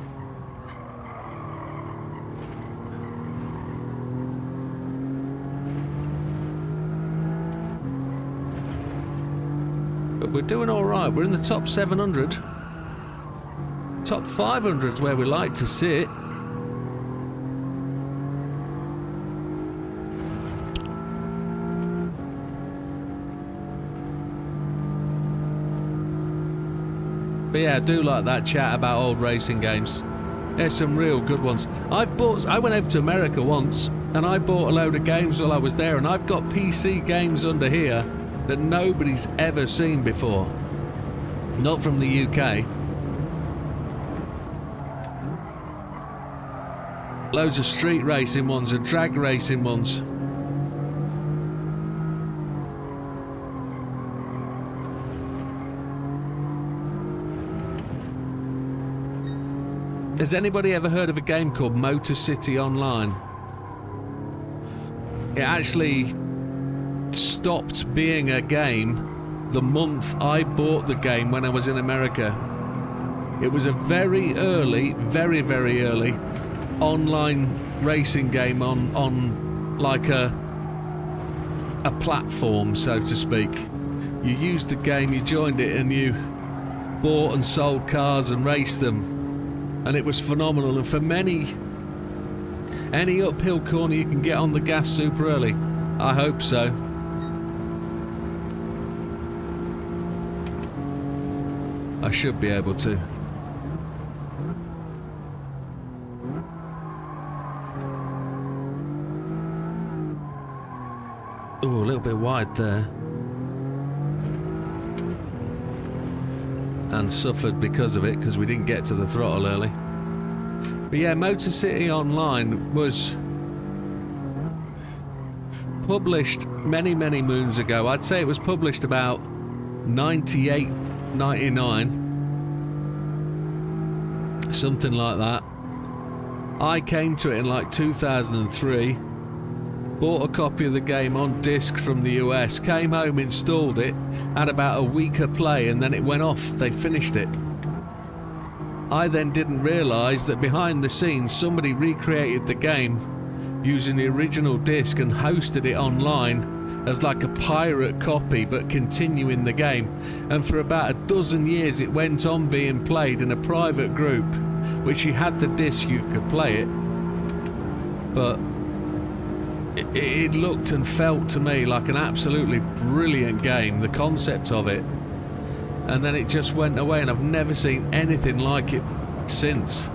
But we're doing all right. We're in the top 700. Top 500 is where we like to sit. But yeah, I do like that chat about old racing games. There's some real good ones. I went over to America once and I bought a load of games while I was there, and I've got PC games under here that nobody's ever seen before. Not from the UK. Loads of street racing ones and drag racing ones. Has anybody ever heard of a game called Motor City Online? It actually stopped being a game the month I bought the game when I was in America. It was a very early, very, very early online racing game on like a platform, so to speak. You used the game, you joined it, and you bought and sold cars and raced them. And it was phenomenal. And for any uphill corner you can get on the gas super early. I hope so. I should be able to. Oh, a little bit wide there. And suffered because of it, because we didn't get to the throttle early. But yeah, Motor City Online was published many, many moons ago. I'd say it was published about 98, 99. Something like that. I came to it in like 2003. Bought a copy of the game on disc from the US, came home, installed it, had about a week of play, and then it went off. They finished it. I then didn't realise that behind the scenes somebody recreated the game using the original disc and hosted it online as like a pirate copy, but continuing the game. And for about a dozen years it went on being played in a private group, which you had the disc, you could play it, but it looked and felt to me like an absolutely brilliant game, the concept of it. And then it just went away, and I've never seen anything like it since.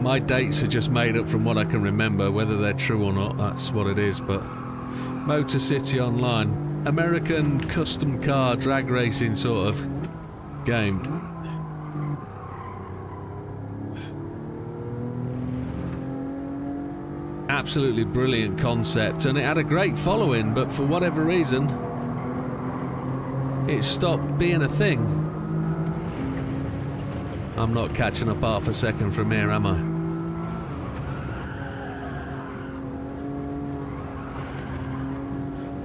My dates are just made up from what I can remember. Whether they're true or not, that's what it is. But Motor City Online, American custom car drag racing sort of game. Absolutely brilliant concept, and it had a great following, but for whatever reason it stopped being a thing. I'm not catching up half a second from here, am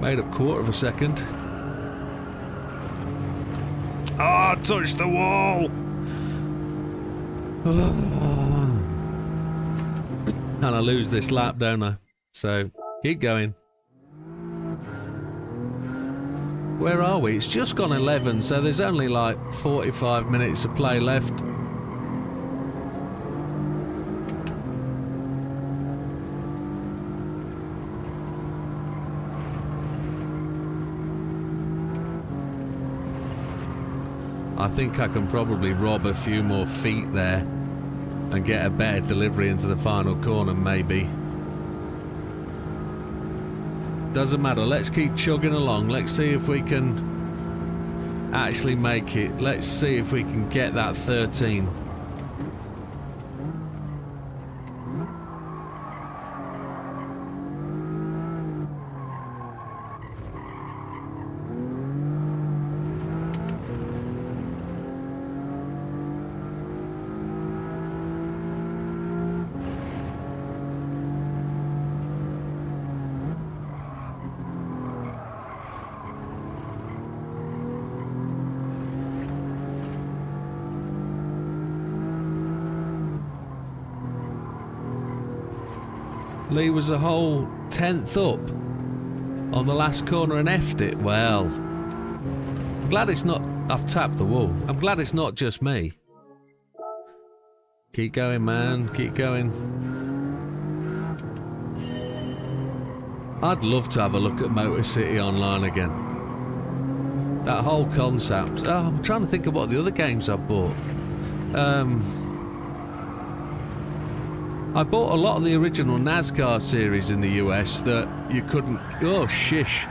I? Made up quarter of a second. Oh, I touched the wall. And I lose this lap, don't I? So, keep going. Where are we? It's just gone 11, so there's only like 45 minutes of play left. I think I can probably rob a few more feet there and get a better delivery into the final corner, maybe. Doesn't matter, let's keep chugging along. Let's see if we can actually make it. Let's see if we can get that 13. Lee was a whole 10th up on the last corner and effed it. Well, I'm glad it's not... I've tapped the wall. I'm glad it's not just me. Keep going, man. Keep going. I'd love to have a look at Motor City Online again. That whole concept. Oh, I'm trying to think of what the other games I bought. I bought a lot of the original NASCAR series in the US that you couldn't... Oh, shish.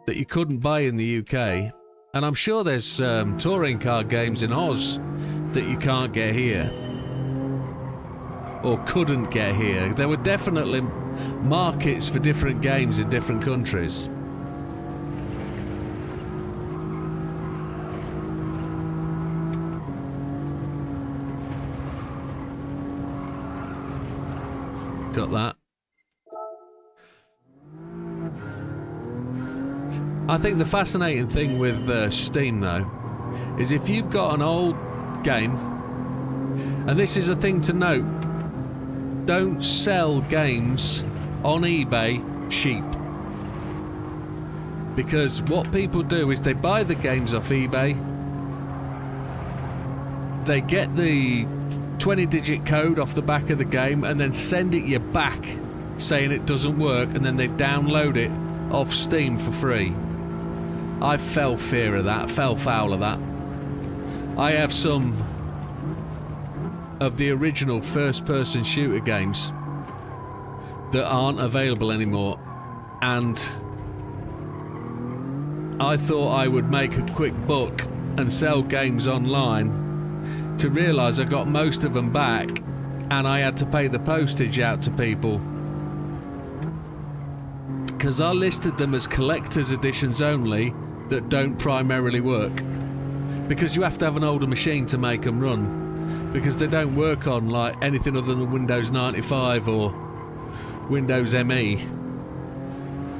That you couldn't buy in the UK. And I'm sure there's touring car games in Oz that you can't get here. Or couldn't get here. There were definitely markets for different games in different countries. shortcut that. I think the fascinating thing with Steam, though, is if you've got an old game, and this is a thing to note, don't sell games on eBay cheap. Because what people do is they buy the games off eBay, they get the 20-digit code off the back of the game and then send it you back saying it doesn't work, and then they download it off Steam for free. I fell foul of that. I have some of the original first-person shooter games that aren't available anymore, and I thought I would make a quick buck and sell games online, to realise I got most of them back and I had to pay the postage out to people, because I listed them as collector's editions only that don't primarily work, because you have to have an older machine to make them run, because they don't work on like anything other than Windows 95 or Windows ME.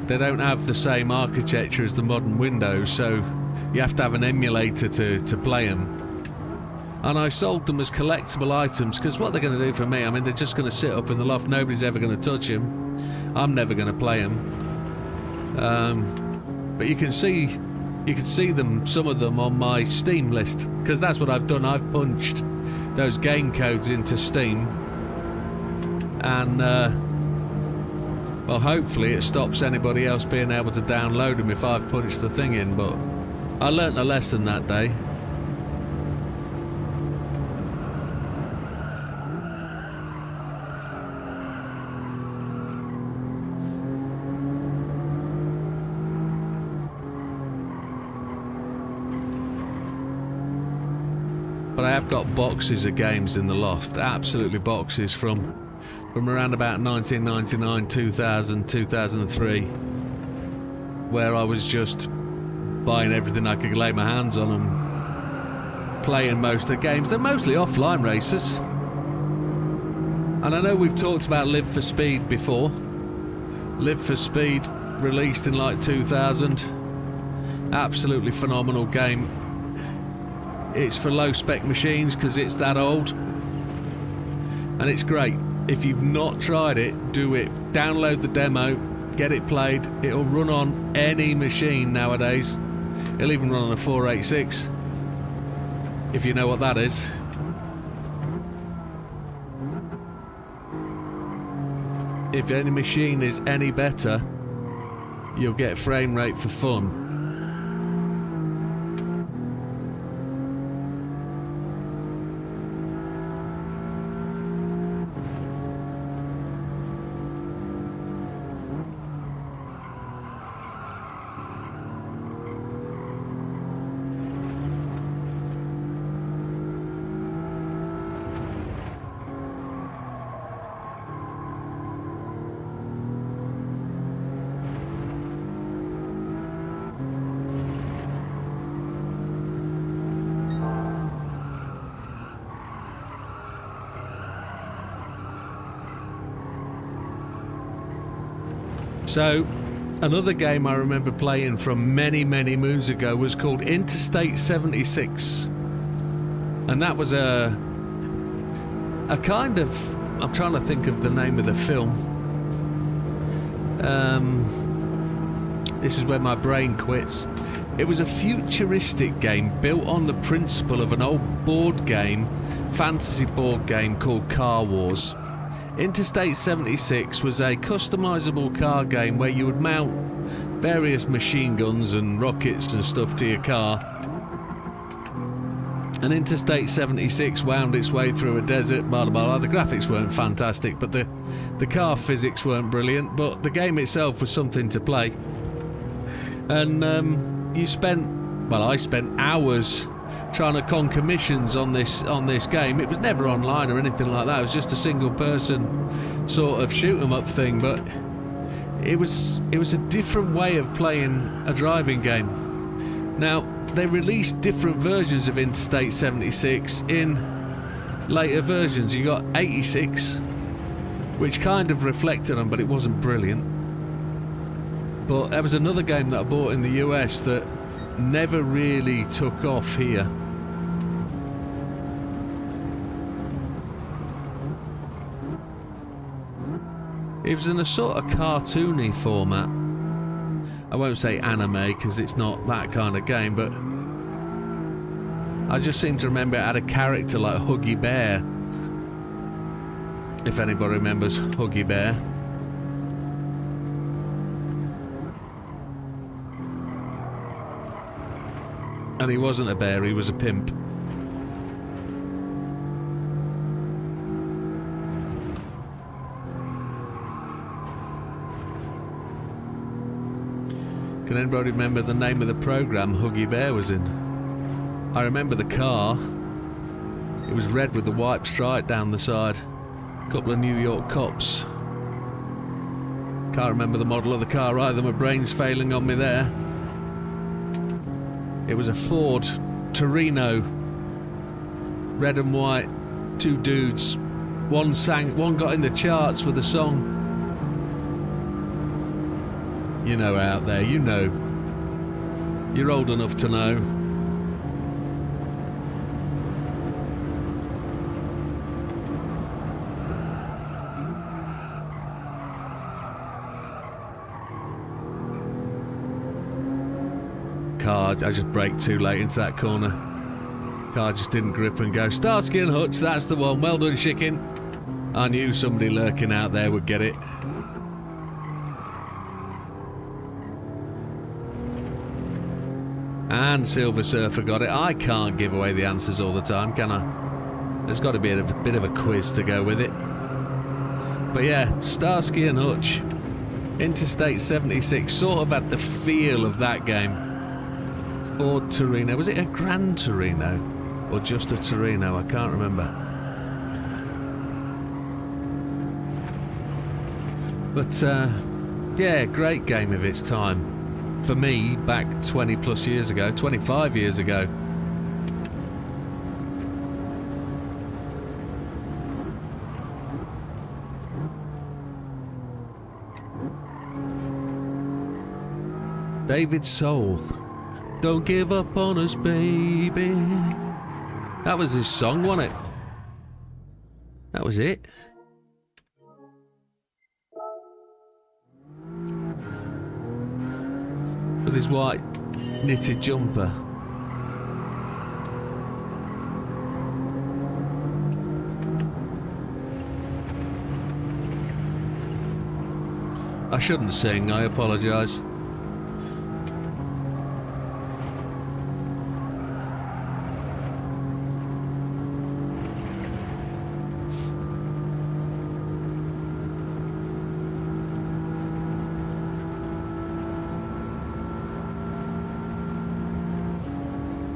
They don't have the same architecture as the modern Windows, so you have to have an emulator to play them. And I sold them as collectible items, because what they're going to do for me, I mean, they're just going to sit up in the loft, nobody's ever going to touch them. I'm never going to play them. But you can see them, some of them, on my Steam list, because that's what I've done. I've punched those game codes into Steam, and well, hopefully it stops anybody else being able to download them if I've punched the thing in, but I learnt a lesson that day. But I have got boxes of games in the loft, absolutely boxes from around about 1999, 2000, 2003, where I was just buying everything I could lay my hands on and playing most of the games. They're mostly offline races. And I know we've talked about Live for Speed before. Live for Speed released in like 2000. Absolutely phenomenal game. It's for low spec machines because it's that old, and it's great. If you've not tried it, do it. Download the demo, get it played. It'll run on any machine nowadays. It'll even run on a 486, if you know what that is. If any machine is any better, you'll get frame rate for fun. So, another game I remember playing from many, many moons ago was called Interstate 76. And that was a kind of... I'm trying to think of the name of the film. This is where my brain quits. It was a futuristic game built on the principle of an old board game, fantasy board game called Car Wars. Interstate 76 was a customizable car game where you would mount various machine guns and rockets and stuff to your car. And Interstate 76 wound its way through a desert, blah, blah, blah. The graphics weren't fantastic, but the car physics weren't brilliant, but the game itself was something to play. And I spent hours trying to conquer missions on this game. It was never online or anything like that. It was just a single person sort of shoot 'em up thing, but it was a different way of playing a driving game. Now, they released different versions of Interstate 76 in later versions. You got 86, which kind of reflected them, but it wasn't brilliant. But there was another game that I bought in the US that never really took off here. It was in a sort of cartoony format. I won't say anime because it's not that kind of game, but I just seem to remember it had a character like Huggy Bear. If anybody remembers Huggy Bear. And he wasn't a bear, he was a pimp. Can anybody remember the name of the program Huggy Bear was in? I remember the car. It was red with the white stripe down the side. A couple of New York cops. Can't remember the model of the car either. My brain's failing on me there. It was a Ford Torino. Red and white. Two dudes. One got in the charts with a song. You know out there, you know. You're old enough to know. Car, I just braked too late into that corner. Car just didn't grip and go. Starsky and Hutch, that's the one. Well done, chicken. I knew somebody lurking out there would get it. And Silver Surfer got it. I can't give away the answers all the time, can I? There's got to be a bit of a quiz to go with it. But yeah, Starsky and Hutch. Interstate 76 sort of had the feel of that game. Ford Torino. Was it a Grand Torino? Or just a Torino? I can't remember. But, yeah, great game of its time. For me, back 20 plus years ago, 25 years ago. David Soul. Don't give up on us, baby. That was his song, wasn't it? That was it. With his white knitted jumper. I shouldn't sing, I apologise.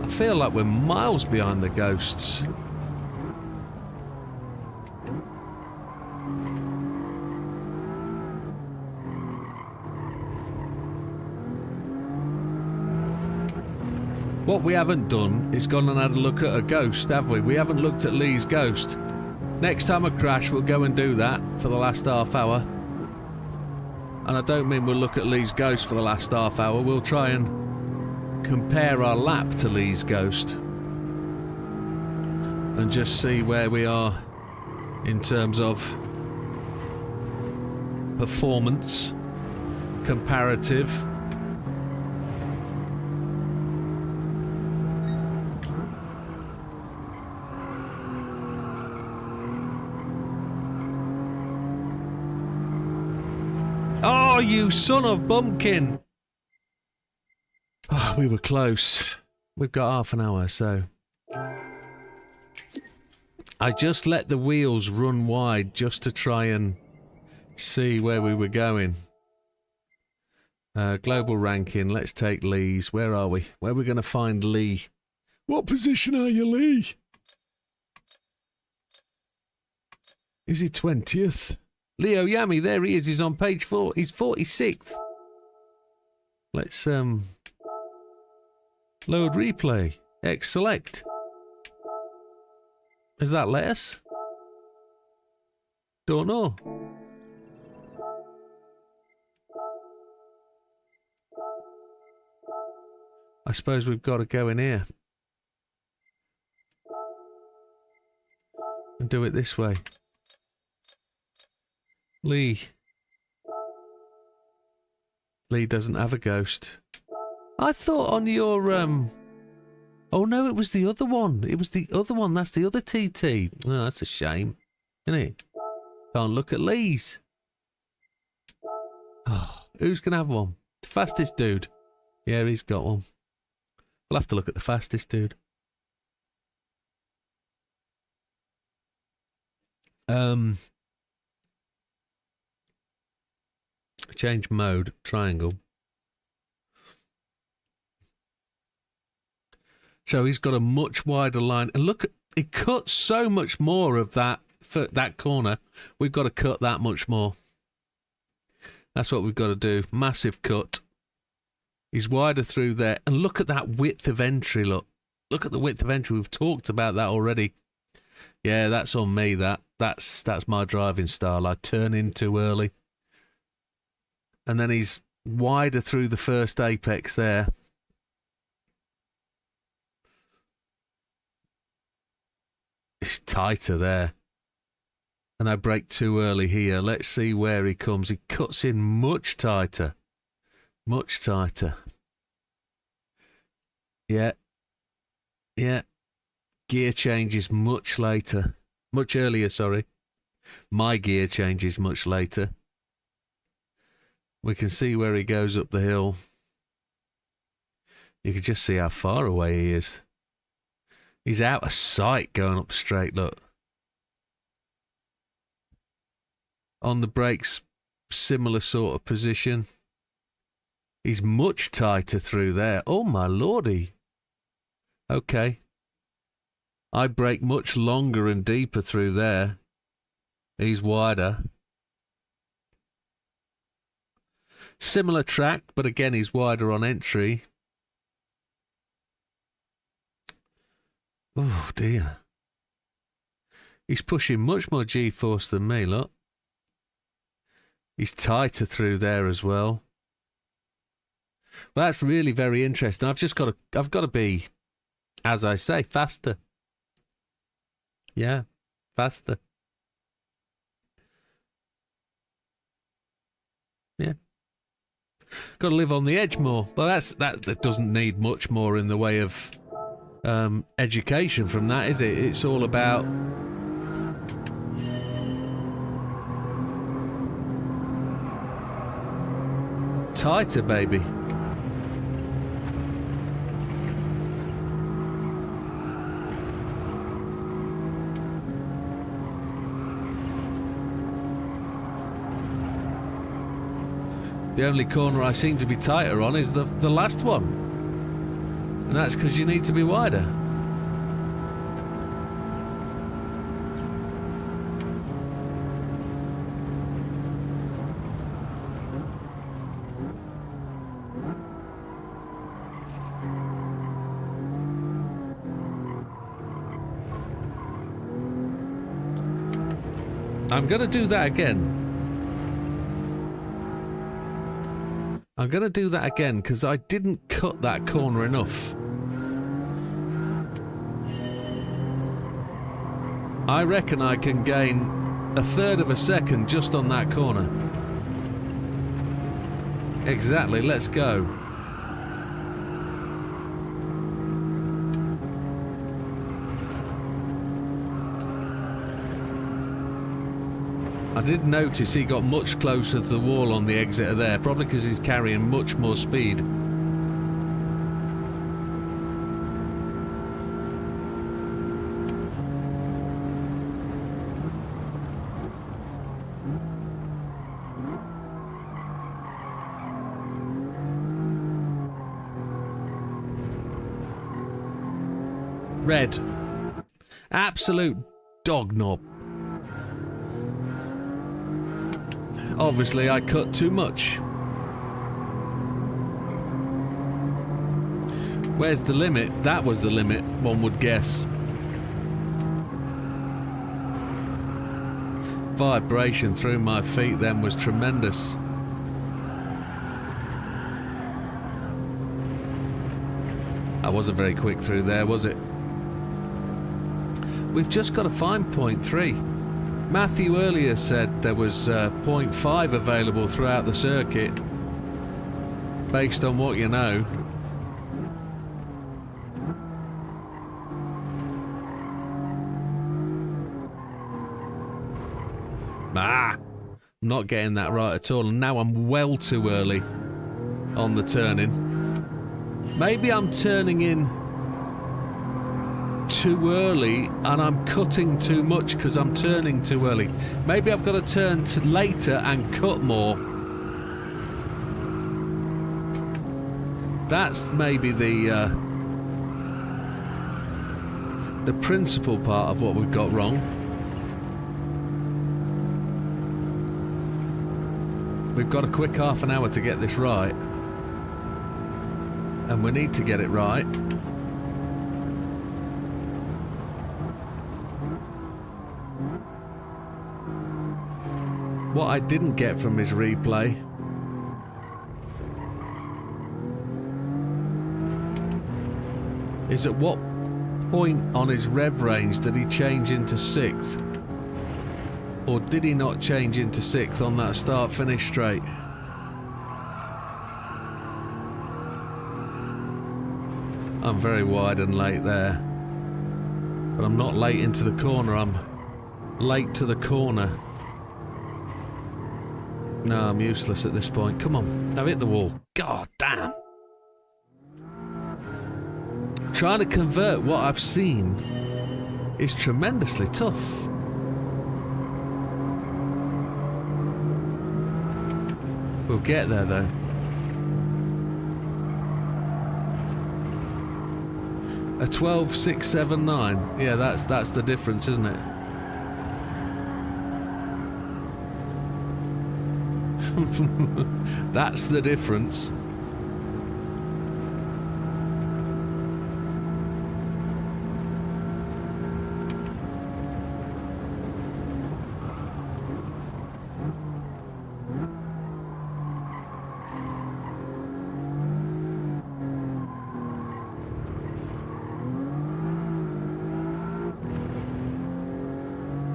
I feel like we're miles behind the ghosts. What we haven't done is gone and had a look at a ghost, have we? We haven't looked at Lee's ghost. Next time I crash, we'll go and do that for the last half hour. And I don't mean we'll look at Lee's ghost for the last half hour. We'll try and compare our lap to Lee's ghost and just see where we are in terms of performance, comparative. Oh, you son of bumpkin! Oh, we were close. We've got half an hour, so... I just let the wheels run wide just to try and see where we were going. Global ranking, let's take Lee's. Where are we? Where are we going to find Lee? What position are you, Lee? Is he 20th? Leo Yami, there he is. He's on page 4. He's 46th. Let's, load replay. X select. Is that lettuce? Don't know. I suppose we've got to go in here. And do it this way. Lee. Lee doesn't have a ghost. I thought on your, Oh no, it was the other one. It was the other one. That's the other TT. Oh, that's a shame. Isn't it? Can't look at Lee's. Oh, who's going to have one? The fastest dude. Yeah, he's got one. We'll have to look at the fastest dude. Change mode, triangle. So he's got a much wider line. And look, it cuts so much more of that for that corner. We've got to cut that much more. That's what we've got to do. Massive cut. He's wider through there. And look at that width of entry, look. Look at the width of entry. We've talked about that already. Yeah, that's on me, That's my driving style. I turn in too early. And then he's wider through the first apex there. It's tighter there. And I brake too early here. Let's see where he comes. He cuts in much tighter. Much tighter. Yeah. Yeah. Gear changes much later. Much earlier, sorry. My gear changes much later. We can see where he goes up the hill. You can just see how far away he is. He's out of sight going up straight, look. On the brakes, similar sort of position. He's much tighter through there. Oh, my lordy. Okay. I brake much longer and deeper through there. He's wider. Similar track, but again, he's wider on entry. Oh, dear. He's pushing much more G-force than me, look. He's tighter through there as well. Well, that's really very interesting. I've got to be, as I say, faster. Yeah, faster. Yeah. Got to live on the edge more. Well, that doesn't need much more in the way of education from that, is it? It's all about tighter, baby. The only corner I seem to be tighter on is the last one. And that's because you need to be wider. I'm going to do that again. I'm going to do that again because I didn't cut that corner enough. I reckon I can gain 1/3 of a second just on that corner. Exactly, let's go. I did notice he got much closer to the wall on the exit there, probably because he's carrying much more speed. Red. Absolute dog knob. Obviously, I cut too much. Where's the limit? That was the limit, one would guess. vibration through my feet then was tremendous. I wasn't very quick through there, was it? We've just got to find 0.3. Matthew earlier said there was 0.5 available throughout the circuit. Based on what you know. I'm not getting that right at all, and now I'm well too early on the turning. Maybe I'm turning in too early and I'm cutting too much because I'm turning too early. Maybe I've got to turn to later and cut more. That's maybe the principal part of what we've got wrong. We've got a quick half an hour to get this right. And we need to get it right. What I didn't get from his replay is at what point on his rev range did he change into 6th? Or did he not change into 6th on that start-finish straight? I'm very wide and late there. But I'm not late into the corner, I'm late to the corner. No, I'm useless at this point. Come on, I've hit the wall. God damn. Trying to convert what I've seen is tremendously tough. We'll get there though. A 12.679. Yeah, that's the difference, isn't it? That's the difference.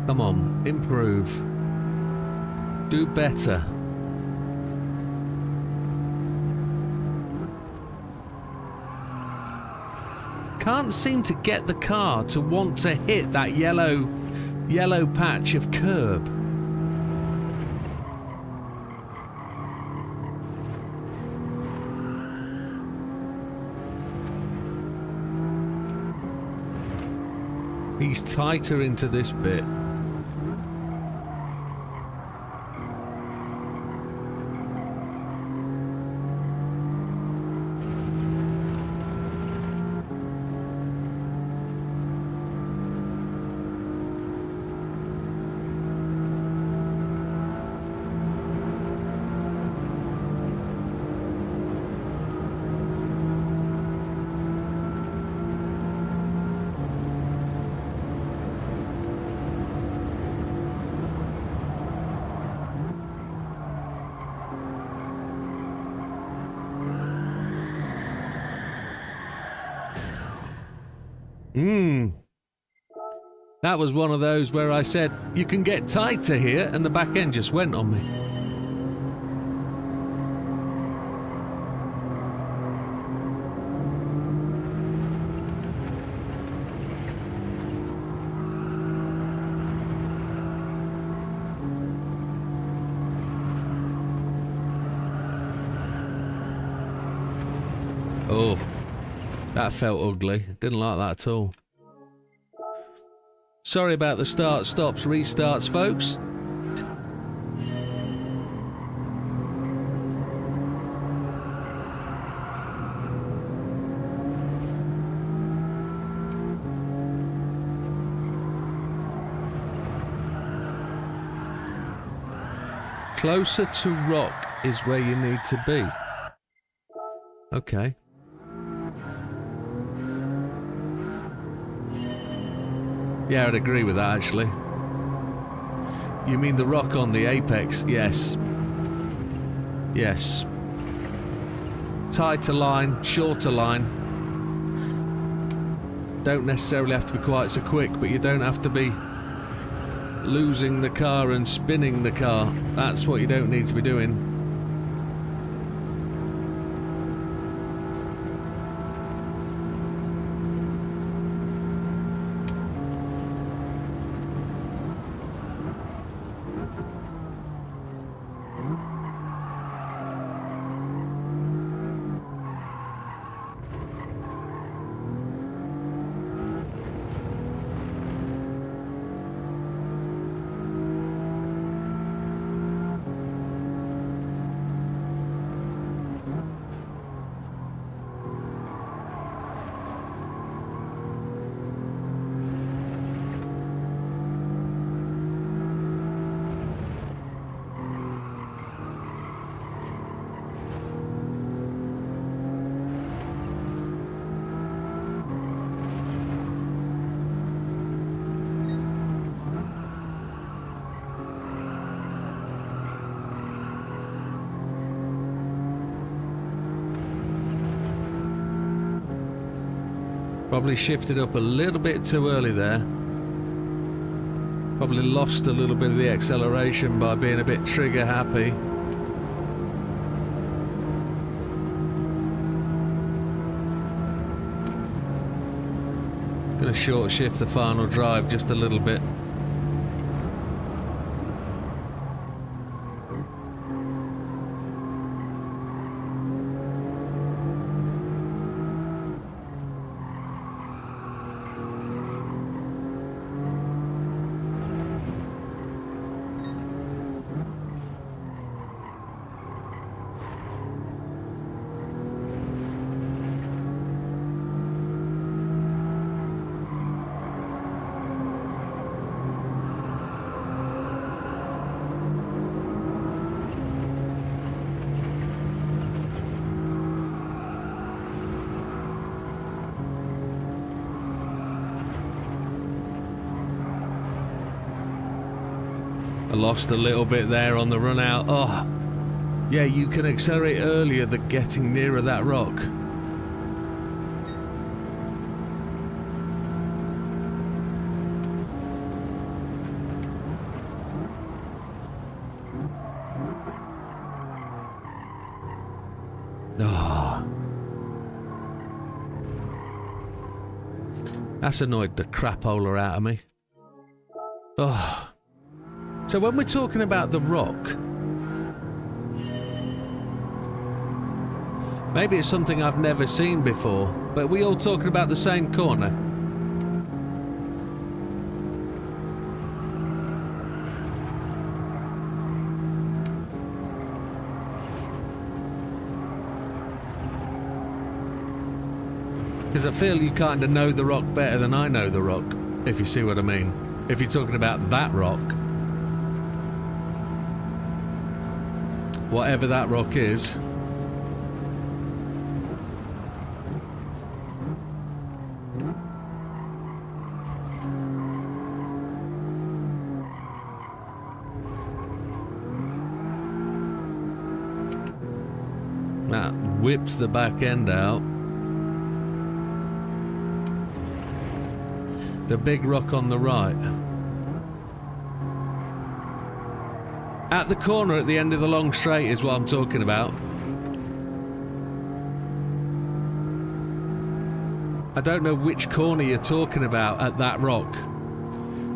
Come on, improve. Do better. Can't seem to get the car to want to hit that yellow patch of curb. He's tighter into this bit. That was one of those where I said, you can get tighter here, and the back end just went on me. Oh, that felt ugly. Didn't like that at all. Sorry about the start, stops, restarts, folks. Closer to rock is where you need to be. Okay. Yeah, I'd agree with that, actually. You mean the rock on the apex? Yes. Yes. Tighter line, shorter line. Don't necessarily have to be quite so quick, but you don't have to be losing the car and spinning the car. That's what you don't need to be doing. Probably shifted up a little bit too early there. Probably lost a little bit of the acceleration by being a bit trigger happy. Gonna short shift the final drive just a little bit. I lost a little bit there on the run out. Oh, yeah, you can accelerate earlier than getting nearer that rock. Oh. That's annoyed the crapola out of me. Oh. So when we're talking about the rock, maybe it's something I've never seen before, but we all talking about the same corner? Because I feel you kind of know the rock better than I know the rock, if you see what I mean. If you're talking about that rock. Whatever that rock is. That whips the back end out. The big rock on the right. At the corner at the end of the long straight is what I'm talking about. I don't know which corner you're talking about at that rock.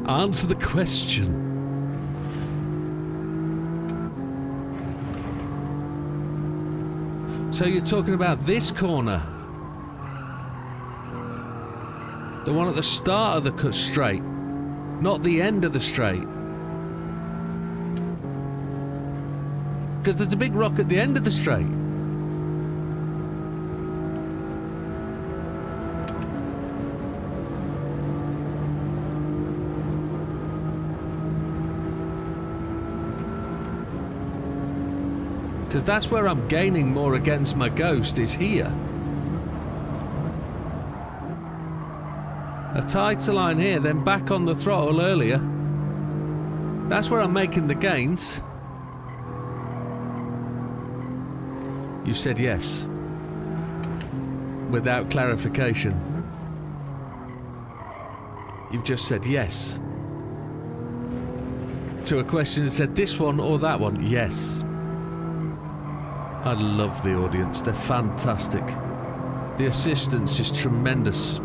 Answer the question. So you're talking about this corner? The one at the start of the straight, not the end of the straight. Because there's a big rock at the end of the straight. Because that's where I'm gaining more against my Ghost, is here. A tighter line here, then back on the throttle earlier. That's where I'm making the gains. You said yes. Without clarification. You've just said yes. To a question that said this one or that one. Yes. I love the audience. They're fantastic. The assistance is tremendous.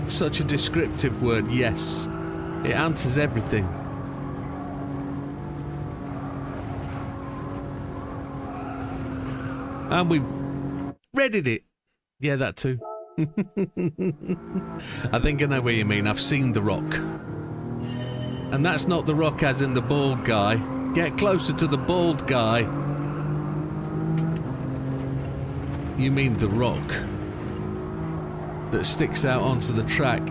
Such a descriptive word, yes. It answers everything. And we've readied it. Yeah, that too. I think I know what you mean. I've seen The Rock. And that's not The Rock as in the bald guy. Get closer to the bald guy. You mean The Rock that sticks out onto the track.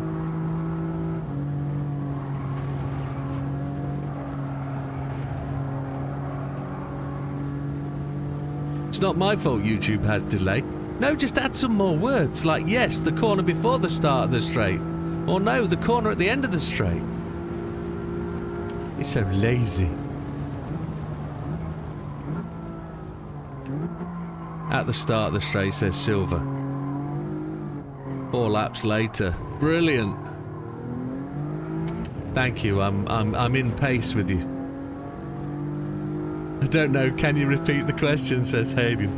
It's not my fault YouTube has delay. No, just add some more words, like yes, the corner before the start of the straight. Or no, the corner at the end of the straight. It's so lazy. At the start of the straight says silver. 4 laps later. Brilliant. Thank you, I'm in pace with you. I don't know, can you repeat the question, says Hayden.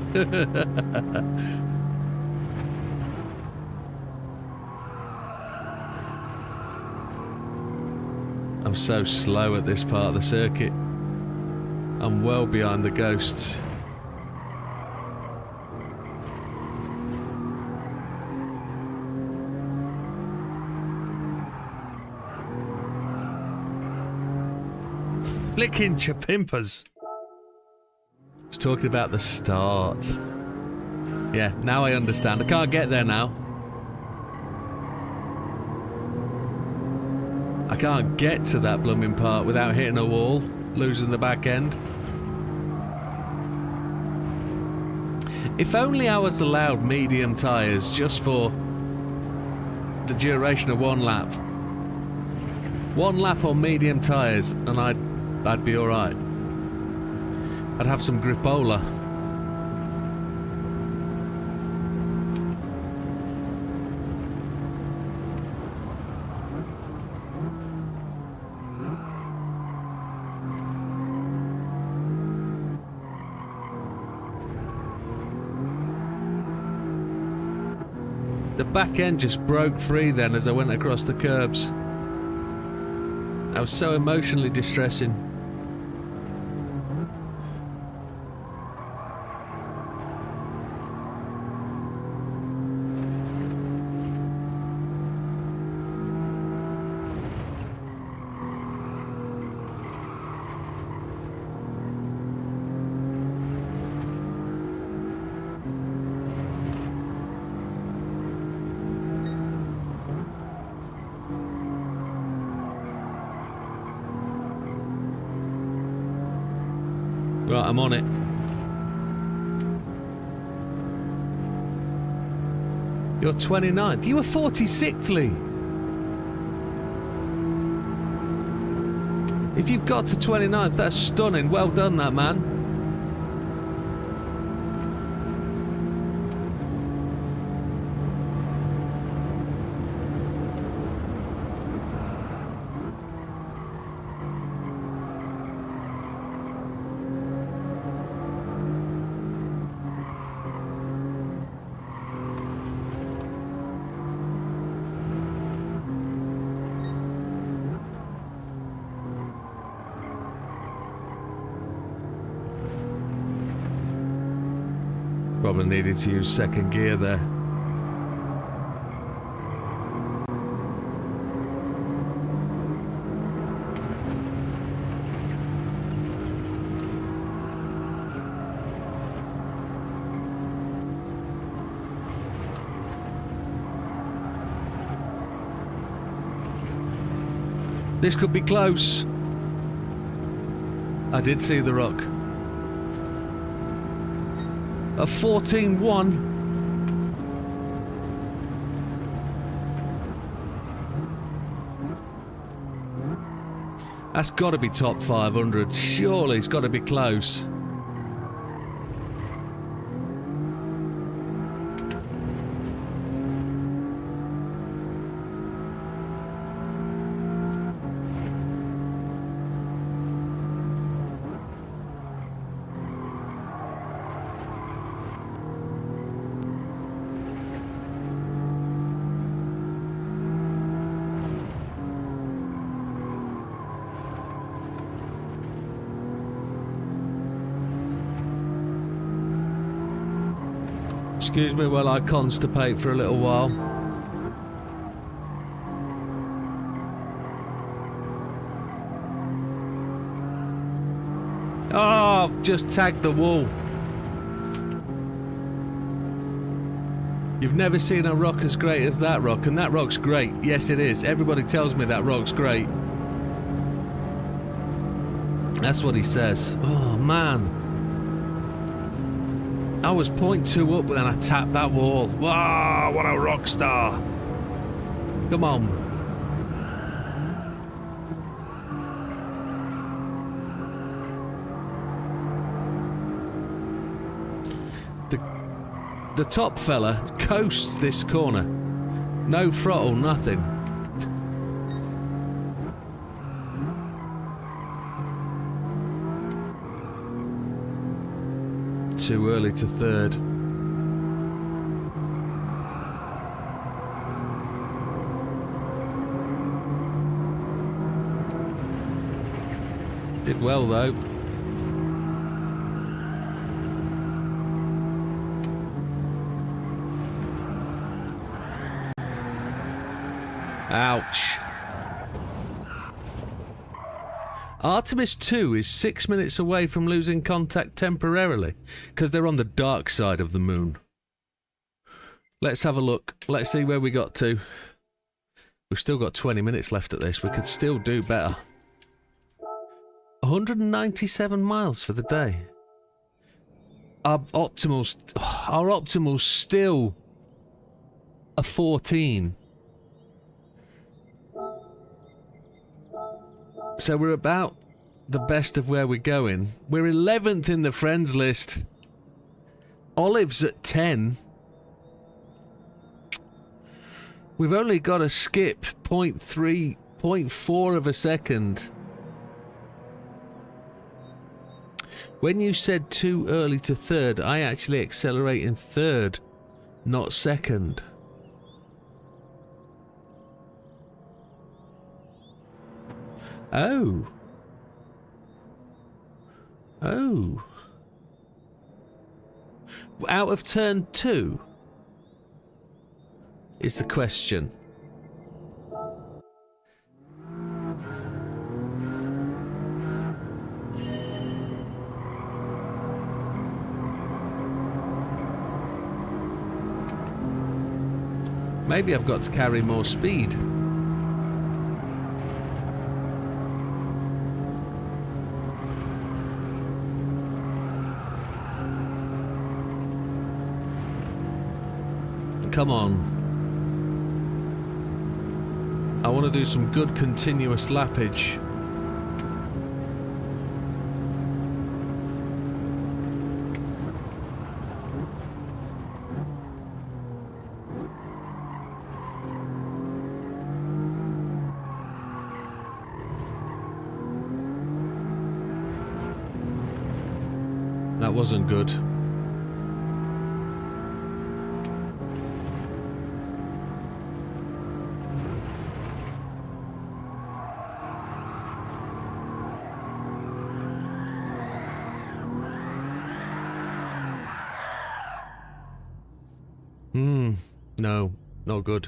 I'm so slow at this part of the circuit. I'm well behind the ghosts. Flicking chapimpers. I was talking about the start. Yeah, now I understand. I can't get there now. I can't get to that blooming part without hitting a wall, losing the back end. If only I was allowed medium tyres just for the duration of 1 lap. 1 lap on medium tyres and I'd be alright. I'd have some gripola. The back end just broke free then as I went across the curbs. That was so emotionally distressing. Right, I'm on it. You're 29th. You were 46th, Lee. If you've got to 29th, that's stunning. Well done, that man. Probably needed to use second gear there. This could be close. I did see the rock. A 14-1. That's got to be top 500. Surely it's got to be close. Excuse me while I constipate for a little while. Oh, I've just tagged the wall. You've never seen a rock as great as that rock, and that rock's great. Yes, it is. Everybody tells me that rock's great. That's what he says. Oh, man. I was 0.2 up, but then I tapped that wall. Wow, what a rock star. Come on. The top fella coasts this corner. No throttle, nothing. Too early to third. Did well though. Ouch. Artemis 2 is 6 minutes away from losing contact temporarily because they're on the dark side of the moon. Let's have a look. Let's see where we got to. We've still got 20 minutes left at this. We could still do better. 197 miles for the day. Our optimal's still a 14. So we're about the best of where we're going. We're 11th in the friends list. Olive's at 10. We've only got to skip 0.3, 0.4 of a second. When you said too early to third, I actually accelerate in third, not second. Oh. Oh. Out of turn 2 is the question. Maybe I've got to carry more speed. Come on. I want to do some good continuous lappage. That wasn't good. No, not good.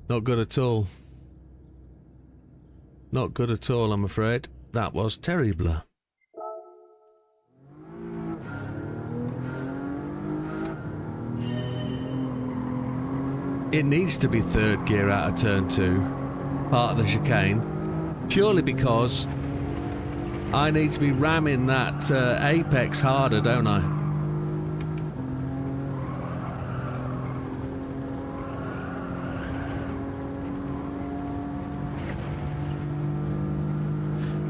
Not good at all. Not good at all, I'm afraid. That was terrible. It needs to be third gear out of turn 2, part of the chicane, purely because I need to be ramming that apex harder, don't I?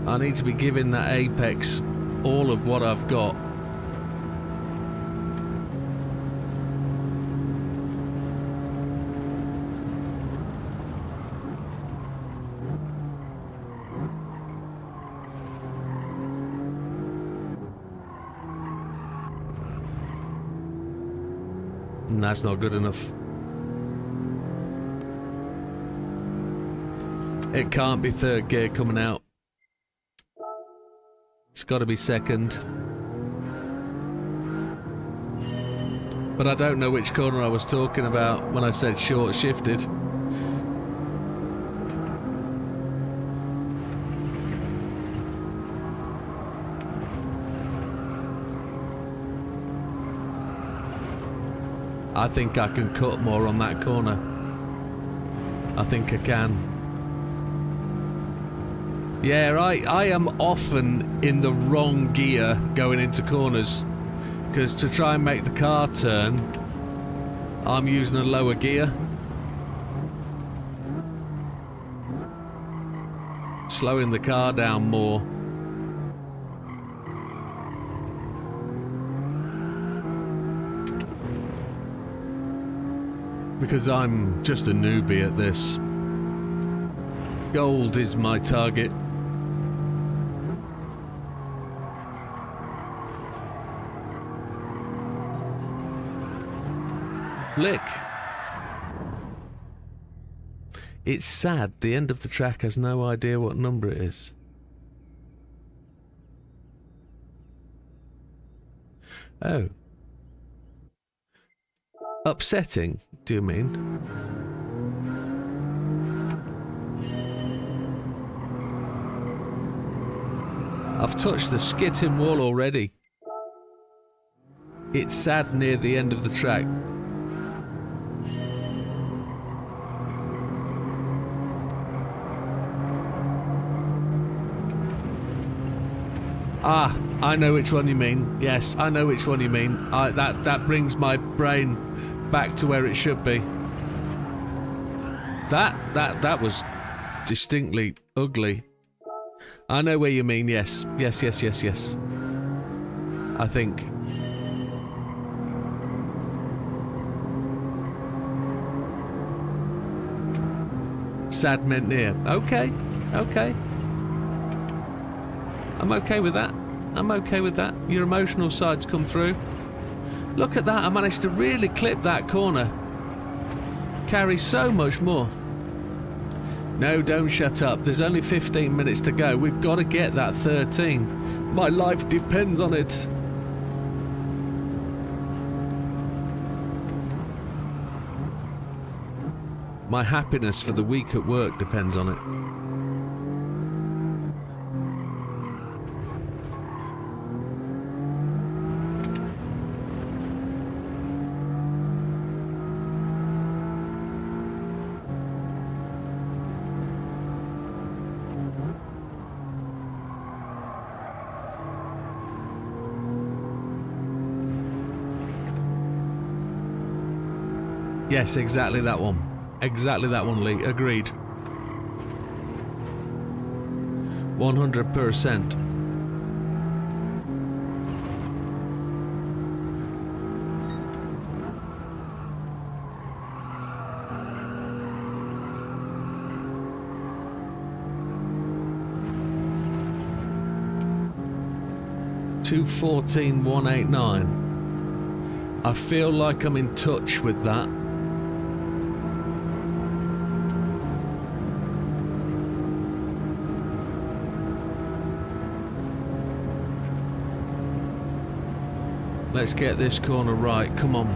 I need to be giving that apex all of what I've got. And that's not good enough. It can't be third gear coming out. It's got to be second. But I don't know which corner I was talking about when I said short shifted. I think I can cut more on that corner. I think I can. Yeah, I am often in the wrong gear going into corners, because to try and make the car turn, I'm using a lower gear. Slowing the car down more. Because I'm just a newbie at this. Gold is my target. Lick. It's sad, the end of the track has no idea what number it is. Oh. Upsetting, do you mean? I've touched the skitting wall already. It's sad near the end of the track. Ah, I know which one you mean. Yes, I know which one you mean. That brings my brain back to where it should be. That was distinctly ugly. I know where you mean. Yes. Yes. I think. Sad meant near. Okay. I'm okay with that. I'm okay with that. Your emotional side's come through. Look at that. I managed to really clip that corner. Carry so much more. No, don't shut up. There's only 15 minutes to go. We've got to get that 13. My life depends on it. My happiness for the week at work depends on it. Yes, exactly that one. Exactly that one, Lee. Agreed. 100%. $214,189. I feel like I'm in touch with that. Let's get this corner right, come on.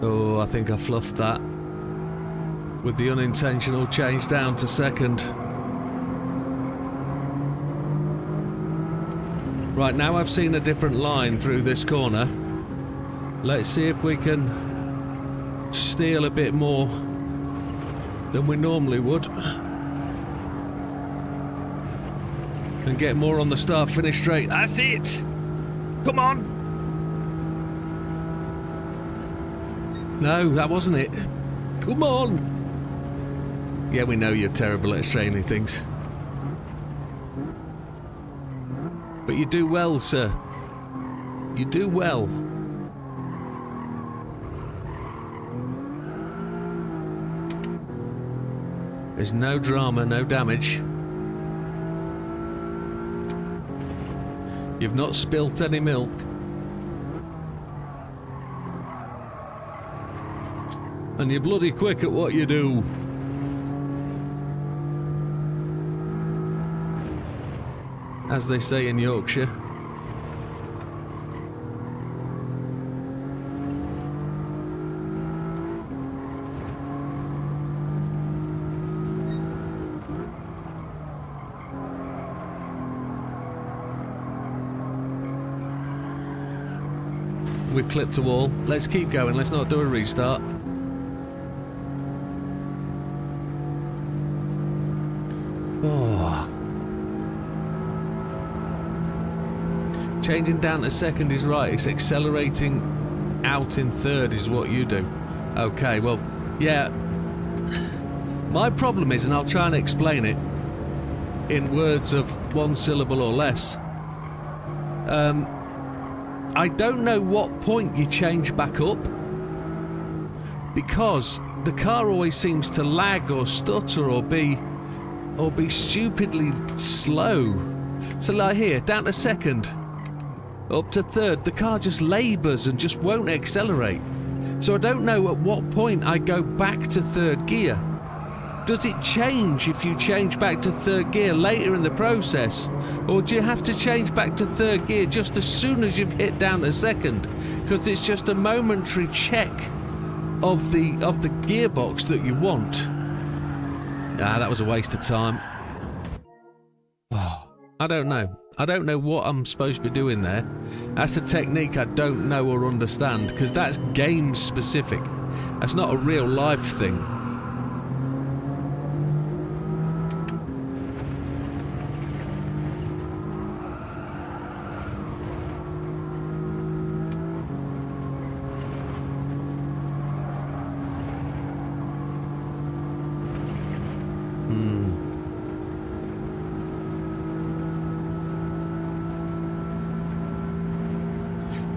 Oh, I think I fluffed that. With the unintentional change down to second. Right, now I've seen a different line through this corner. Let's see if we can steal a bit more than we normally would. And get more on the start-finish straight. That's it! Come on! No, that wasn't it. Come on! Yeah, we know you're terrible at explaining things. But you do well, sir. You do well. There's no drama, no damage. You've not spilt any milk. And you're bloody quick at what you do. As they say in Yorkshire. We've clipped a wall. Let's keep going. Let's not do a restart. Oh. Changing down to second is right. It's accelerating out in third is what you do. Okay, well, yeah. My problem is, and I'll try and explain it in words of one syllable or less. I don't know what point you change back up, because the car always seems to lag or stutter or be stupidly slow. So like here, down to second, up to third, the car just labours and just won't accelerate. So I don't know at what point I go back to third gear. Does it change if you change back to third gear later in the process? Or do you have to change back to third gear just as soon as you've hit down to second? Because it's just a momentary check of the gearbox that you want. Ah, that was a waste of time. Oh, I don't know. I don't know what I'm supposed to be doing there. That's a technique I don't know or understand, because that's game specific. That's not a real life thing.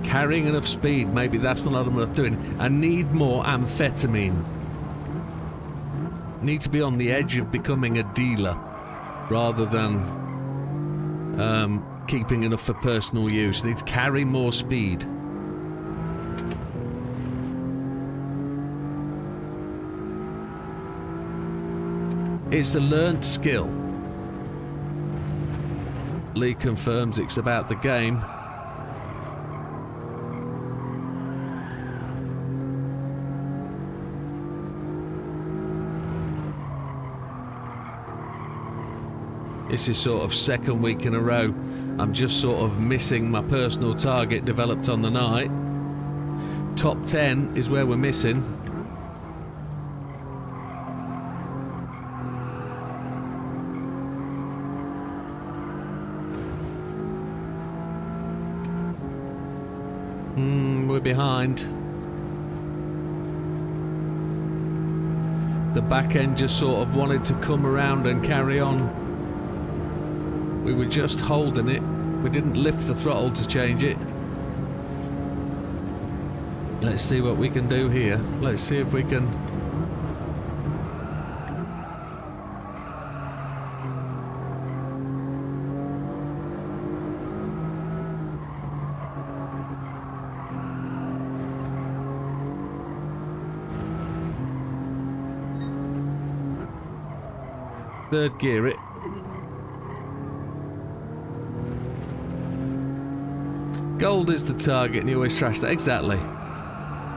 Carrying enough speed, maybe that's not what I'm doing. I need more amphetamine. Need to be on the edge of becoming a dealer rather than keeping enough for personal use. Need to carry more speed. It's a learnt skill. Lee confirms it's about the game. This is sort of second week in a row. I'm just sort of missing my personal target developed on the night. Top 10 is where we're missing. We're behind. The back end just sort of wanted to come around and carry on. We were just holding it. We didn't lift the throttle to change it. Let's see what we can do here. Let's see if we can... Third gear it. Gold is the target and you always trash that. Exactly.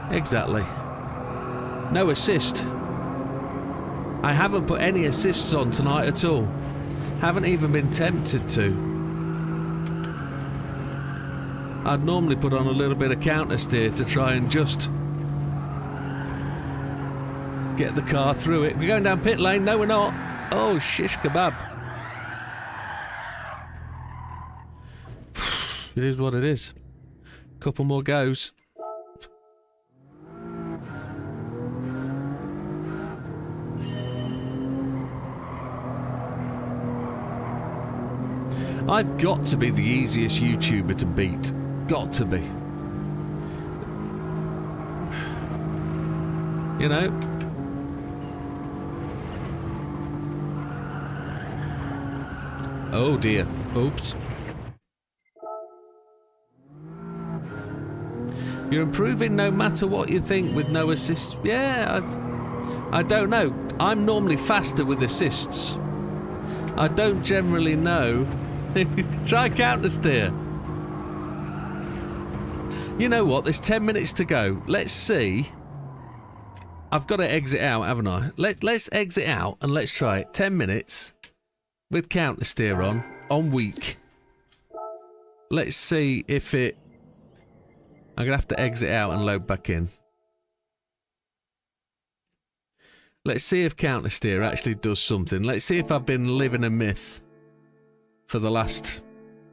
Exactly. No assist. I haven't put any assists on tonight at all. Haven't even been tempted to. I'd normally put on a little bit of counter steer to try and just get the car through it. We're going down pit lane. No, we're not. Oh, shish kebab. It is what it is. Couple more goes. I've got to be the easiest YouTuber to beat. Got to be. You know? Oh dear. Oops. You're improving no matter what you think with no assists. Yeah, I don't know. I'm normally faster with assists. I don't generally know. Try counter steer. You know what? There's 10 minutes to go. Let's see. I've got to exit out, haven't I? Let's exit out and let's try it. 10 minutes with counter steer on weak. Let's see if it. I'm gonna have to exit out and load back in. Let's see if counter steer actually does something. Let's see if I've been living a myth for the last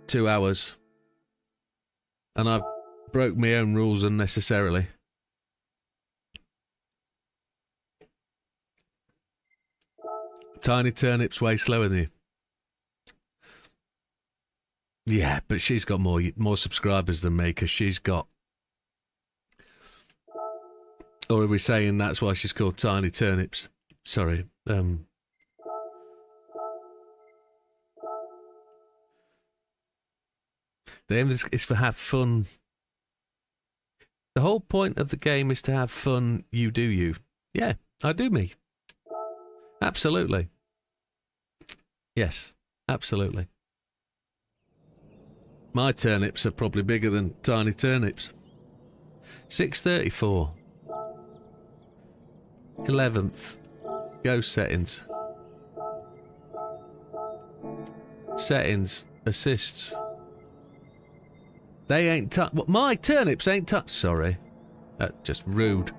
2 hours and I've broke my own rules unnecessarily. Tiny Turnip's way slower than you. Yeah, but she's got more subscribers than me because she's got. Or are we saying that's why she's called Tiny Turnips? Sorry. The aim is to have fun. The whole point of the game is to have fun. You do you. Yeah, I do me. Absolutely. Yes, absolutely. My turnips are probably bigger than Tiny Turnips. 634. 11th. Go settings. Settings. Assists. They ain't touch. What? My turnips ain't touch. Sorry. That's just rude.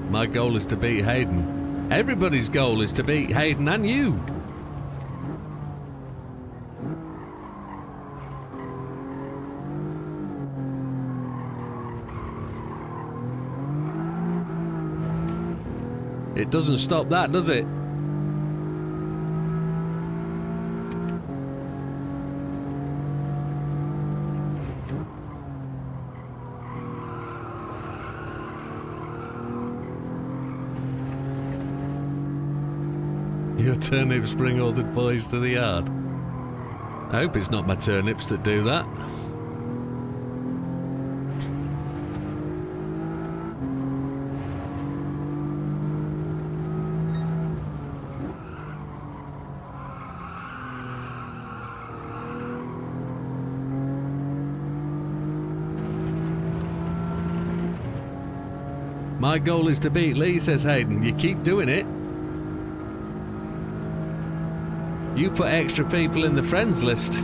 My goal is to beat Hayden. Everybody's goal is to beat Hayden and you. It doesn't stop that, does it? Your turnips bring all the boys to the yard. I hope it's not my turnips that do that. My goal is to beat Lee, says Hayden. You keep doing it. You put extra people in the friends list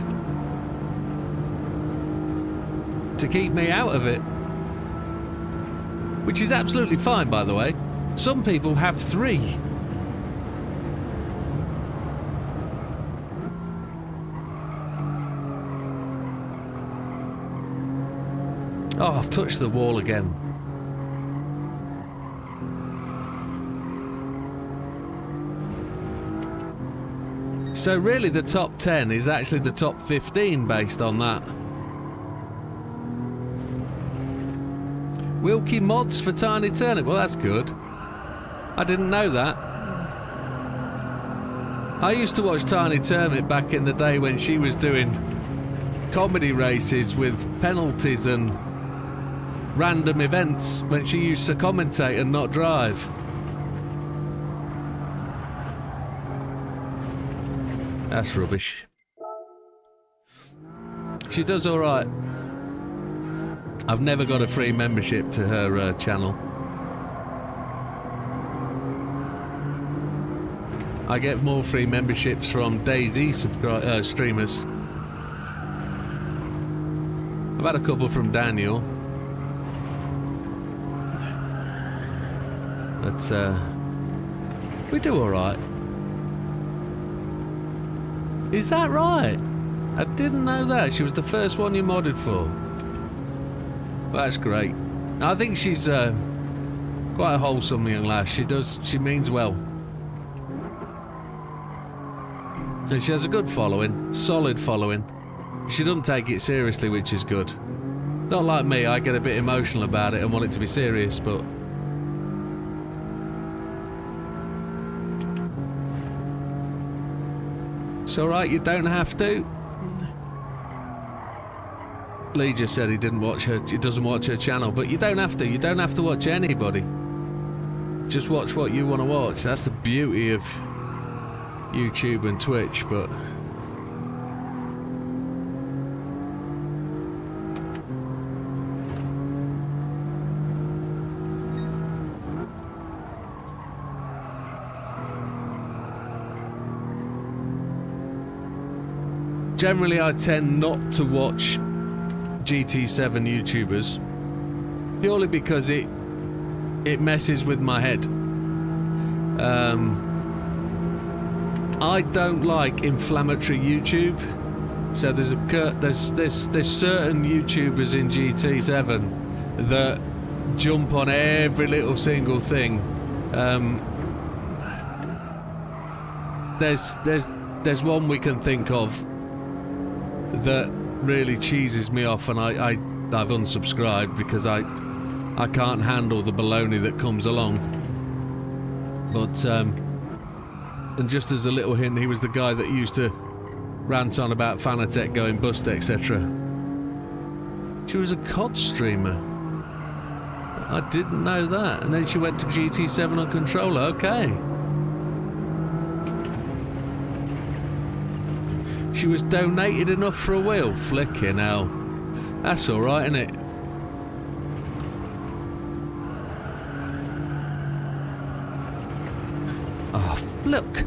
to keep me out of it. Which is absolutely fine, by the way. Some people have 3. Oh, I've touched the wall again. So really the top 10 is actually the top 15 based on that. Wilkie mods for Tiny Turnip. Well, that's good. I didn't know that. I used to watch Tiny Termit back in the day when she was doing comedy races with penalties and random events when she used to commentate and not drive. That's rubbish. She does alright. I've never got a free membership to her channel. I get more free memberships from DayZ streamers. I've had a couple from Daniel. But we do alright. Is that right? I didn't know that. She was the first one you modded for. Well, that's great. I think she's quite a wholesome young lass. She means well. And she has a good following, solid following. She doesn't take it seriously, which is good. Not like me, I get a bit emotional about it and want it to be serious, but... It's alright, you don't have to. Lee just said he doesn't watch her channel, but you don't have to. You don't have to watch anybody. Just watch what you want to watch. That's the beauty of YouTube and Twitch, but generally I tend not to watch GT7 YouTubers purely because it messes with my head. I don't like inflammatory YouTube, so there's certain YouTubers in GT7 that jump on every little single thing. There's one we can think of that really cheeses me off, and I've unsubscribed because I can't handle the baloney that comes along. But and just as a little hint, he was the guy that used to rant on about Fanatec going bust, etc. She was a COD streamer. I didn't know that. And then she went to GT7 on controller. Okay. She was donated enough for a wheel. Flicking hell. That's alright, isn't it? Oh, look.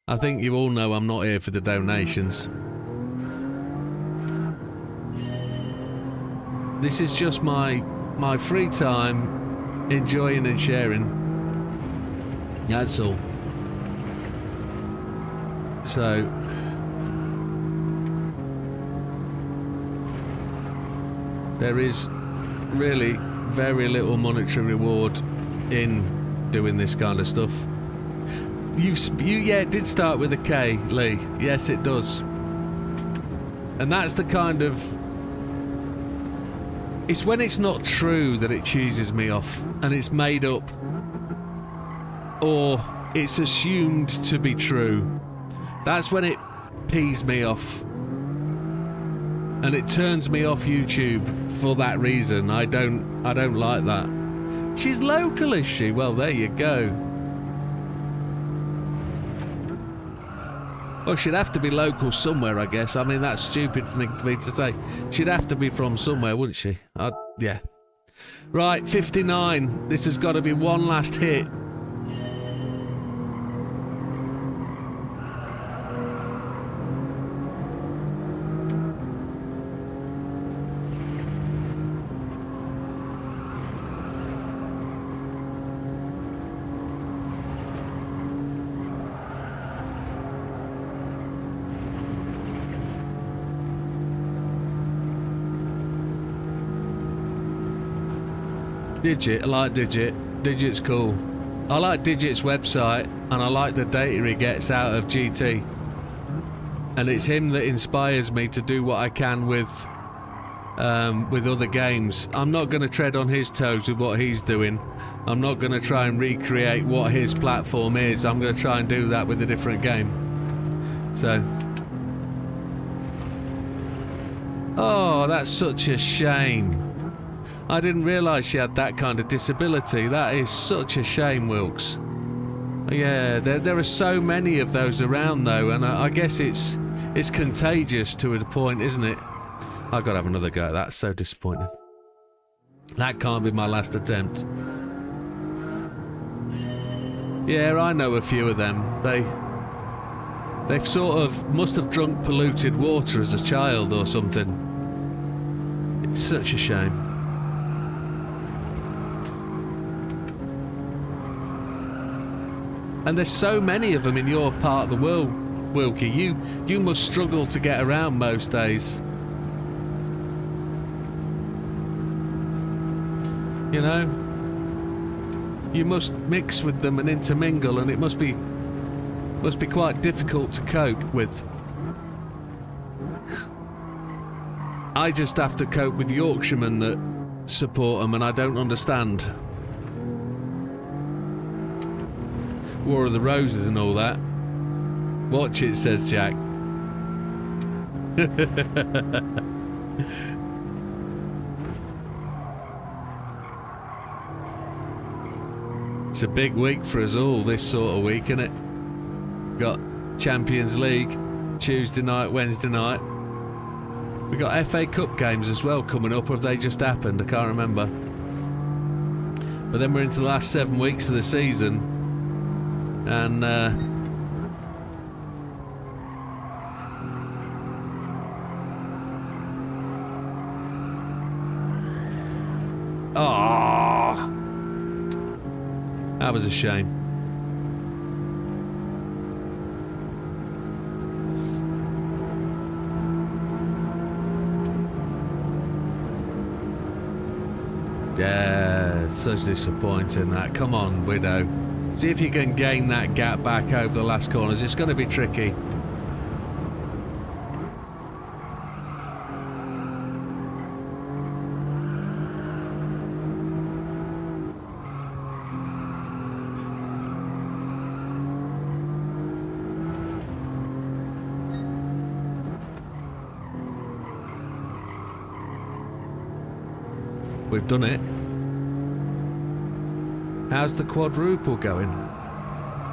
I think you all know I'm not here for the donations. This is just my free time, enjoying and sharing. That's all. So there is really very little monetary reward in doing this kind of stuff. Yeah, it did start with a K, Lee. Yes, it does. And that's the kind of... It's when it's not true that it cheeses me off, and it's made up, or it's assumed to be true. That's when it pees me off, and it turns me off YouTube for that reason. I don't like that. She's local, is she? Well, there you go. Well, she'd have to be local somewhere, I guess. I mean, that's stupid for me to say. She'd have to be from somewhere, wouldn't she? Yeah. Right, 59. This has got to be one last hit. Digit, I like Digit. Digit's cool. I like Digit's website, and I like the data he gets out of GT. And it's him that inspires me to do what I can with with other games. I'm not going to tread on his toes with what he's doing. I'm not going to try and recreate what his platform is. I'm going to try and do that with a different game. So... Oh, that's such a shame. I didn't realise she had that kind of disability. That is such a shame, Wilkes. Yeah, there are so many of those around, though, and I guess it's contagious to a point, isn't it? I've got to have another go. That's so disappointing. That can't be my last attempt. Yeah, I know a few of them. They've sort of must have drunk polluted water as a child or something. It's such a shame. And there's so many of them in your part of the world, Wilkie. You must struggle to get around most days. You know? You must mix with them and intermingle, and it must be quite difficult to cope with. I just have to cope with Yorkshiremen that support them, and I don't understand. War of the Roses and all that. Watch it, says Jack. It's a big week for us all, this sort of week, isn't it? Got Champions League Tuesday night, Wednesday night. We got FA Cup games as well coming up, or have they just happened? I can't remember. But then we're into the last 7 weeks of the season, and that was a shame. Yeah, such disappointing that. Come on, Widow. See if you can gain that gap back over the last corners. It's going to be tricky. We've done it. How's the quadruple going?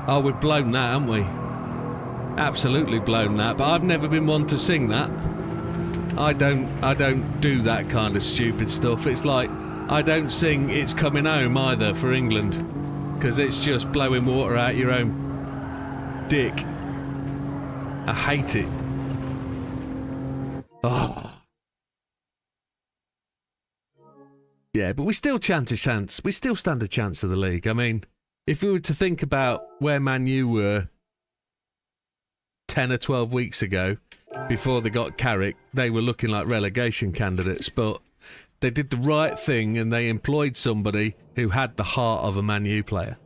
Oh, we've blown that, haven't we? Absolutely blown that, but I've never been one to sing that. I don't do that kind of stupid stuff. It's like, I don't sing It's Coming Home either for England, because it's just blowing water out your own dick. I hate it. Oh. Yeah, but we still stand a chance. We still stand a chance of the league. I mean, if we were to think about where Man U were 10 or 12 weeks ago, before they got Carrick, they were looking like relegation candidates. But they did the right thing and they employed somebody who had the heart of a Man U player,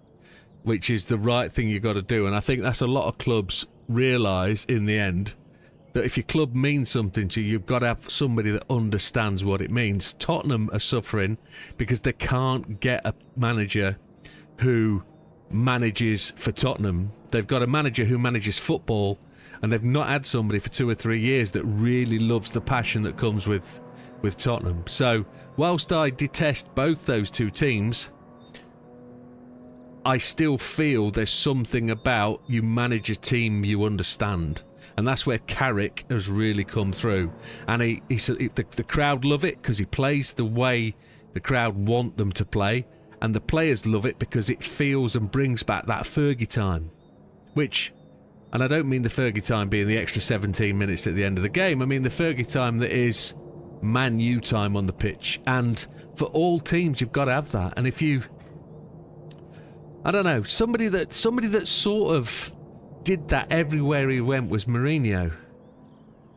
which is the right thing you've got to do. And I think that's a lot of clubs realise in the end, that if your club means something to you, you've got to have somebody that understands what it means. Tottenham are suffering because they can't get a manager who manages for Tottenham. They've got a manager who manages football, and they've not had somebody for 2 or 3 years that really loves the passion that comes with Tottenham. So, whilst I detest both those two teams, I still feel there's something about you manage a team you understand. And that's where Carrick has really come through. And the crowd love it because he plays the way the crowd want them to play. And the players love it because it feels and brings back that Fergie time. Which, and I don't mean the Fergie time being the extra 17 minutes at the end of the game. I mean the Fergie time that is Man U time on the pitch. And for all teams, you've got to have that. And if you... I don't know, somebody that sort of did that everywhere he went was Mourinho.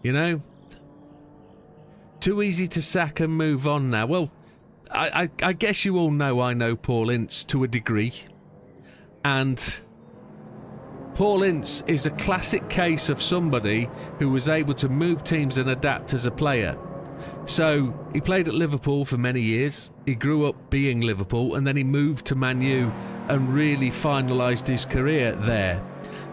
You know? Too easy to sack and move on now. Well, I guess you all know I know Paul Ince to a degree. And Paul Ince is a classic case of somebody who was able to move teams and adapt as a player. So he played at Liverpool for many years. He grew up being Liverpool, and then he moved to Man U and really finalised his career there.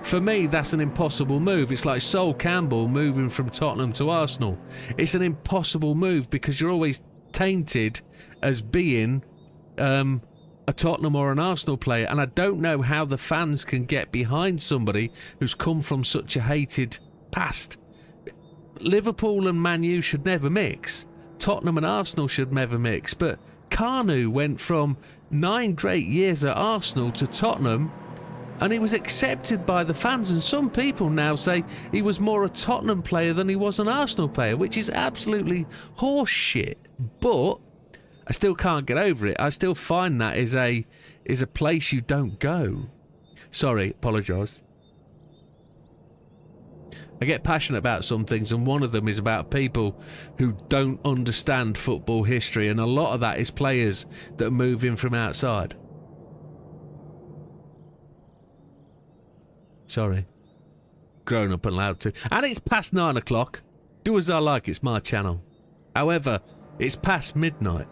For me, that's an impossible move. It's like Sol Campbell moving from Tottenham to Arsenal. It's an impossible move because you're always tainted as being a Tottenham or an Arsenal player, and I don't know how the fans can get behind somebody who's come from such a hated past. Liverpool and Man U should never mix. Tottenham and Arsenal should never mix. But Kanu went from 9 great years at Arsenal to Tottenham, and he was accepted by the fans, and some people now say he was more a Tottenham player than he was an Arsenal player, which is absolutely horse shit. But I still can't get over it. I still find that is a place you don't go. Sorry, apologise. I get passionate about some things, and one of them is about people who don't understand football history, and a lot of that is players that move in from outside. Sorry. Grown up and loud to. And it's past 9 o'clock. Do as I like, it's my channel. However, it's past midnight.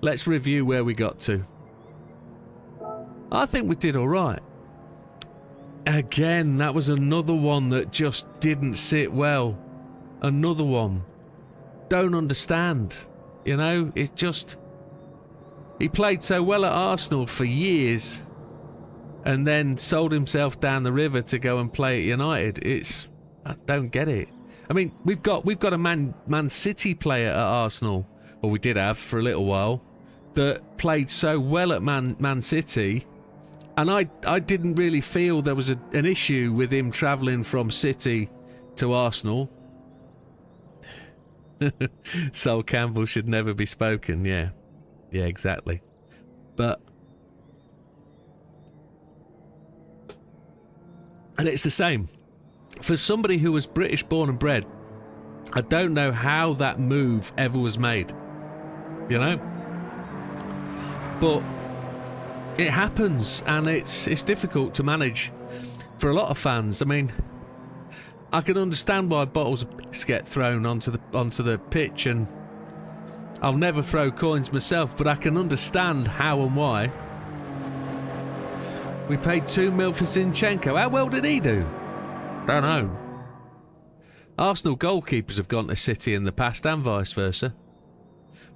Let's review where we got to. I think we did alright. Again, that was another one that just didn't sit well. Another one. Don't understand. You know, it's just... He played so well at Arsenal for years, and then sold himself down the river to go and play at United. I don't get it. I mean, we've got a Man City player at Arsenal, or we did have for a little while, that played so well at Man City, and I didn't really feel there was an issue with him travelling from City to Arsenal. Sol Campbell should never be spoken. Yeah, exactly. But and it's the same for somebody who was British born and bred. I don't know how that move ever was made, you know, but it happens, and it's difficult to manage for a lot of fans. I mean, I can understand why bottles of piss get thrown onto the pitch, and I'll never throw coins myself, but I can understand how and why. We paid $2 million for Zinchenko. How well did he do? Don't know. Arsenal goalkeepers have gone to City in the past, and vice versa.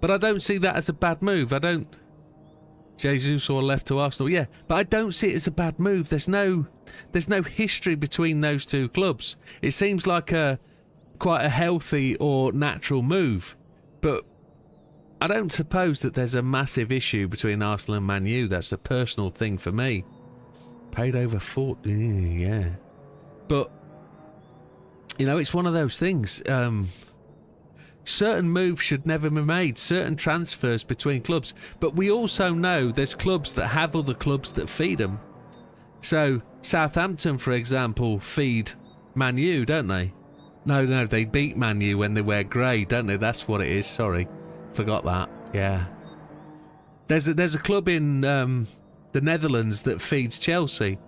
But I don't see that as a bad move. I don't... Jesus or left to Arsenal, yeah, but I don't see it as a bad move. There's no history between those two clubs. It seems like quite a healthy or natural move, but I don't suppose that there's a massive issue between Arsenal and Man U. That's a personal thing for me. Paid over 40, yeah, but you know, it's one of those things. Certain moves should never be made, certain transfers between clubs, but we also know there's clubs that have other clubs that feed them. So Southampton, for example, feed Man U, don't they? No, they beat Man U when they wear grey, don't they? That's what it is. Sorry, forgot that. Yeah, there's a club in the Netherlands that feeds Chelsea,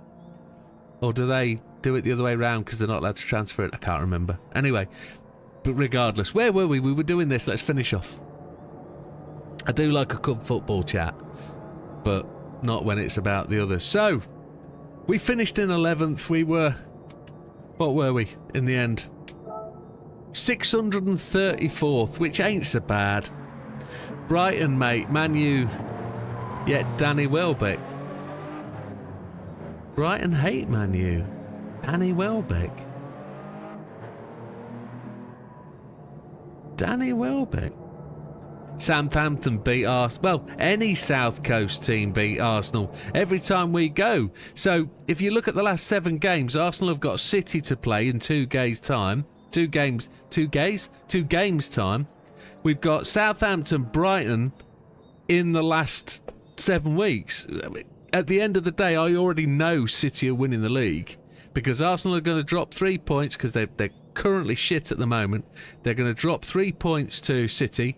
or do they do it the other way around because they're not allowed to transfer it? I can't remember. Anyway. But regardless, where were we? We were doing this. Let's finish off. I do like a good football chat, but not when it's about the others. So, we finished in 11th. We were... What were we in the end? 634th, which ain't so bad. Brighton, mate. Man U. Yet Danny Welbeck. Brighton hate Man U. Danny Welbeck. Danny Welbeck. Southampton beat Arsenal. Well, any South Coast team beat Arsenal every time we go. So if you look at the last 7 games, Arsenal have got City to play in 2 games time. 2 games time. We've got Southampton, Brighton in the last 7 weeks. At the end of the day, I already know City are winning the league, because Arsenal are going to drop 3 points because they're currently shit at the moment. They're going to drop 3 points to City,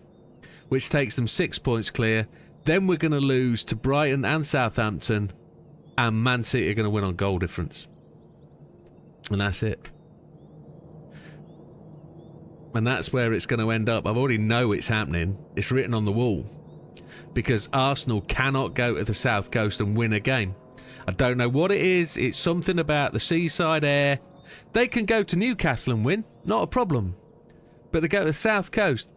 which takes them 6 points clear. Then we're going to lose to Brighton and Southampton, and Man City are going to win on goal difference. And that's it. And that's where it's going to end up. I already know it's happening. It's written on the wall. Because Arsenal cannot go to the South Coast and win a game. I don't know what it is. It's something about the seaside air. They can go to Newcastle and win. Not a problem. But they go to the South Coast.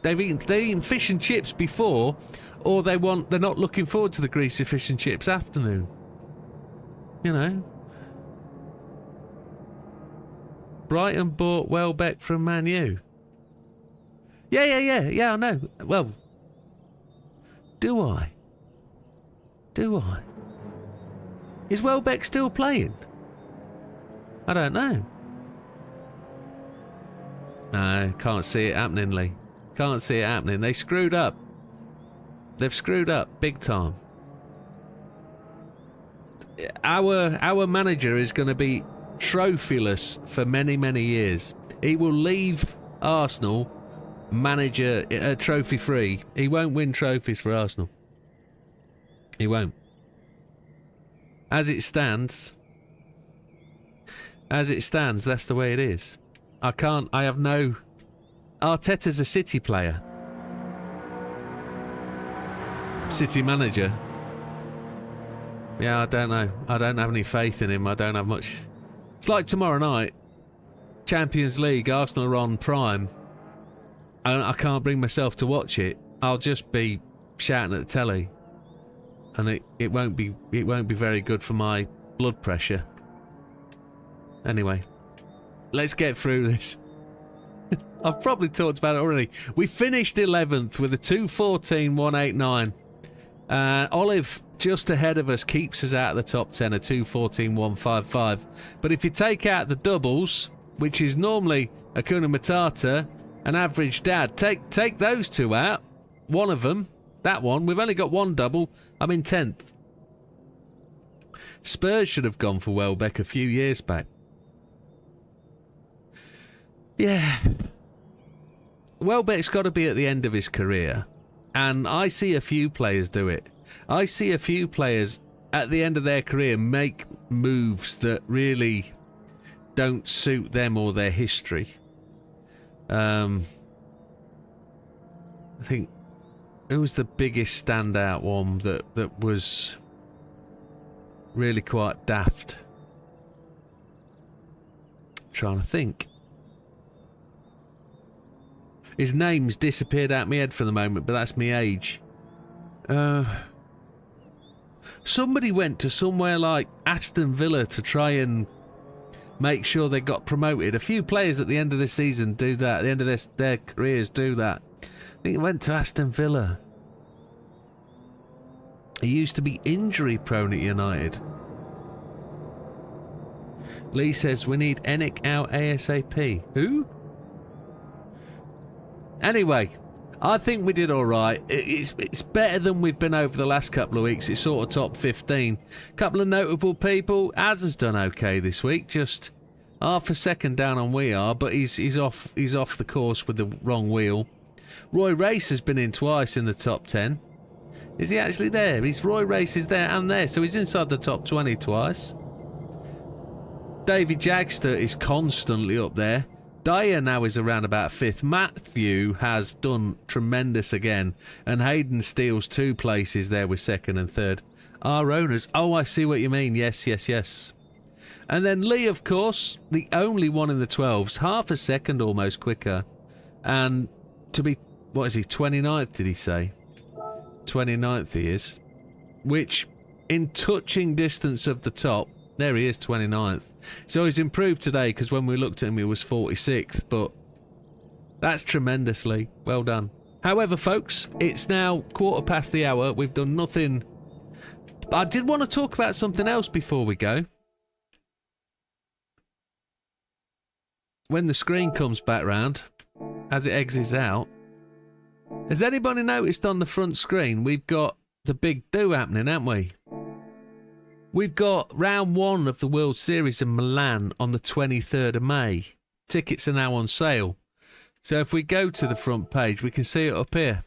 They've eaten fish and chips before. Or they're not looking forward to the greasy fish and chips afternoon. You know. Brighton bought Welbeck from Man U. Yeah, I know. Well, do I? Is Welbeck still playing? I don't know. No, can't see it happening, Lee. Can't see it happening. They screwed up. They've screwed up big time. Our manager is going to be trophyless for many, many years. He will leave Arsenal manager trophy free. He won't win trophies for Arsenal. He won't. As it stands, that's the way it is. I have no... Arteta's a City player. City manager. Yeah, I don't know. I don't have any faith in him. I don't have much... It's like tomorrow night. Champions League, Arsenal are on Prime. I can't bring myself to watch it. I'll just be shouting at the telly. And it won't be very good for my blood pressure. Anyway, let's get through this. I've probably talked about it already. We finished 11th with a 2:14.189. Olive just ahead of us keeps us out of the top 10 at 2:14.155. But if you take out the doubles, which is normally Hakuna Matata and Average Dad, take those two out. One of them, that one, we've only got one double. I'm in 10th. Spurs should have gone for Welbeck a few years back. Yeah. Welbeck's got to be at the end of his career. And I see a few players do it. I see a few players at the end of their career make moves that really don't suit them or their history. I think, who was the biggest standout one that was really quite daft? I'm trying to think. His name's disappeared out my head for the moment, but that's my age. Somebody went to somewhere like Aston Villa to try and make sure they got promoted. A few players at the end of this season do that. At the end of their careers do that. I think it went to Aston Villa. He used to be injury prone at United. Lee says we need Enick out ASAP. Who? Anyway, I think we did all right. It's better than we've been over the last couple of weeks. It's sort of top 15. Couple of notable people. Az has done okay this week. Just half a second down on we are, but he's off the course with the wrong wheel. Roy Race has been in twice in the top 10. Is he actually there? Roy Race is there and there, so he's inside the top 20 twice. Davy Jagster is constantly up there. Dyer now is around about 5th. Matthew has done tremendous again. And Hayden steals 2 places there with 2nd and 3rd. Our owners. Oh, I see what you mean. Yes. And then Lee, of course, the only one in the 12s. Half a second almost quicker. And to be, what is he, 29th did he say? 29th he is. Which, in touching distance of the top, there he is, 29th. So he's improved today because when we looked at him, he was 46th. But that's tremendously well done. However, folks, it's now 1/4 the hour. We've done nothing. I did want to talk about something else before we go. When the screen comes back round, as it exits out, has anybody noticed on the front screen we've got the big do happening, haven't we? We've got round 1 of the World Series in Milan on the 23rd of May. Tickets are now on sale. So if we go to the front page, we can see it up here.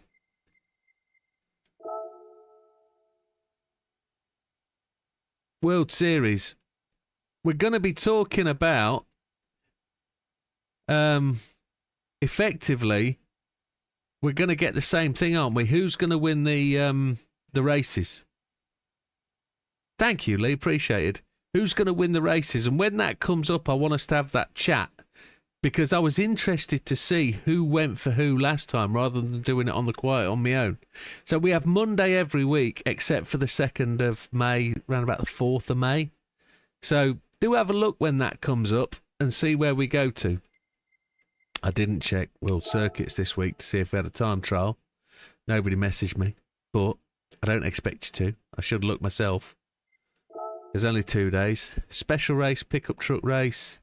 World Series. We're going to be talking about effectively, we're going to get the same thing, aren't we? Who's going to win the races? Thank you, Lee. Appreciated. Who's going to win the races? And when that comes up, I want us to have that chat, because I was interested to see who went for who last time rather than doing it on the quiet on my own. So we have Monday every week except for the 2nd of May, around about the 4th of May. So do have a look when that comes up and see where we go to. I didn't check World Circuits this week to see if we had a time trial. Nobody messaged me, but I don't expect you to. I should look myself. There's only 2 days. Special race, pickup truck race.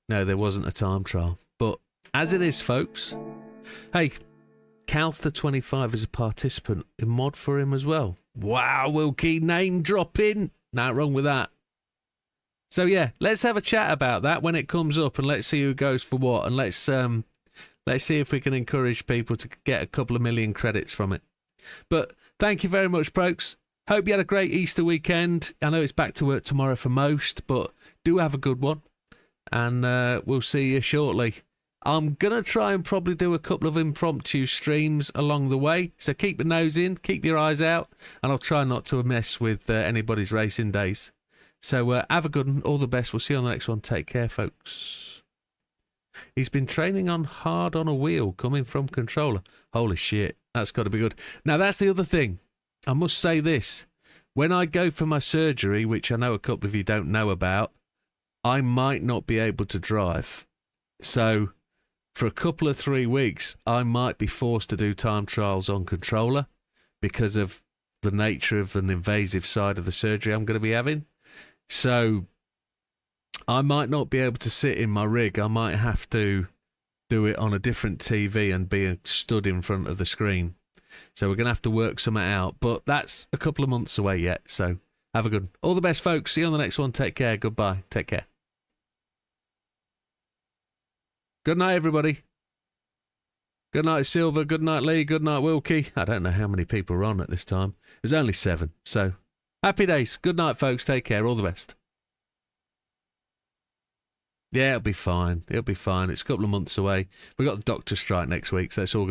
No, there wasn't a time trial. But as it is, folks, hey, Calster25 is a participant in Mod for him as well. Wow, Wilkie, name dropping. Not wrong with that. So yeah, let's have a chat about that when it comes up, and let's see who goes for what, and let's see if we can encourage people to get a couple of million credits from it. But thank you very much, folks. Hope you had a great Easter weekend. I know it's back to work tomorrow for most, but do have a good one. And we'll see you shortly. I'm going to try and probably do a couple of impromptu streams along the way. So keep your nose in, keep your eyes out, and I'll try not to mess with anybody's racing days. So have a good one. All the best. We'll see you on the next one. Take care, folks. He's been training on hard on a wheel coming from controller. Holy shit. That's got to be good. Now, that's the other thing. I must say this. When I go for my surgery, which I know a couple of you don't know about, I might not be able to drive. So for a couple of 3 weeks, I might be forced to do time trials on controller because of the nature of an invasive side of the surgery I'm going to be having. So I might not be able to sit in my rig. I might have to do it on a different TV and be stood in front of the screen. So we're going to have to work something out. But that's a couple of months away yet. So have a good one. All the best, folks. See you on the next one. Take care. Goodbye. Take care. Good night, everybody. Good night, Silver. Good night, Lee. Good night, Wilkie. I don't know how many people are on at this time. It was only 7. So happy days. Good night, folks. Take care. All the best. Yeah, it'll be fine. It'll be fine. It's a couple of months away. We've got the doctor strike next week, so it's all good.